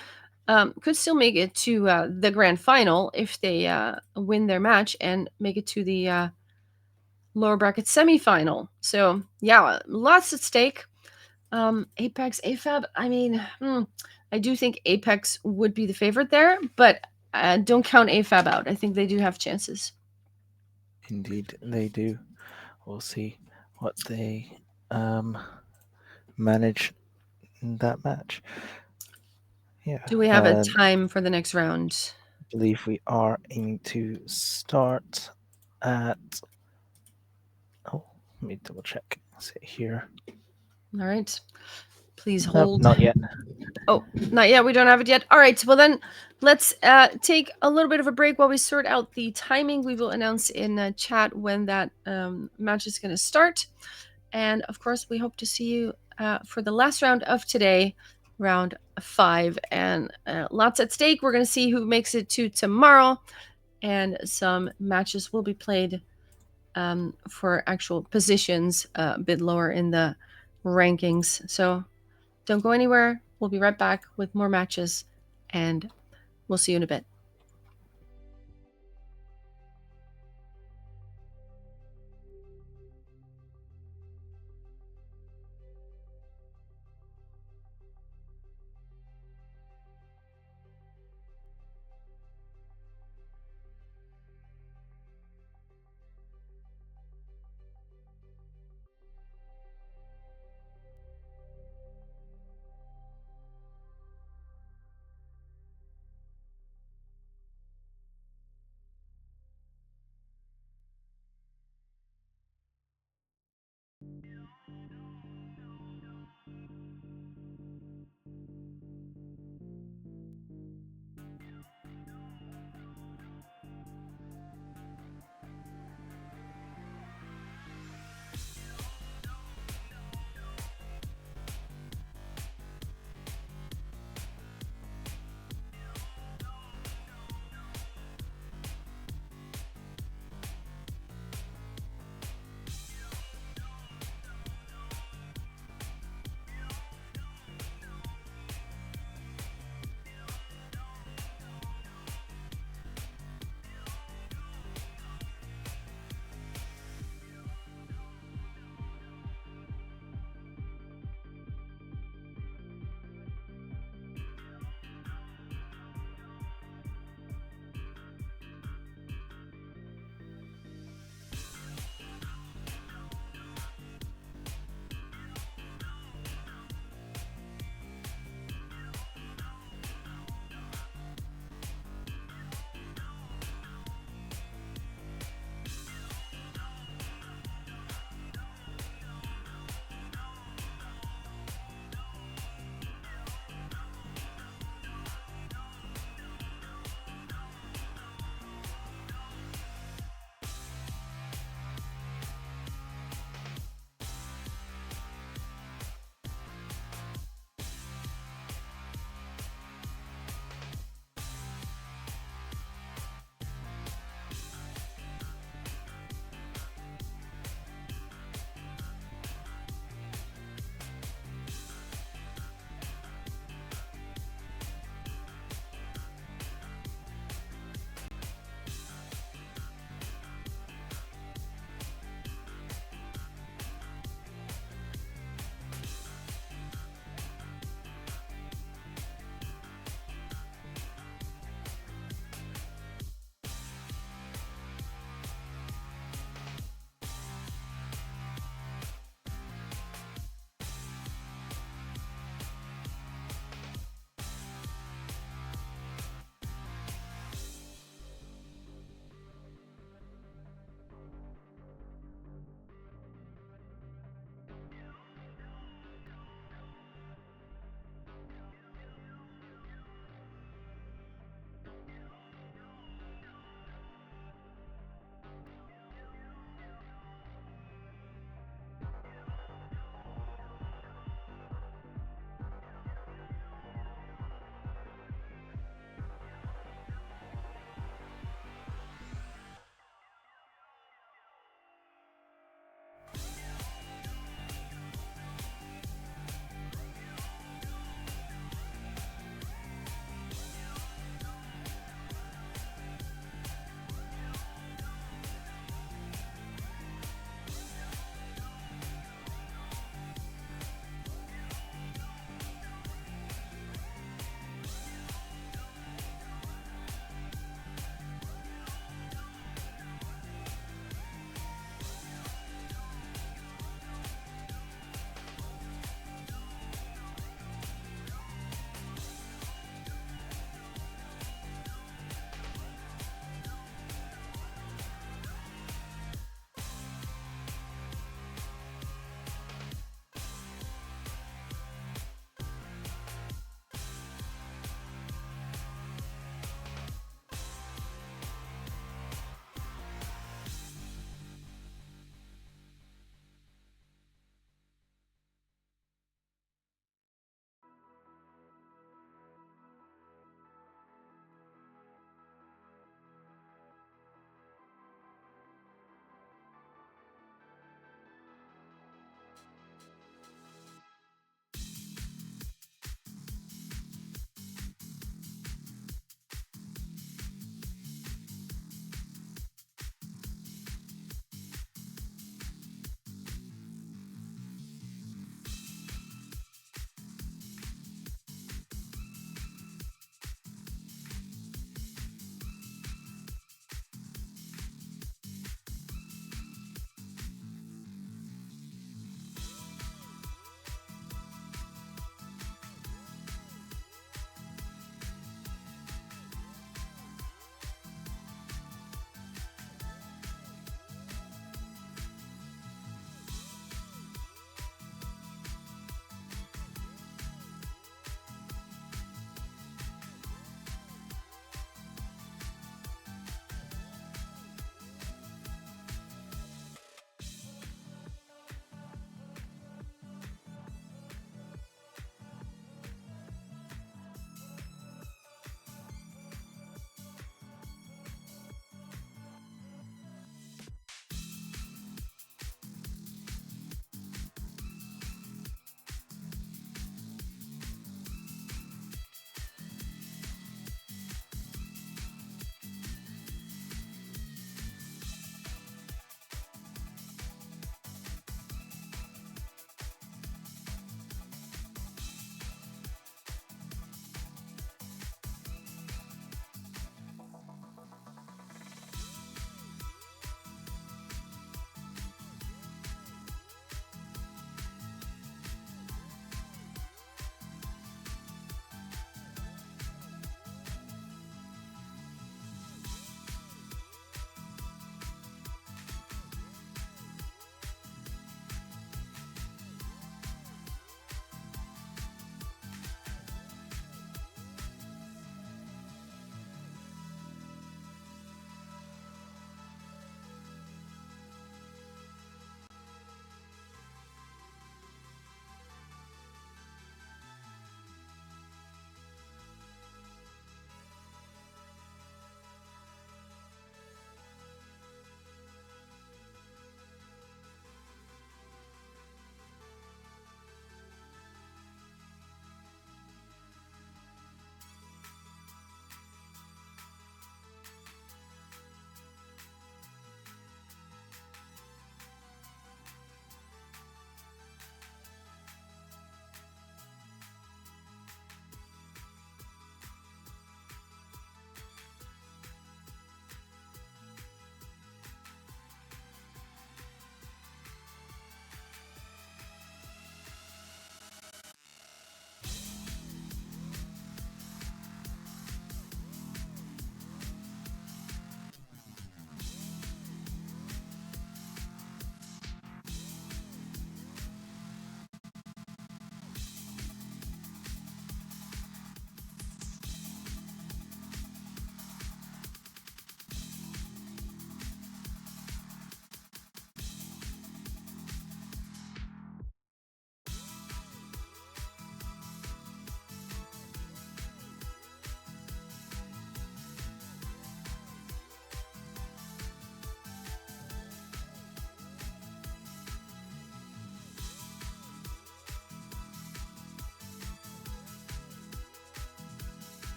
could still make it to the grand final if they win their match and make it to the lower bracket semifinal. So yeah, lots at stake. Apex, AFAB. I mean, I do think Apex would be the favorite there, but don't count AFAB out. I think they do have chances. indeed, they do. We'll see what they manage in that match. Yeah, Do we have a time for the next round? I believe we are aiming to start at. Oh, let me double check. See here. All right. Please Nope, hold. not yet. Oh, not yet. We don't have it yet. All right. Well, then let's take a little bit of a break while we sort out the timing. We will announce in chat when that match is going to start. And of course, we hope to see you for the last round of today, round 5. And lots at stake. We're going to see who makes it to tomorrow. And some matches will be played for actual positions a bit lower in the rankings. So don't go anywhere. We'll be right back with more matches, and we'll see you in a bit.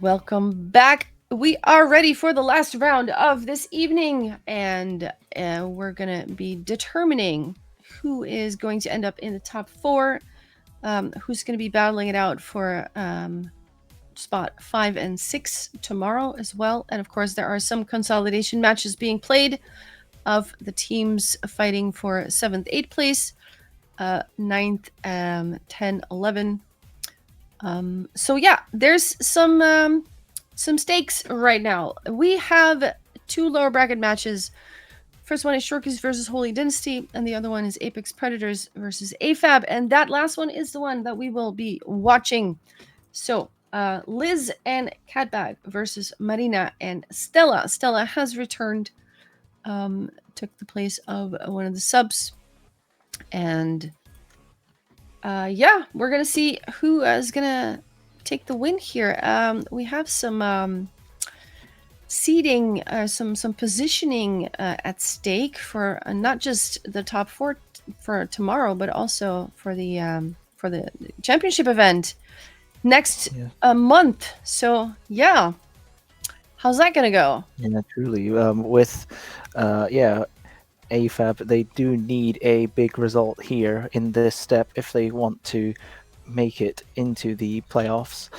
Welcome back. We are ready for the last round of this evening, and we're going to be determining who is going to end up in the top four, who's going to be battling it out for spot 5 and 6 tomorrow as well. And of course, there are some consolidation matches being played of the teams fighting for 7th, 8th place, 9th, 10, 11. So yeah, there's some stakes right now. We have two lower bracket matches. First one is Shorkies versus Holy Dynasty, and the other one is Apex Predators versus AFAB. And that last one is the one that we will be watching. So Liz and Catbag versus Marina and Stella. Stella has returned, took the place of one of the subs. And yeah, we're going to see who is going to take the win here. We have some seeding, some positioning at stake for not just the top four for tomorrow, but also for the championship event next month. So yeah, how's that gonna go? Yeah, truly. With AFAB, they do need a big result here in this step if they want to make it into the playoffs.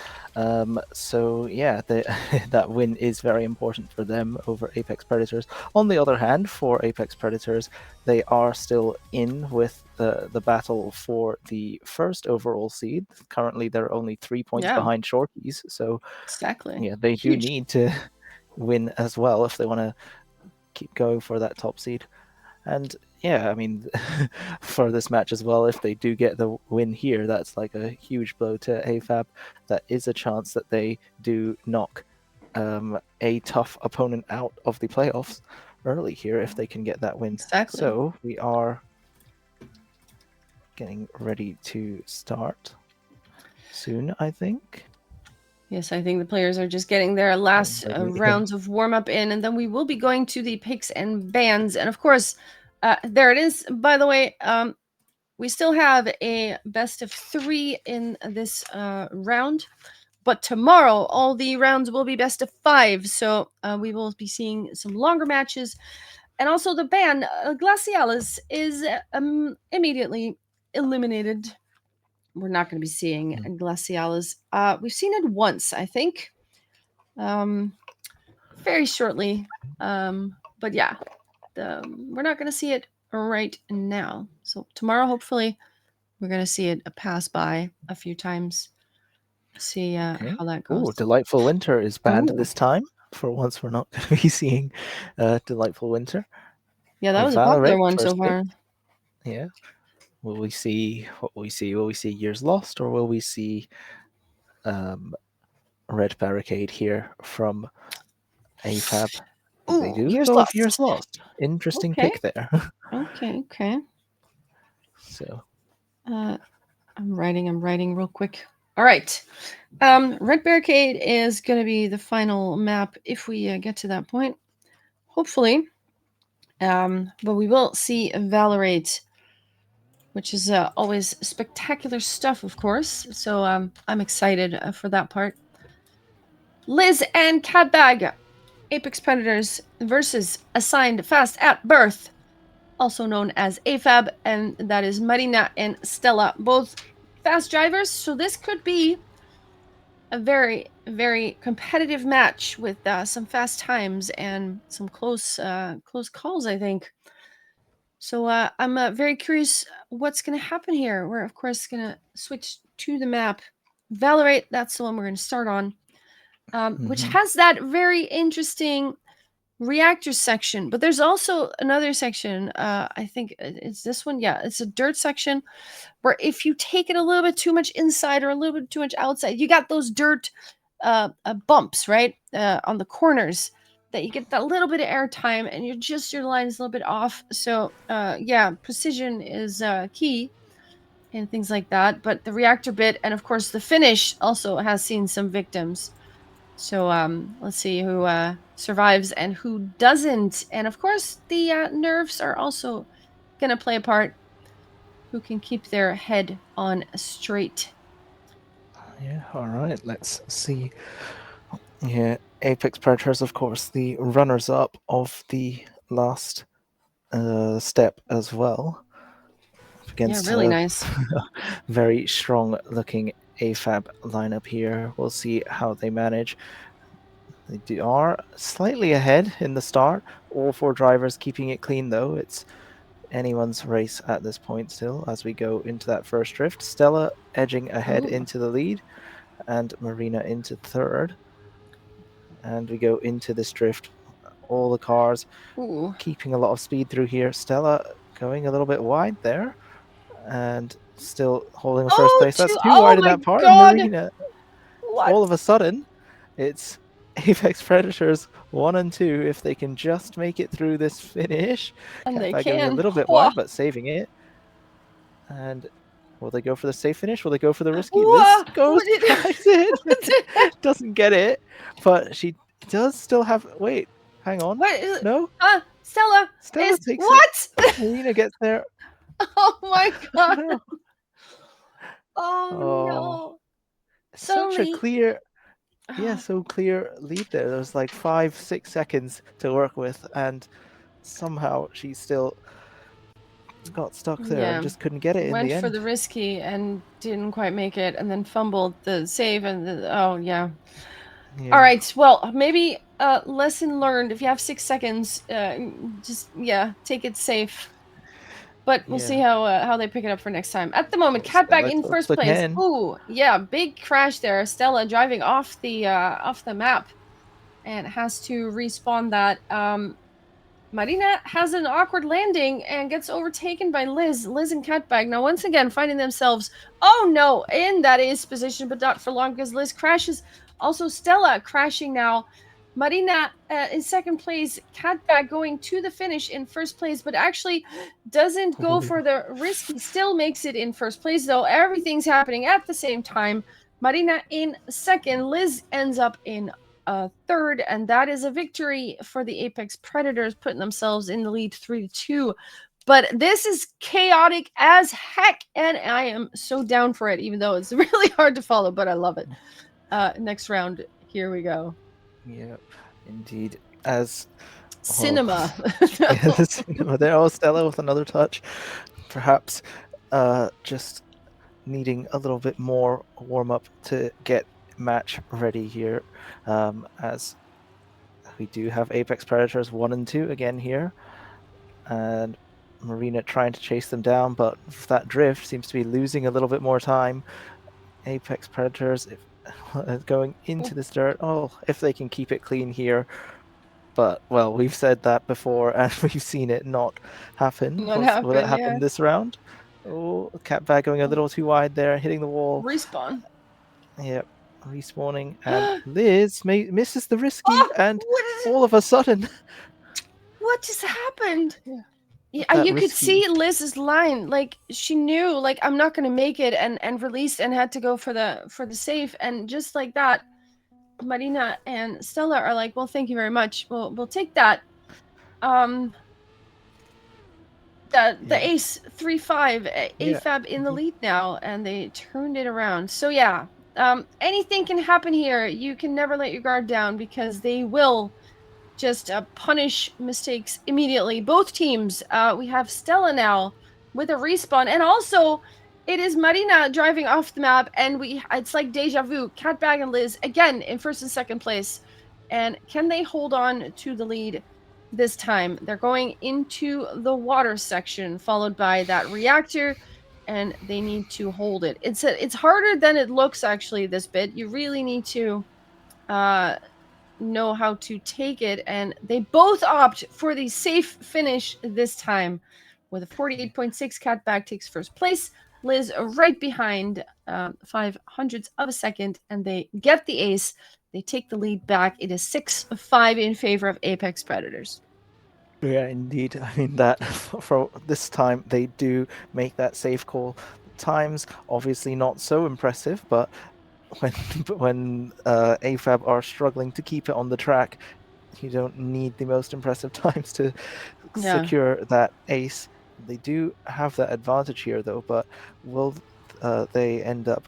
So yeah, that win is very important for them over Apex Predators. On the other hand, for Apex Predators, they are still in with the battle for the first overall seed. Currently, they're only 3 points behind Shorkies, so exactly, yeah, they do need to win as well if they want to keep going for that top seed. And yeah, I mean, for this match as well, if they do get the win here, that's like a huge blow to AFAB. That is a chance that they do knock a tough opponent out of the playoffs early here if they can get that win. Exactly. So we are getting ready to start soon, I think. Yes, I think the players are just getting their last rounds of warm-up in, and then we will be going to the picks and bans. And of course, there it is. By the way, we still have a best of 3 in this round, but tomorrow all the rounds will be best of 5. So we will be seeing some longer matches. And also the ban, Glacialis, is immediately eliminated. We're not going to be seeing Glacialis. We've seen it once, I think. Very shortly. But yeah, we're not going to see it right now. So tomorrow, hopefully, we're going to see it pass by a few times. See how that goes. Oh, Delightful Winter is banned this time. For once, we're not going to be seeing Delightful Winter. Yeah, that was a popular one so far. Yeah. Will we see what will we see? Will we see Years Lost, or will we see Red Barricade here from AFAB? They do Years go Lost. with Years Lost. Interesting pick there. Okay. So I'm writing real quick. All right. Red Barricade is going to be the final map if we get to that point. Hopefully. But we will see Valorate, which is always spectacular stuff, of course. So I'm excited for that part. Liz and Catbag, Apex Predators versus Assigned Fast at Birth, also known as AFAB, and that is Marina and Stella, both fast drivers. So this could be a very, very competitive match with some fast times and some close calls, I think. So I'm very curious what's going to happen here. We're, of course, going to switch to the map. Valorate, that's the one we're going to start on, which has that very interesting reactor section. But there's also another section. I think it's this one. Yeah, it's a dirt section where if you take it a little bit too much inside or a little bit too much outside, you got those dirt bumps, right, on the corners, that you get that little bit of air time and your line is a little bit off. So yeah, precision is key and things like that. But the reactor bit and of course the finish also has seen some victims. So let's see who survives and who doesn't. And of course the nerves are also gonna play a part. Who can keep their head on straight. yeah, all right, let's see Yeah, Apex Predators, of course, the runners-up of the last step as well, Yeah, against really a nice. very strong-looking AFAB lineup here. We'll see how they manage. They are slightly ahead in the start. All 4 drivers keeping it clean, though. It's anyone's race at this point still as we go into that first drift. Stella edging ahead Ooh. into the lead, and Marina into third. And we go into this drift. All the cars Ooh. keeping a lot of speed through here. Stella going a little bit wide there and still holding first Oh, place. That's too oh wide in my that part. And God. Marina, What? all of a sudden, it's Apex Predators 1 and 2. If they can just make it through this finish, And they Catbag going a can. little bit Whoa. wide, but saving it. And will they go for the safe finish? Will they go for the risky? Whoa. Liz goes, What did, tries it, what did, doesn't get it, but she does still have. Wait, hang on. what is, No, Stella Stella is takes it. what? Marina gets there. Oh my God. No. Oh Oh, no. such a Suddenly, clear, yeah, uh, so clear lead there. There was like 5-6 seconds to work with, and somehow she still got stuck there and yeah, just couldn't get it in went the for end. the risky and didn't quite make it, and then fumbled the save, and oh yeah. All Yeah, right, well, maybe lesson learned. If you have 6 seconds, just yeah, take it safe. But we'll see yeah. how they pick it up for next time. At the moment, Oh, Catback Stella in close first place. again. Ooh, yeah, big crash there. Stella driving off the map and has to respawn that. Marina has an awkward landing and gets overtaken by Liz. Liz and Catbag now once again finding themselves, oh no, in that ace position, but not for long because Liz crashes. Also, Stella crashing now. Marina in second place. Catbag going to the finish in first place, but actually doesn't go Ooh. for the risky. Still makes it in first place though. Everything's happening at the same time. Marina in second. Liz ends up in third, and that is a victory for the Apex Predators, putting themselves in the lead 3-2. But this is chaotic as heck, and I am so down for it, even though it's really hard to follow, but I love it. Next round, here we go. Yeah, indeed. As well, Cinema. yeah, the cinema there. Oh, Stella with another touch. Perhaps just needing a little bit more warm up to get match ready here. As we do have Apex Predators 1 and 2 again here. And Marina trying to chase them down, but that drift seems to be losing a little bit more time. Apex Predators going into this dirt. Oh, if they can keep it clean here. But, well, we've said that before and we've seen it not happen. What Will it happened? happen Yeah. this round? Oh, Catbag going a little too wide there, hitting the wall. Respawn. Yep, respawning. And Liz misses the risky, Oh, and what is it? all of a sudden, What just happened? Yeah, that you could risky. see Liz's line. Like she knew, like I'm not gonna make it, and released and had to go for the safe, and just like that, Marina and Stella are like, well, thank you very much. We'll take that. Um, the Yeah. ace 3-5 Yeah. AFAB in the Mhm. lead now, and they turned it around. So yeah, anything can happen here. You can never let your guard down because they will just punish mistakes immediately. Both teams. We have Stella now with a respawn, and also it is Marina driving off the map, and it's like deja vu. Catbag and Liz again in first and second place, and can they hold on to the lead this time? They're going into the water section, followed by that reactor. And they need to hold it. It's harder than it looks actually. This bit you really need to uh know how to take it, and they both opt for the safe finish this time with a 48.6. Catbag takes first place. Liz right behind, 500ths of a second, and they get the ace. They take the lead back. It is 6-5 in favor of Apex Predators. Yeah, indeed. I mean that for this time they do make that safe call. Times obviously not so impressive, but when AFAB are struggling to keep it on the track, you don't need the most impressive times to Yeah. secure that ace. They do have that advantage here though, but will they end up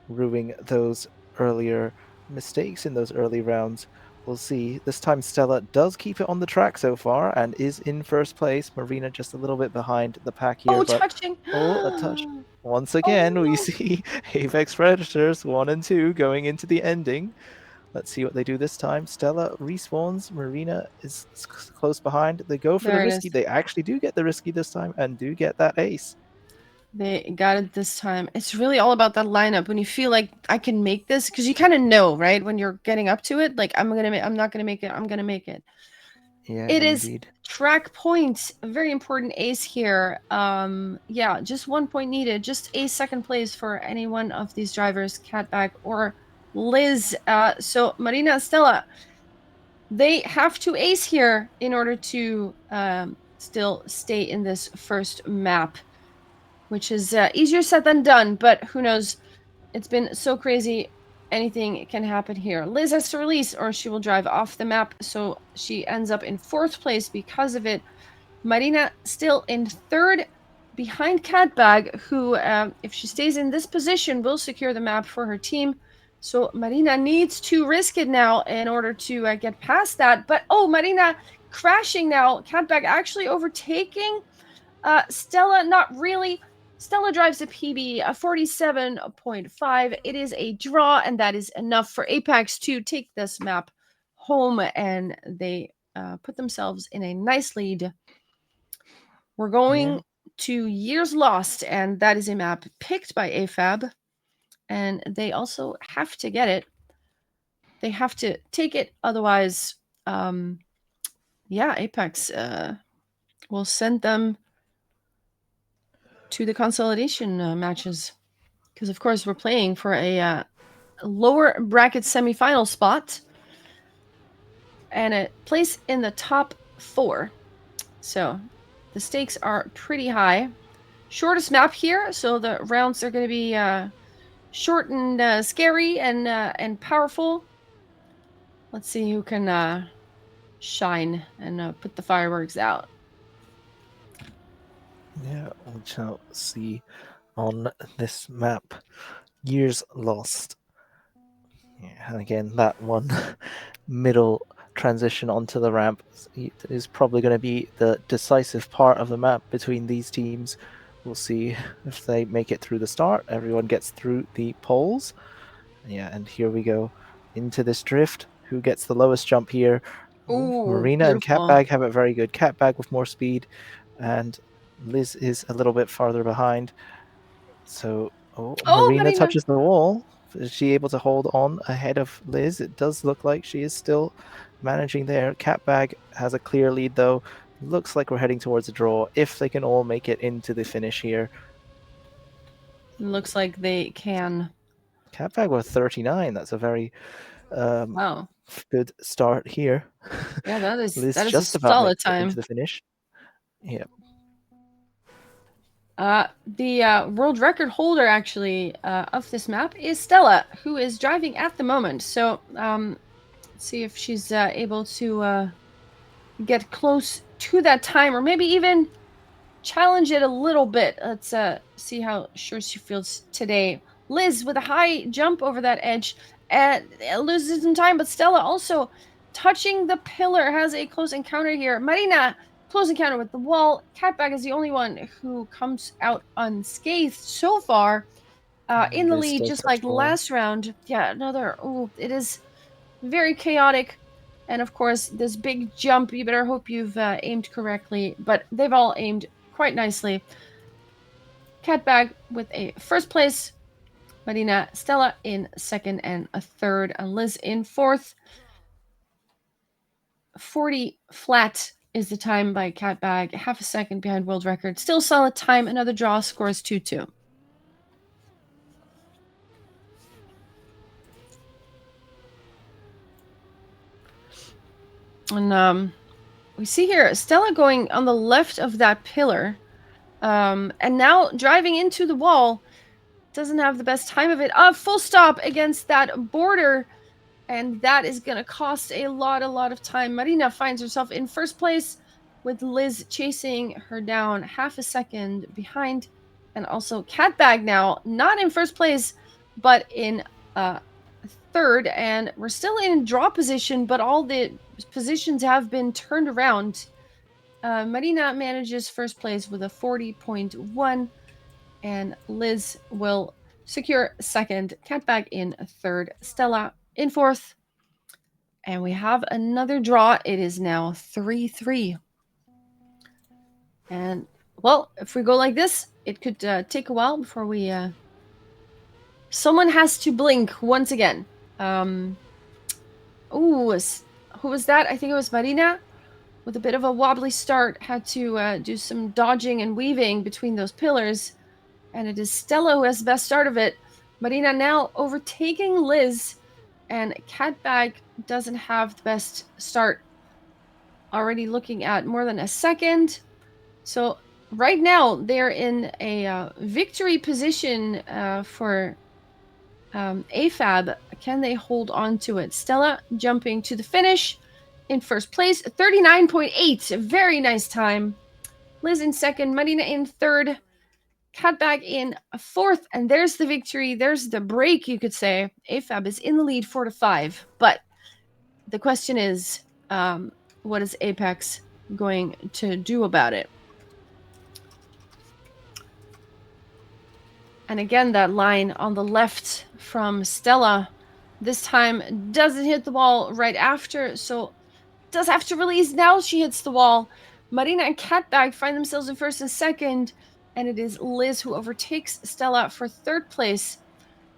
ruining those earlier mistakes in those early rounds. We'll see. This time Stella does keep it on the track so far and is in first place. Marina just a little bit behind the pack here, Oh, but touching. a touch. Once Oh again, we no. see Apex Predators 1 and 2 going into the ending. Let's see what they do this time. Stella respawns. Marina is close behind. They go for the There it risky. is. They actually do get the risky this time and do get that ace. They got it this time. It's really all about that lineup. When you feel like I can make this, because you kind of know, right? When you're getting up to it, like I'm not gonna make it. I'm gonna make it. Yeah, It is indeed. track points. A very important ace here. Yeah, just 1 point needed. Just a second place for any one of these drivers, Catback or Liz. So Marina, Stella, they have to ace here in order to still stay in this first map, which is easier said than done, but who knows? It's been so crazy. Anything can happen here. Liz has to release or she will drive off the map, so she ends up in 4th place because of it. Marina still in 3rd behind Catbag, who, if she stays in this position, will secure the map for her team. So Marina needs to risk it now in order to get past that. But oh, Marina crashing now. Catbag actually overtaking Stella, not really. Stella drives a PB, a 47.5. It is a draw, and that is enough for Apex to take this map home, and they put themselves in a nice lead. We're going to Years Lost, and that is a map picked by AFAB, and they also have to get it. They have to take it, otherwise, yeah, Apex will send them to the consolidation matches. Because, of course, we're playing for a lower bracket semifinal spot and a place in the top 4. So the stakes are pretty high. Shortest map here, so the rounds are going to be short and scary and powerful. Let's see who can shine and put the fireworks out. Yeah, we shall see on this map. Years Lost. Yeah, and again, that one middle transition onto the ramp is probably going to be the decisive part of the map between these teams. We'll see if they make it through the start. Everyone gets through the poles. Yeah, and here we go into this drift. Who gets the lowest jump here? Ooh, Marina and beautiful. Catbag have it very good. Catbag with more speed, and Liz is a little bit farther behind. So, Oh, Marina Marina. touches the wall. Is she able to hold on ahead of Liz? It does look like she is still managing there. Catbag has a clear lead, though. Looks like we're heading towards a draw if they can all make it into the finish here. Looks like they can. Catbag with 39. That's a very Wow. good start here. Yeah, that is Liz a just about solid makes it into time. the finish. Yeah. The world record holder, actually, of this map is Stella, who is driving at the moment. So, let's see if she's able to get close to that time, or maybe even challenge it a little bit. Let's see how sure she feels today. Liz with a high jump over that edge and loses some time, but Stella also touching the pillar, has a close encounter here. Marina, close encounter with the wall. Catbag is the only one who comes out unscathed so far. In the Liz lead, does just touch like the wall. last round. Yeah, another. Oh, it is very chaotic. And of course, this big jump, you better hope you've aimed correctly, but they've all aimed quite nicely. Catbag with a 1st place, Marina, Stella in 2nd and a 3rd, and Liz in 4th. 40 flat is the time by Catbag, half a second behind world record. Still solid time, another draw, scores 2-2. And we see here Stella going on the left of that pillar, and now driving into the wall. Doesn't have the best time of it. Full stop against that border, and that is going to cost a lot of time. Marina finds herself in 1st place with Liz chasing her down half a second behind, and also Catbag now not in 1st place, but in third, and we're still in draw position, but all the positions have been turned around. Marina manages first place with a 40.1, and Liz will secure second, Catbag in third, Stella in fourth. And we have another draw. It is now 3-3. And, well, if we go like this, it could take a while before we... Someone has to blink once again. Ooh, who was that? I think it was Marina, with a bit of a wobbly start, had to do some dodging and weaving between those pillars. And it is Stella who has the best start of it. Marina now overtaking Liz, and Catbag doesn't have the best start. Already looking at more than a second. So right now they're in a victory position for AFAB. Can they hold on to it? Stella jumping to the finish in first place, 39.8. Very nice time. Liz in second, Marina in third, Catbag in fourth, and there's the victory. There's the break, you could say. AFAB is in the lead 4-5, but the question is, what is Apex going to do about it? And again, that line on the left from Stella this time doesn't hit the wall right after, so does have to release. Now she hits the wall. Marina and Catbag find themselves in first and second, and it is Liz who overtakes Stella for third place.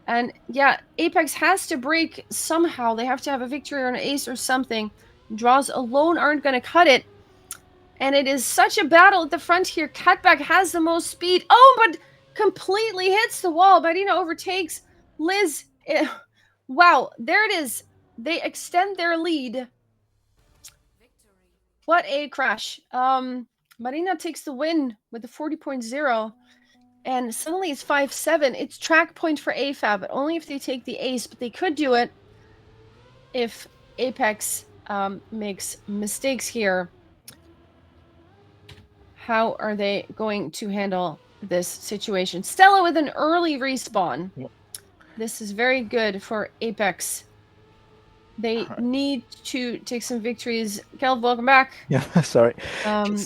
And yeah, Apex has to break somehow. They have to have a victory or an ace or something. Draws alone aren't going to cut it. And it is such a battle at the front here. Catbag has the most speed. Oh, but completely hits the wall. Marina overtakes Liz. Wow, there it is. They extend their lead. What a crash. Marina takes the win with the 40.0. And suddenly it's 5-7. It's track point for AFAB, but only if they take the ace. But they could do it if Apex makes mistakes here. How are they going to handle this situation? Stella with an early respawn. Yep. This is very good for Apex. They need to take some victories. Kelv, welcome back. Yeah, sorry. No Dealing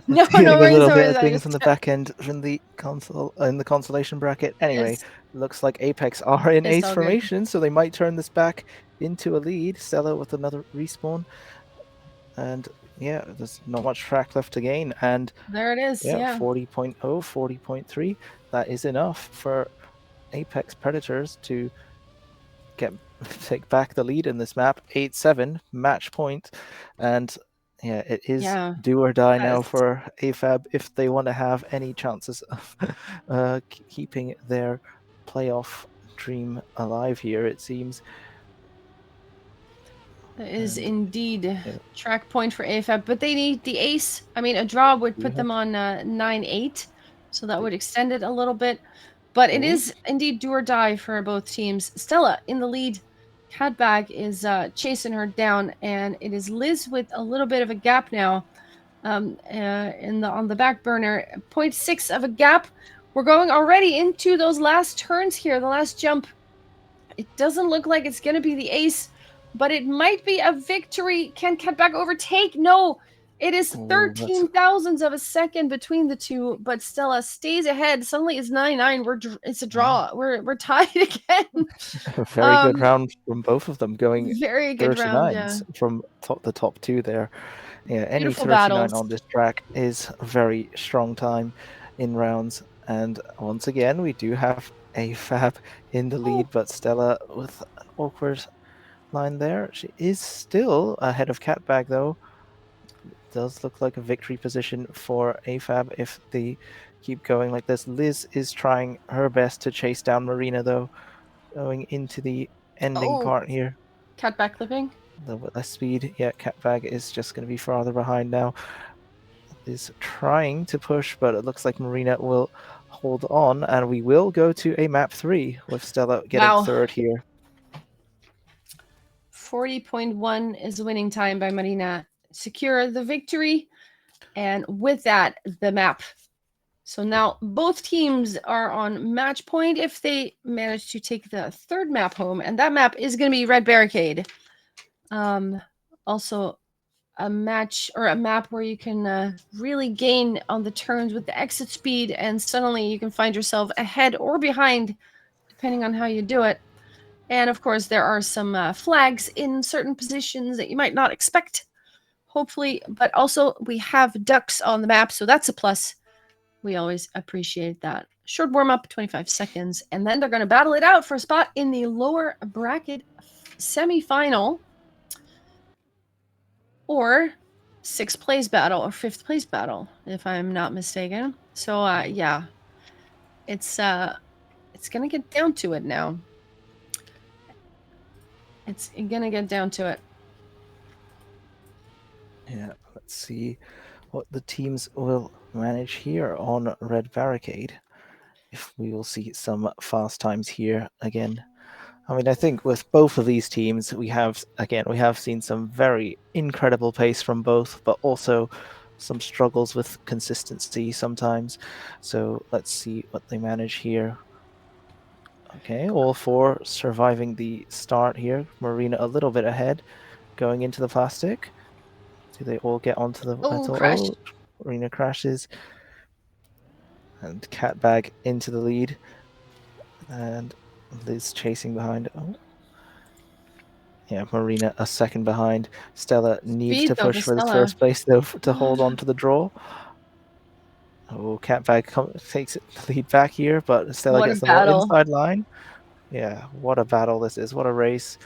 worries. a little No bit worries. of things on the back end from the console in the consolation bracket. Anyway, looks like Apex are in ace formation, so they might turn this back into a lead. Stella with another respawn, and yeah, there's not much track left to gain. And there it is. Yeah. 40.0, 40.3. That is enough for Apex Predators to take back the lead in this map. 8-7 match point, and yeah, it is do or die now for AFAB if they want to have any chances of keeping their playoff dream alive here, it seems. That is indeed track point for AFAB, but they need the ace. I mean, a draw would put them on 9-8, so that would extend it a little bit. But it is indeed do or die for both teams. Stella in the lead. Catbag is chasing her down, and it is Liz with a little bit of a gap now on the back burner. 0.6 of a gap. We're going already into those last turns here, the last jump. It doesn't look like it's going to be the ace, but it might be a victory. Can Catbag overtake? No. It is 13 thousandths of a second between the two, but Stella stays ahead. Suddenly it's 9-9. It's a draw. We're tied again. Very good round from both of them, going very good 39s round, from the top two there. Yeah, any Beautiful 39 battles on this track is a very strong time in rounds. And once again, we do have AFAB in the lead, but Stella with an awkward line there. She is still ahead of Catbag, though. It does look like a victory position for AFAB if they keep going like this. Liz is trying her best to chase down Marina, though, going into the ending part here. Catbag clipping. A little bit less speed. Yeah, Catbag is just going to be farther behind now. Is trying to push, but it looks like Marina will hold on, and we will go to a map 3 with Stella getting third here. 40.1 is winning time by Marina. Secure the victory, and with that, the map So now both teams are on match point if they manage to take the third map home, and that map is going to be Red Barricade. Also a match or a map where you can really gain on the turns with the exit speed, and suddenly you can find yourself ahead or behind, depending on how you do it. And of course, there are some flags in certain positions that you might not expect, hopefully, but also we have ducks on the map, so that's a plus. We always appreciate that. Short warm up, 25 seconds, and then they're going to battle it out for a spot in the lower bracket semi-final, or sixth place battle or fifth place battle, if I'm not mistaken. So yeah, it's gonna get down to it now. It's gonna get down to it. Yeah, let's see what the teams will manage here on Red Barricade. If we will see some fast times here again. I mean, I think with both of these teams, we have seen some very incredible pace from both, but also some struggles with consistency sometimes. So let's see what they manage here. Okay, all four surviving the start here. Marina a little bit ahead, going into the plastic. Do they all get onto the metal? Crash. Oh, Marina crashes. And Catbag into the lead. And Liz chasing behind. Oh. Yeah, Marina a second behind. Stella needs to push for this first place though to hold on to the draw. Oh, Catbag takes it lead back here, but Stella gets the more inside line. Yeah, what a battle this is. What a race.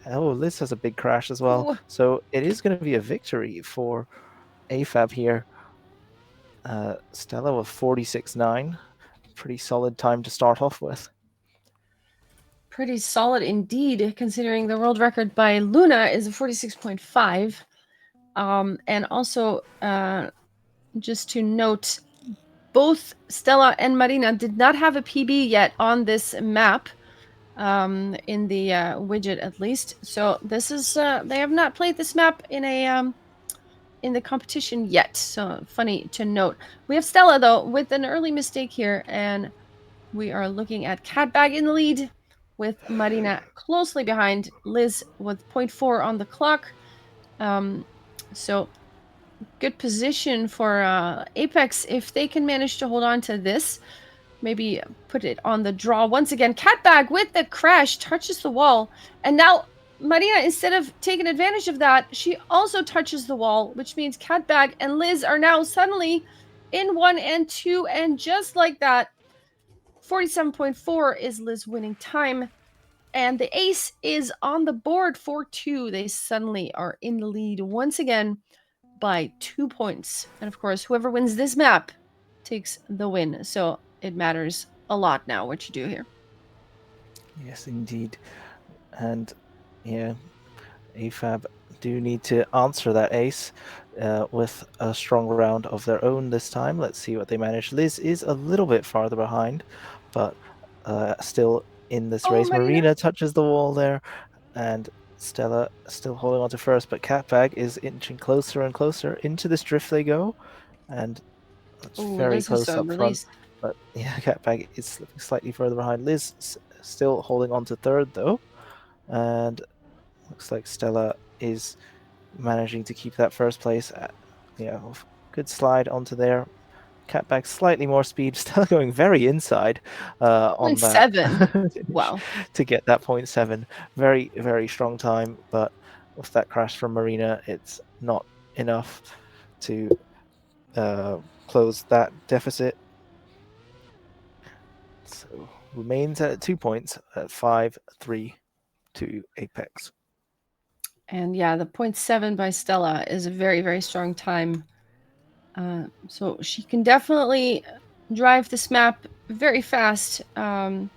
Oh, Liz has a big crash as well. Ooh. So it is going to be a victory for AFAB here. Stella with 46.9. Pretty solid time to start off with. Pretty solid indeed, considering the world record by Luna is a 46.5. And also, just to note, both Stella and Marina did not have a PB yet on this map, in the widget at least. So this is they have not played this map in the competition yet. So funny to note. We have Stella though with an early mistake here, and we are looking at Catbag in the lead, with Marina closely behind, Liz with 0.4 on the clock. So good position for Apex if they can manage to hold on to this. Maybe put it on the draw once again. Catbag with the crash touches the wall, and now Marina, instead of taking advantage of that, she also touches the wall, which means Catbag and Liz are now suddenly in 1 and 2, and just like that, 47.4 is Liz winning time, and the ace is on the board for 2. They suddenly are in the lead once again by 2 points. And of course, whoever wins this map takes the win. So it matters a lot now what you do here. Yes, indeed. And yeah, AFAB do need to answer that ace with a strong round of their own this time. Let's see what they manage. Liz is a little bit farther behind, but still in this race. Marina touches the wall there, and Stella still holding on to first, but Catbag is inching closer and closer. Into this drift they go, and it's very close up front. But yeah, Catbag is slightly further behind. Liz still holding on to third though, and looks like Stella is managing to keep that first place. Yeah, good slide onto there. Catbag slightly more speed, still going very inside on that. 0.7. Wow. To get that 0.7. Very, very strong time, but with that crash from Marina, it's not enough to close that deficit. So remains at 2 points at 5-3 to Apex. And yeah, the 0.7 by Stella is a very, very strong time. So she can definitely drive this map very fast. Let's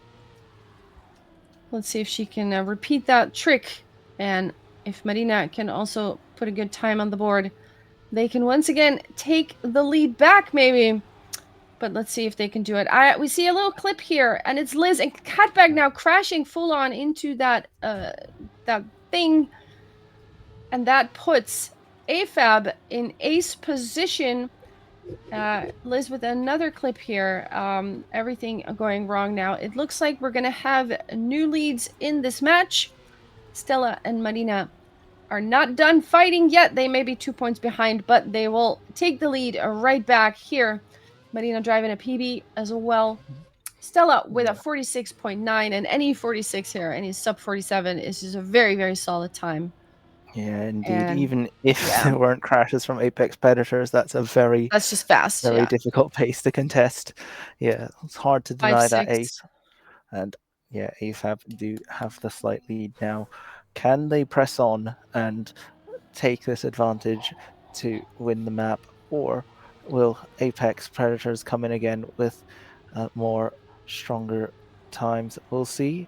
see if she can repeat that trick. And if Marina can also put a good time on the board, they can once again take the lead back, maybe. But let's see if they can do it. We see a little clip here, and it's Liz and Catbag now crashing full on into that thing. And that puts AFAB in ace position. Liz, with another clip here. Everything going wrong now. It looks like we're going to have new leads in this match. Stella and Marina are not done fighting yet. They may be 2 points behind, but they will take the lead right back here. Marina driving a PB as well. Stella with a 46.9, and any 46 here, any sub 47 is just a very, very solid time. Yeah, indeed. And Even if yeah, there weren't crashes from Apex Predators, that's a very, that's just fast. very Yeah. difficult pace to contest. Yeah, it's hard to Five, deny that six. ace. And yeah, AFAB do have the slight lead now. Can they press on and take this advantage to win the map, or will Apex Predators come in again with more stronger times? We'll see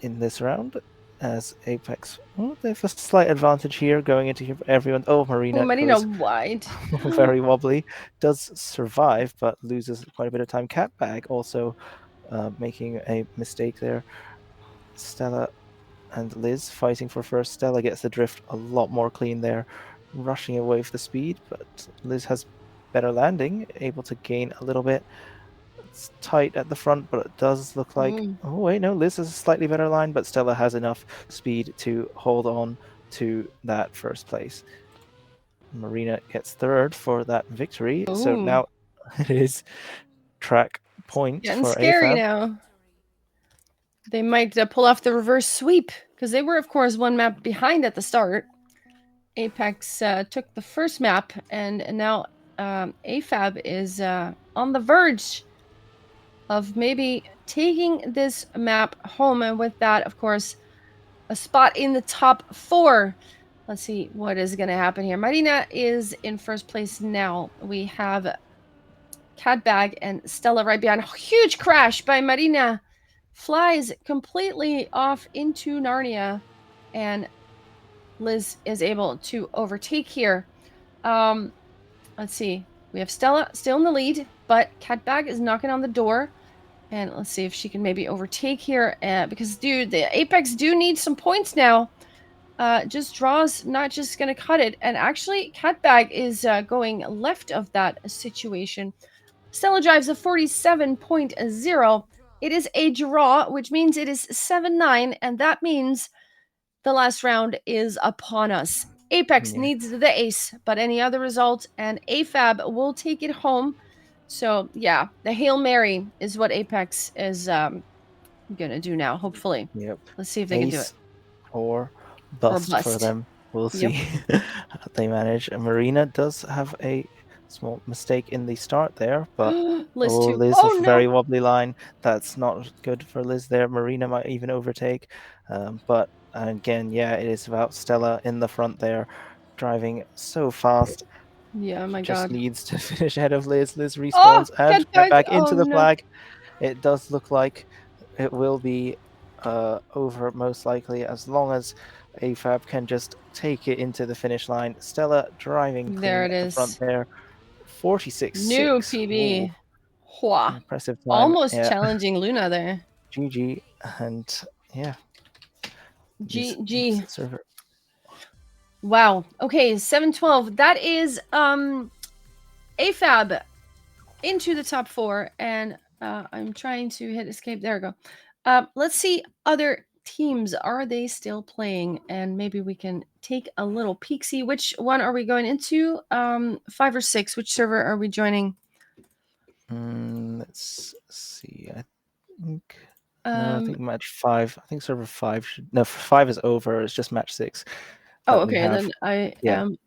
in this round as Apex. Oh, they have a slight advantage here going into everyone. Oh, Oh, Marina Marina goes wide. very wobbly, does survive, but loses quite a bit of time. Catbag also making a mistake there. Stella and Liz fighting for first. Stella gets the drift a lot more clean there, rushing away with the speed, but Liz has better landing, able to gain a little bit. It's tight at the front, but it does look like. Oh, wait, no, Liz has a slightly better line, but Stella has enough speed to hold on to that first place. Marina gets third for that victory. So Ooh. now it is track point Getting for scary AFAB. now. They might pull off the reverse sweep because they were, of course, one map behind at the start. Apex took the first map, and now AFAB is on the verge of maybe taking this map home. And with that, of course, a spot in the top 4. Let's see what is going to happen here. Marina is in first place now. We have Catbag and Stella right behind. Huge crash by Marina. Flies completely off into Narnia, and Liz is able to overtake here. Let's see. We have Stella still in the lead, but Catbag is knocking on the door. And let's see if she can maybe overtake here. Because, dude, the Apex do need some points now. Just draws not just going to cut it. And actually, Catbag is going left of that situation. Stella drives a 47.0. It is a draw, which means it is 7-9, and that means the last round is upon us. Apex Yeah. needs the ace, but any other result, and AFAB will take it home. So, yeah, the Hail Mary is what Apex is going to do now, hopefully. Yep. Let's see if they can do it. Ace or Or bust for bust. them. We'll Yep. see how they manage. And Marina does have a small mistake in the start there, but Liz, too. Liz a Oh, very no. wobbly line. That's not good for Liz there. Marina might even overtake. But again, yeah, it is about Stella in the front there, driving so fast. Yeah, my Just God. needs to finish ahead of Liz. Liz Oh, respawns and get get back. back Oh, into the no. flag. It does look like it will be over most likely as long as AFAB can just take it into the finish line. Stella driving There clean it at the front is. there. New 46.6. Ooh, PB. Hua. impressive time. Almost Yeah, challenging Luna there. GG. And yeah, these GG. server. Wow. Okay, 712. That is AFAB into the top 4, and I'm trying to hit escape. There we go. Let's see other teams. Are they still playing? And maybe we can take a little peek. See which one are we going into? 5 or 6. Which server are we joining? Let's see. I think no, I think match 5. I think server 5 should no 5 is over. It's just match 6 Oh, that we okay. have. Then I Yeah. am.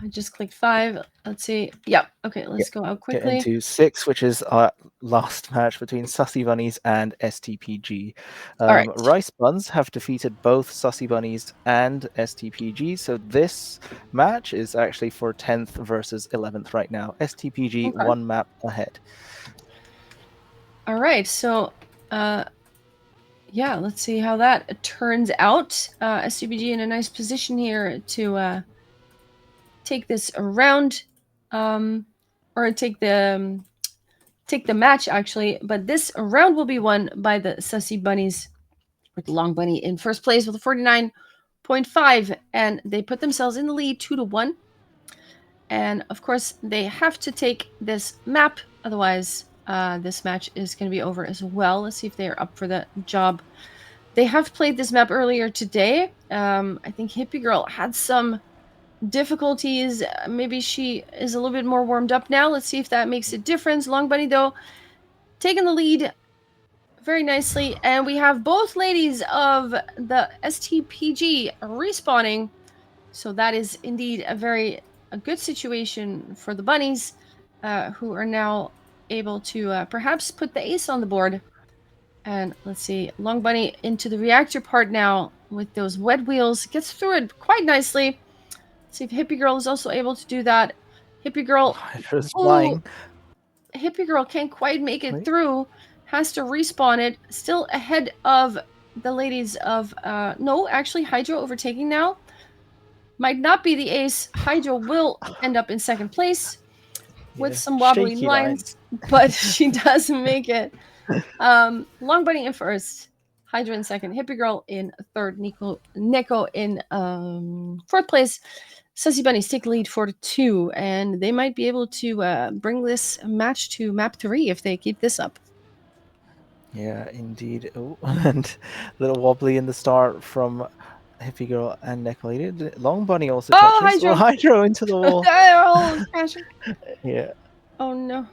I just clicked 5. Let's see. Yep. Okay, let's go out Get quickly. into 6, which is our last match between Sussy Bunnies and STPG. All right. Rice Buns have defeated both Sussy Bunnies and STPG, so this match is actually for 10th versus 11th right now. STPG Okay. one map ahead. All right. So, yeah, let's see how that turns out. STBG in a nice position here to take this around, or take the match actually. But this round will be won by the Sussy Bunnies, with the Long Bunny in first place with a 49.5, and they put themselves in the lead 2-1. And of course, they have to take this map. Otherwise, this match is going to be over as well. Let's see if they are up for the job. They have played this map earlier today. I think Hippie Girl had some difficulties. Maybe she is a little bit more warmed up now. Let's see if that makes a difference. Long Bunny, though, taking the lead very nicely. And we have both ladies of the STPG respawning. So that is indeed a good situation for the bunnies, who are now able to perhaps put the ace on the board. And let's see, Long Bunny into the reactor part now with those wet wheels. Gets through it quite nicely. Let's see if Hippie Girl is also able to do that. Hippie Girl, Hydra's oh, flying. Hippie Girl can't quite make it Wait. through. Has to respawn it. Still ahead of the ladies of, no, actually Hydro overtaking now. Might not be the ace. Hydro will end up in second place with Yeah, some wobbly shaky line. lines, but she does make it. Long Bunny in first, Hydra in second, Hippie Girl in third, Neko in fourth place. Sussy Bunnies take the lead for 2, and they might be able to bring this match to map 3 if they keep this up. Yeah, indeed. Oh, and a little wobbly in the start from Hippie Girl and Nicolaited. Long Bunny also Oh, touches. Oh, Hydro! Hydro into the wall. They're all crashing. Yeah, Oh no.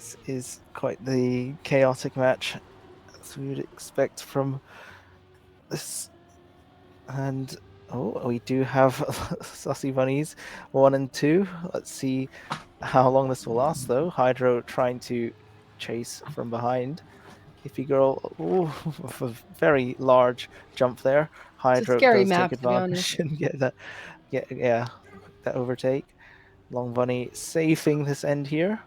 this is quite the chaotic match as we would expect from this. And oh, we do have Sussy Bunnies 1 and 2. Let's see how long this will last, though. Hydro trying to chase from behind. Hippie Girl, a very large jump there. It's a Hydro scary does take map, to be honest. advantage and that overtake. Long Bunny saving this end here,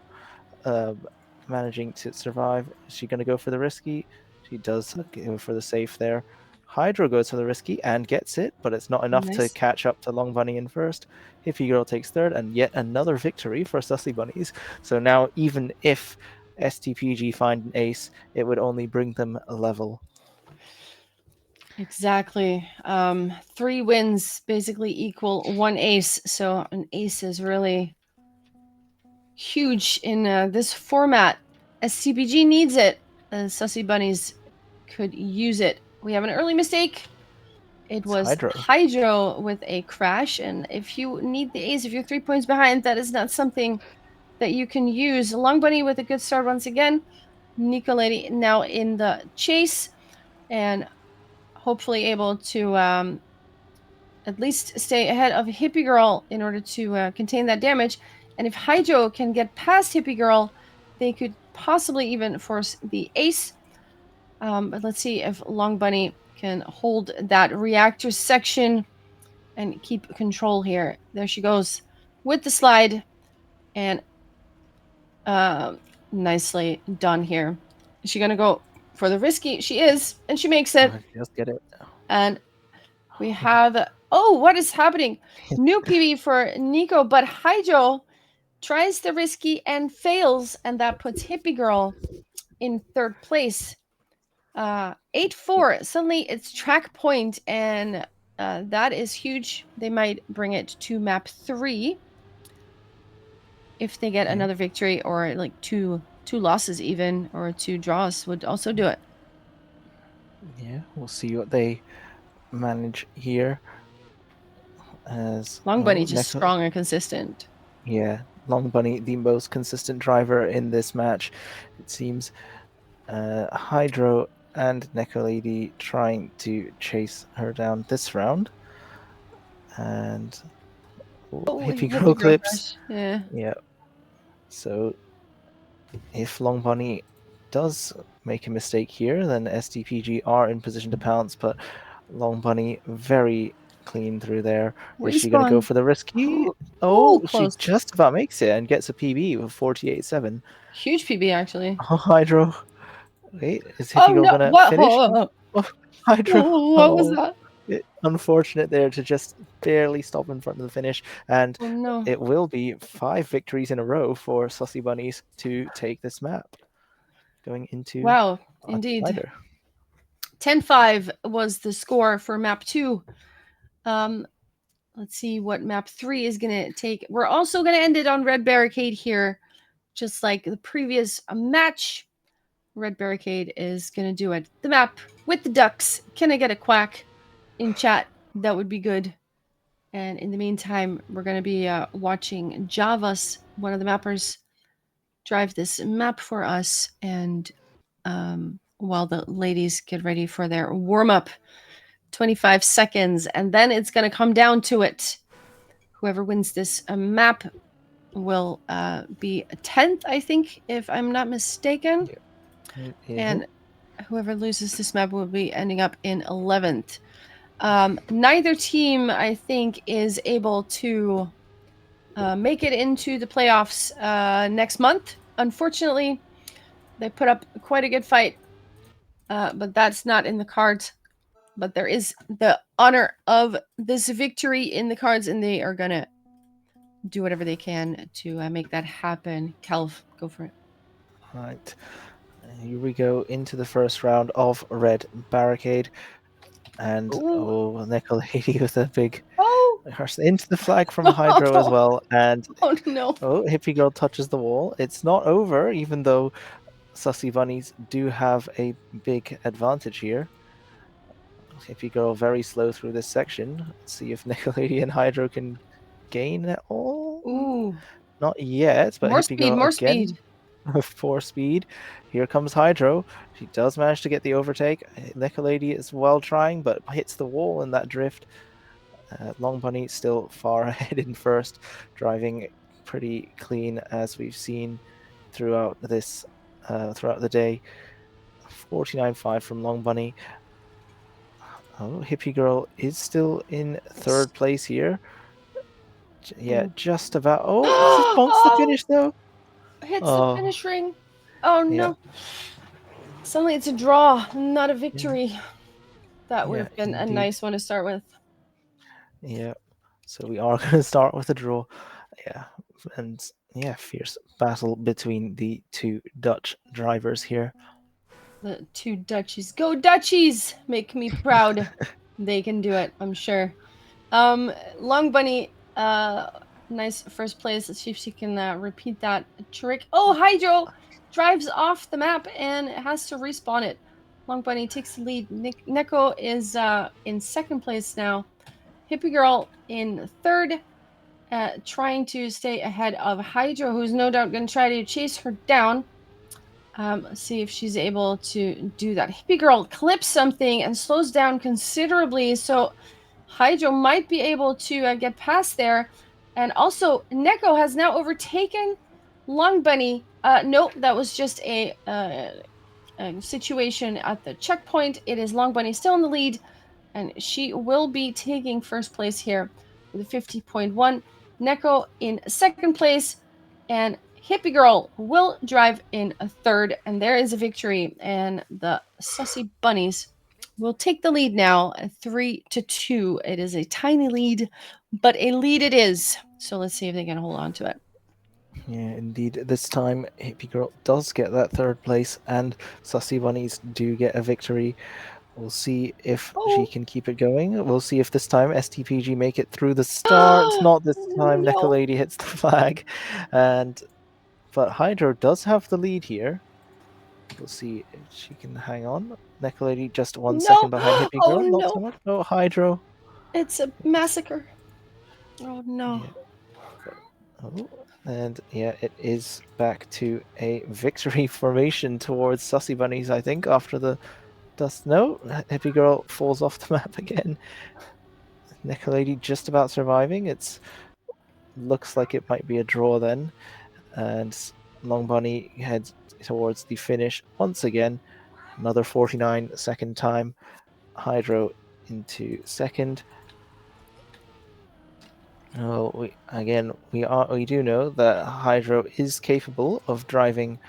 managing to survive. Is she going to go for the risky? She does go for the safe there. Hydro goes for the risky and gets it, but it's not enough to Nice. catch up to Long Bunny in first. Hippie Girl takes third, and yet another victory for Sussy Bunnies. So now, even if STPG find an ace, it would only bring them a level. Exactly. 3 wins basically equal 1 ace. So an ace is really huge in this format. SCPG needs it. Sussy Bunnies could use it. We have an early mistake. It It's was Hydro. Hydro with a crash. And if you need the ace, if you're 3 points behind, that is not something that you can use. Long Bunny with a good start once again. Nicoleti now in the chase and hopefully able to at least stay ahead of Hippie Girl in order to contain that damage. And if Hydro can get past Hippie Girl, they could possibly even force the ace. But let's see if Long Bunny can hold that reactor section and keep control here. There she goes with the slide. And nicely done here. Is she going to go for the risky? She is. And she makes it. Just get it. And we have, oh, what is happening? New PB for Nico, but Hydro tries the risky and fails, and that puts Hippie Girl in third place. 8-4. Suddenly it's track point, and that is huge. They might bring it to map 3 if they get another victory, or like two losses even, or 2 draws would also do it. Yeah, we'll see what they manage here. As Long Bunny just strong and consistent. Yeah, Long Bunny, the most consistent driver in this match, it seems. Hydro and Neko Lady trying to chase her down this round. And Hippie Girl Hippie Girl clips. crash. Yeah. Yeah. So if Long Bunny does make a mistake here, then SDPG are in position to pounce, but Long Bunny very clean through there. Is she going to go Respawn. for the risky? Oh, Oh, she close. just about makes it and gets a PB with 48.7. Huge PB actually. Oh, Hydro. Wait, is Oh Hippie Girl no! going to What? finish? Oh, Hydro. What was Oh, that? unfortunate there to just barely stop in front of the finish. And Oh no! it will be 5 victories in a row for Sussy Bunnies to take this map. Going into Wow, a indeed. decider. 10-5 was the score for map 2. Let's see what map 3 is going to take. We're also going to end it on red barricade here, just like the previous match. Red barricade is going to do it. The map with the ducks. Can I get a quack in chat? That would be good. And in the meantime, we're going to be watching Javas, one of the mappers, drive this map for us. And while the ladies get ready for their warm up, 25 seconds. And then it's going to come down to it. Whoever wins this map will be 10th, I think, if I'm not mistaken. Yeah. And whoever loses this map will be ending up in 11th. Neither team, I think, is able to make it into the playoffs next month. Unfortunately, they put up quite a good fight, but that's not in the cards. But there is the honor of this victory in the cards, and they are going to do whatever they can to make that happen. Calv, go for it. Right. Here we go into the first round of Red Barricade. And Nicolady with a big into the flag from Hydro as well. And no. Hippie Girl touches the wall. It's not over, even though Sussy Bunnies do have a big advantage here. Hippie Girl very slow through this section. Let's see if Nicolady and Hydro can gain at all. Ooh. Not yet, but more Hippie speed, Girl more again speed. with 4 speed. Here comes Hydro. She does manage to get the overtake. Nicolady is well trying, but hits the wall in that drift. Long Bunny still far ahead in first, driving pretty clean as we've seen throughout this throughout the day. 49.5 from Long Bunny. Oh, Hippie Girl is still in third place here. Yeah, just about. Oh, this bonks the finish though. Hits the finish ring. Oh no. Yeah. Suddenly it's a draw, not a victory. Yeah. That would have been indeed. a nice one to start with. Yeah. So we are going to start with a draw. Yeah. And yeah, fierce battle between the two Dutch drivers here. The two Dutchies. Go Dutchies! Make me proud. They can do it, I'm sure. Long Bunny, nice first place. Let's see if she can repeat that trick. Oh, Hydro drives off the map and has to respawn it. Long Bunny takes the lead. Neko is in second place now. Hippie Girl in third, trying to stay ahead of Hydro, who's no doubt going to try to chase her down. See if she's able to do that. Hippie Girl clips something and slows down considerably, so Hydro might be able to get past there. And also, Neko has now overtaken Long Bunny. Nope, that was just a situation at the checkpoint. It is Long Bunny still in the lead, and she will be taking first place here with a 50.1. Neko in second place, and Hippie Girl will drive in a third, and there is a victory. And the Sussy Bunnies will take the lead now, 3-2. It is a tiny lead, but a lead it is. So let's see if they can hold on to it. Yeah, indeed. This time, Hippie Girl does get that third place, and Sussy Bunnies do get a victory. We'll see if she can keep it going. We'll see if this time STPG make it through the start. Not this time. No. Nicolady hits the flag, but Hydro does have the lead here. We'll see if she can hang on. Nicolady just 1 second behind Hippie Girl. Not so much. Oh, Hydro. It's a massacre. Oh no. Yeah. And yeah, it is back to a victory formation towards Sussy Bunnies, I think, after the dust. No, Hippie Girl falls off the map again. Nicolady just about surviving. It's looks like it might be a draw then. And Long Bunny heads towards the finish once again. Another 49-second time. Hydro into second. Oh, we do know that Hydro is capable of driving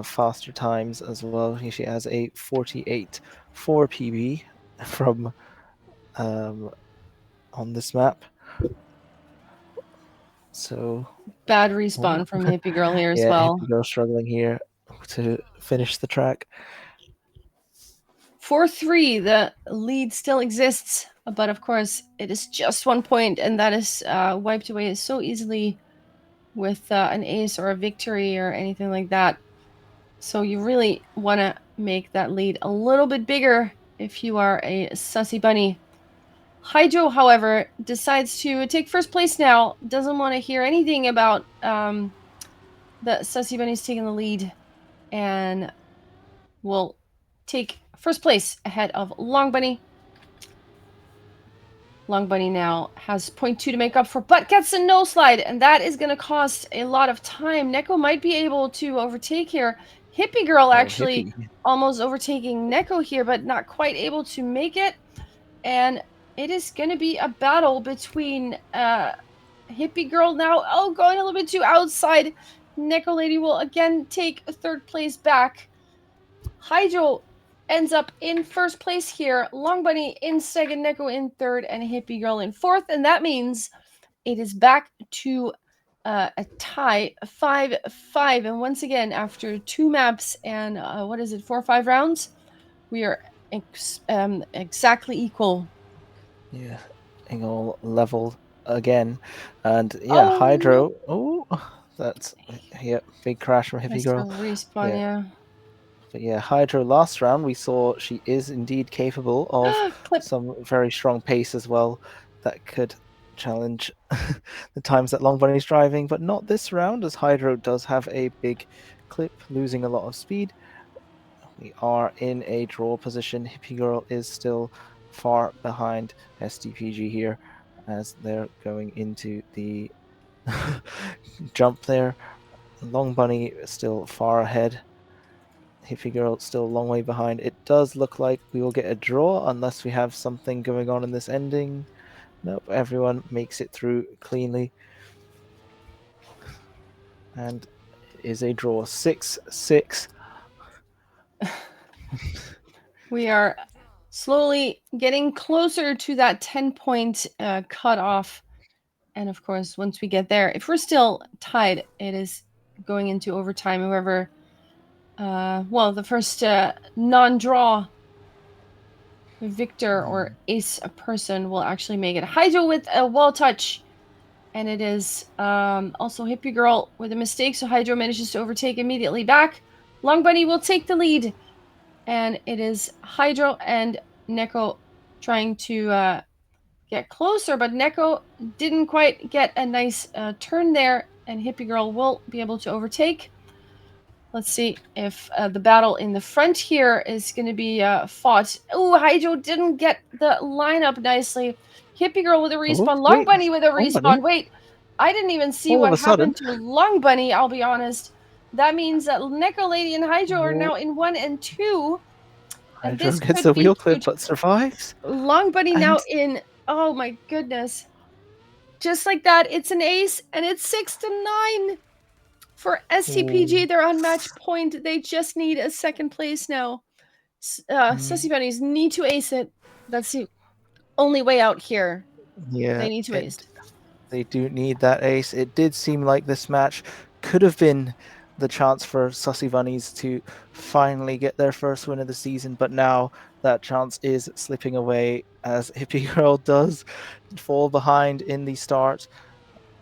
faster times as well. She has a 48.4 PB from on this map. So bad respawn from Hippie Girl here as yeah, well. Hippie Girl struggling here to finish the track. 4-3, the lead still exists, but of course it is just 1 point, and that is wiped away so easily with an ace or a victory or anything like that. So you really want to make that lead a little bit bigger if you are a Sussy Bunny. Hydro, however, decides to take first place now, doesn't want to hear anything about the Sussy Bunnies taking the lead, and will take first place ahead of Long Bunny. Long Bunny now has 0.2 to make up for, but gets a no slide, and that is going to cost a lot of time. Neko might be able to overtake here. Hippie Girl Oh, actually hippie. almost overtaking Neko here, but not quite able to make it. And it is going to be a battle between Hippie Girl now. Oh, going a little bit too outside. Neko Lady will again take a third place back. Hydro ends up in first place here. Long Bunny in second, Neko in third, and Hippie Girl in fourth. And that means it is back to a tie, 5-5. And once again, after 2 maps and 4 or 5 rounds, we are exactly equal. Yeah, all level again, and yeah, Oh, Hydro. Oh, that's yeah, big crash from Hippie missed her Girl. respawn, Yeah, yeah. but yeah, Hydro last round we saw she is indeed capable of Clip. some very strong pace as well that could challenge the times that Long Bunny's driving, but not this round as Hydro does have a big clip, losing a lot of speed. We are in a draw position. Hippie Girl is still far behind SDPG here as they're going into the jump there. Long Bunny still far ahead. Hippie Girl still a long way behind. It does look like we will get a draw unless we have something going on in this ending. Nope, everyone makes it through cleanly. And it is a draw 6-6. We are slowly getting closer to that 10-point cutoff. And of course, once we get there, if we're still tied, it is going into overtime. Whoever, the first non-draw victor or ace person will actually make it. Hydro with a wall touch, and it is also Hippie Girl with a mistake, so Hydro manages to overtake immediately back. Long Bunny will take the lead, and it is Hydro and Neko trying to get closer, but Neko didn't quite get a nice turn there, and Hippie Girl will be able to overtake. Let's see if the battle in the front here is going to be fought. Oh, Hydro didn't get the lineup nicely. Hippie Girl with a Oh, respawn. Long wait, Bunny with a Long respawn. Bunny, Wait, I didn't even see all of what a sudden. happened to Long Bunny, I'll be honest. That means that Neko Lady and Hydro are Oh, now in 1 and 2. And Hydro this gets could a be wheel clip huge. but survives. Long Bunny And now in. Oh my goodness. Just like that, it's an ace, and it's 6-9 for STPG. They're on match point. They just need a second place now. Sussy Bunnies need to ace it. That's the only way out here. yeah, They need to ace. they do need that ace. It did seem like this match could have been the chance for Sussy Bunnies to finally get their first win of the season, but now that chance is slipping away as Hippie Girl does fall behind in the start.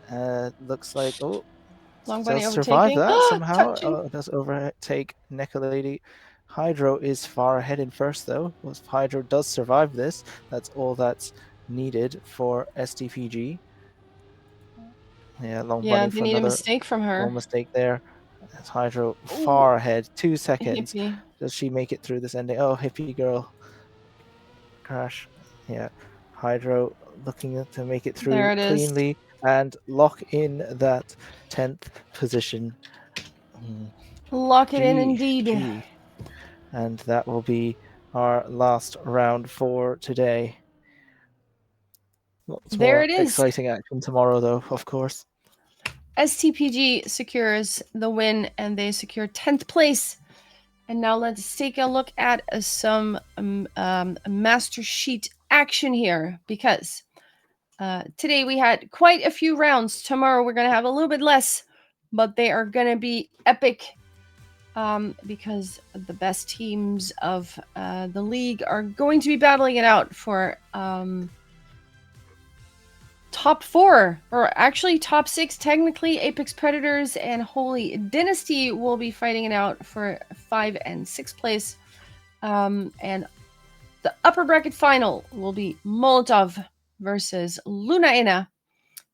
Looks like Long Bunny does survive overtaking. that somehow. Touching. Does overtake Nicolady. Hydro is far ahead in first though. If Hydro does survive this, that's all that's needed for STPG. Yeah, Long Yeah, Bunny they for need a another mistake from small her. mistake there. That's Hydro Ooh, far ahead. 2 seconds. hippie. Does she make it through this ending? Oh, Hippie Girl crash. Yeah, Hydro looking to make it There through it is. cleanly and lock in that 10th position. Lock it in indeed. GG. And that will be our last round for today. Lots There more it is. exciting action tomorrow, though, of course. STPG secures the win, and they secure 10th place. And now let's take a look at some master sheet action here, because today we had quite a few rounds. Tomorrow we're going to have a little bit less, but they are going to be epic. because the best teams of the league are going to be battling it out for top 4, or actually top 6 technically. Apex Predators and Holy Dynasty will be fighting it out for 5 and 6 place. And the upper bracket final will be Molotov versus Lunaena.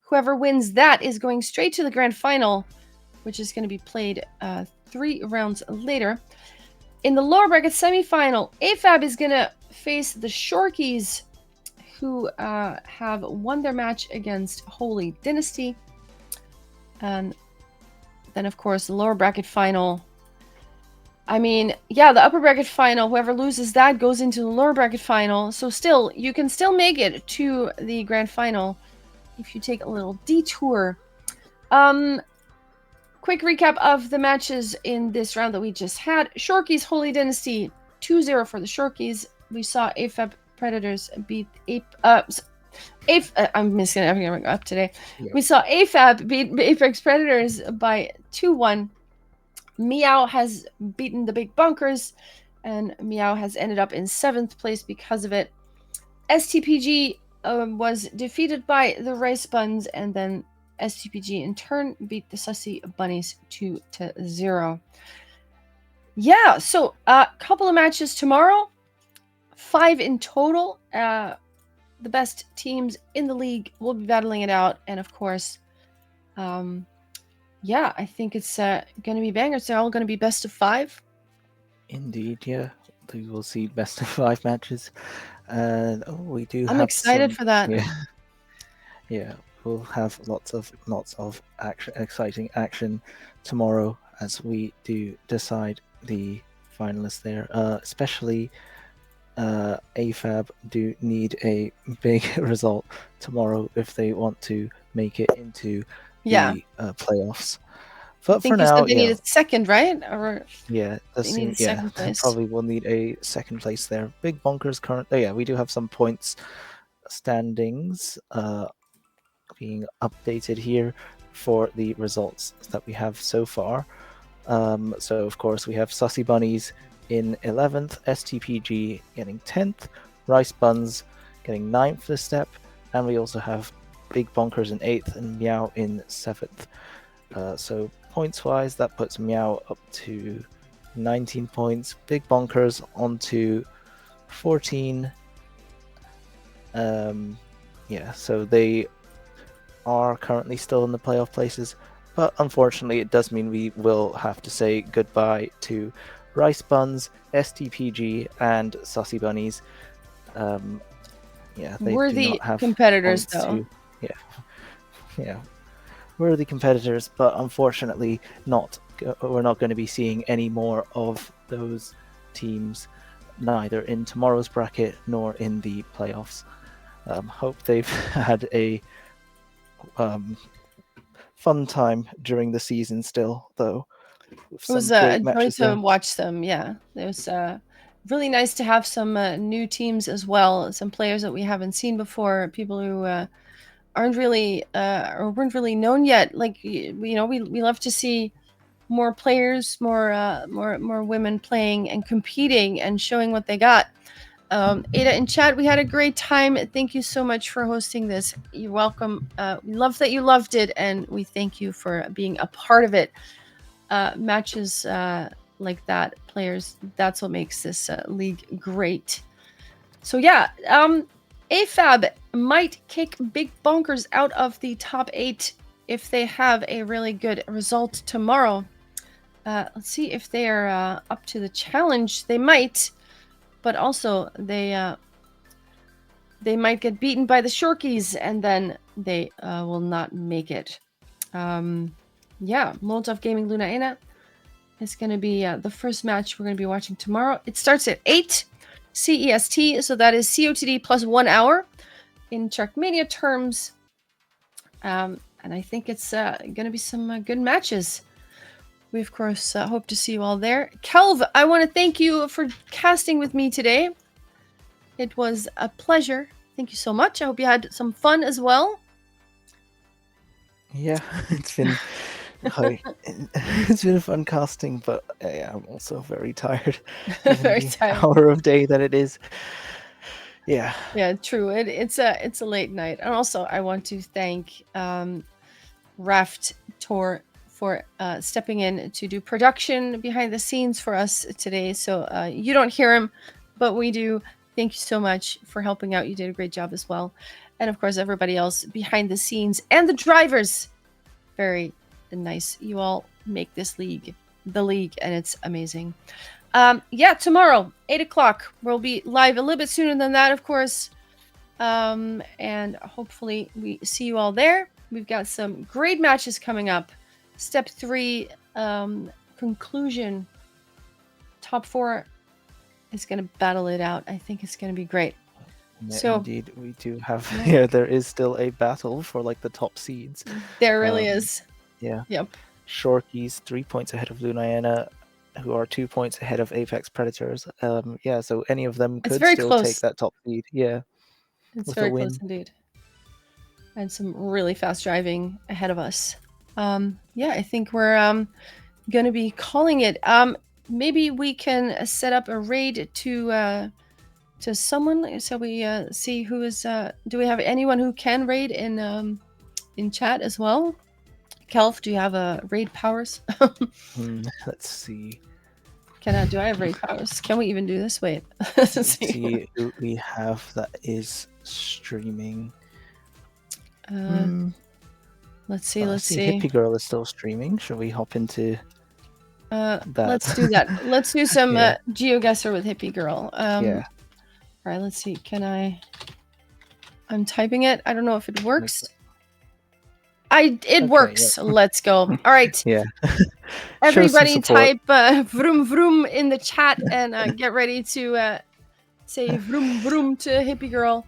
Whoever wins that is going straight to the grand final, which is going to be played 3 rounds later. In the lower bracket semifinal, AFAB is going to face the Shorkies, who have won their match against Holy Dynasty. And then, of course, the lower bracket final. I mean, yeah, the upper bracket final, whoever loses that goes into the lower bracket final. So still, you can still make it to the grand final if you take a little detour. Quick recap of the matches in this round that we just had. Shorkies, Holy Dynasty, 2-0 for the Shorkies. We saw AFAB Predators beat I'm missing everything up today. Yeah. We saw AFAB beat Apex Predators by 2-1. Meow has beaten the Big Bunkers, and Meow has ended up in 7th place because of it. STPG was defeated by the Rice Buns, and then STPG in turn beat the Sussy Bunnies 2-0. Yeah, so a couple of matches tomorrow, 5 in total. The best teams in the league will be battling it out, and of course, yeah, I think it's going to be bangers. They're all going to be best of 5. Indeed, yeah. We will see best of 5 matches. And we do. I'm excited for that. Yeah, yeah. We'll have lots of exciting action tomorrow as we do decide the finalists there. Especially AFAB do need a big result tomorrow if they want to make it into the playoffs. But for now, they need a second, right? Or yeah, they probably will need a second place there. Big Bonkers currently, yeah, we do have some points standings being updated here for the results that we have so far. So of course we have Sussy Bunnies in 11th, STPG getting 10th, Rice Buns getting 9th this step, and we also have Big Bonkers in 8th and Meow in 7th. So points-wise, that puts Meow up to 19 points, Big Bonkers onto 14. Yeah, so they are currently still in the playoff places, but unfortunately it does mean we will have to say goodbye to Rice Buns, STPG, and Sussy Bunnies. Yeah, they worthy do not have competitors, though. Yeah, worthy competitors, but unfortunately we're not going to be seeing any more of those teams, neither in tomorrow's bracket nor in the playoffs. Hope they've had a fun time during the season still, though. It was a joy to watch them. Yeah, it was really nice to have some new teams as well, some players that we haven't seen before, people who aren't really or weren't really known yet. Like, we love to see more players, more women playing and competing and showing what they got. Ada in chat, we had a great time. Thank you so much for hosting this. You're welcome. We love that you loved it, and we thank you for being a part of it. Matches like that, players, that's what makes this league great. So yeah, AFAB might kick Big Bonkers out of the top 8 if they have a really good result tomorrow. Let's see if they are up to the challenge. They might, but also they might get beaten by the Shorkies, and then they will not make it. Yeah, Molotov Gaming Lunaena is going to be the first match we're going to be watching tomorrow. It starts at 8 CEST, so that is COTD plus 1 hour in Trackmania terms. And I think it's going to be some good matches. We, of course, hope to see you all there. Kelv, I want to thank you for casting with me today. It was a pleasure. Thank you so much. I hope you had some fun as well. Yeah, it's been Hi. It's been fun casting, but yeah, I'm also very tired, given Very the tired. hour of day that it is. Yeah. Yeah, true. It's a late night, and also I want to thank Raft Tor for stepping in to do production behind the scenes for us today. So you don't hear him, but we do. Thank you so much for helping out. You did a great job as well, and of course everybody else behind the scenes and the drivers. Very nice. You all make this the league, and it's amazing. Yeah, tomorrow, 8 o'clock. We'll be live a little bit sooner than that, of course. And hopefully we see you all there. We've got some great matches coming up. Step 3, conclusion. Top 4 is going to battle it out. I think it's going to be great. Yeah, So indeed, we do have. Yeah, there is still a battle for like the top seeds. there really is. Yeah. Yep. Shorkies 3 points ahead of Lunayena, who are 2 points ahead of Apex Predators. Yeah, so any of them It's could very still close. take that top seed. Yeah, It's with very a win. close indeed. And some really fast driving ahead of us. Yeah, I think we're going to be calling it. Maybe we can set up a raid to someone, so we see who is. Do we have anyone who can raid in chat as well? Kelf, do you have raid powers? Let's see. Do I have raid powers? Can we even do this? Wait. Let's see who we have that is streaming. Let's see. I Let's see. see. Hippie Girl is still streaming. Should we hop into that? Let's do that. Let's do some Yeah. GeoGuessr with Hippie Girl. Yeah. All right. Let's see. Can I? I'm typing it. I don't know if it works. It works. Yeah. Let's go. All right. Yeah. Everybody type vroom vroom in the chat and get ready to say vroom vroom to Hippie Girl.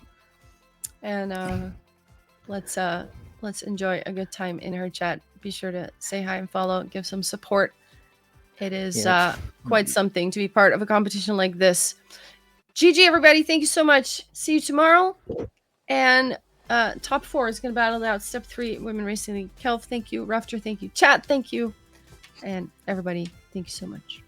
And let's enjoy a good time in her chat. Be sure to say hi and follow, give some support. It is quite something to be part of a competition like this. GG, everybody. Thank you so much. See you tomorrow. And top 4 is going to battle it out. Step 3, Women Racing League. Kelf, thank you. Rafter, thank you. Chat, thank you. And everybody, thank you so much.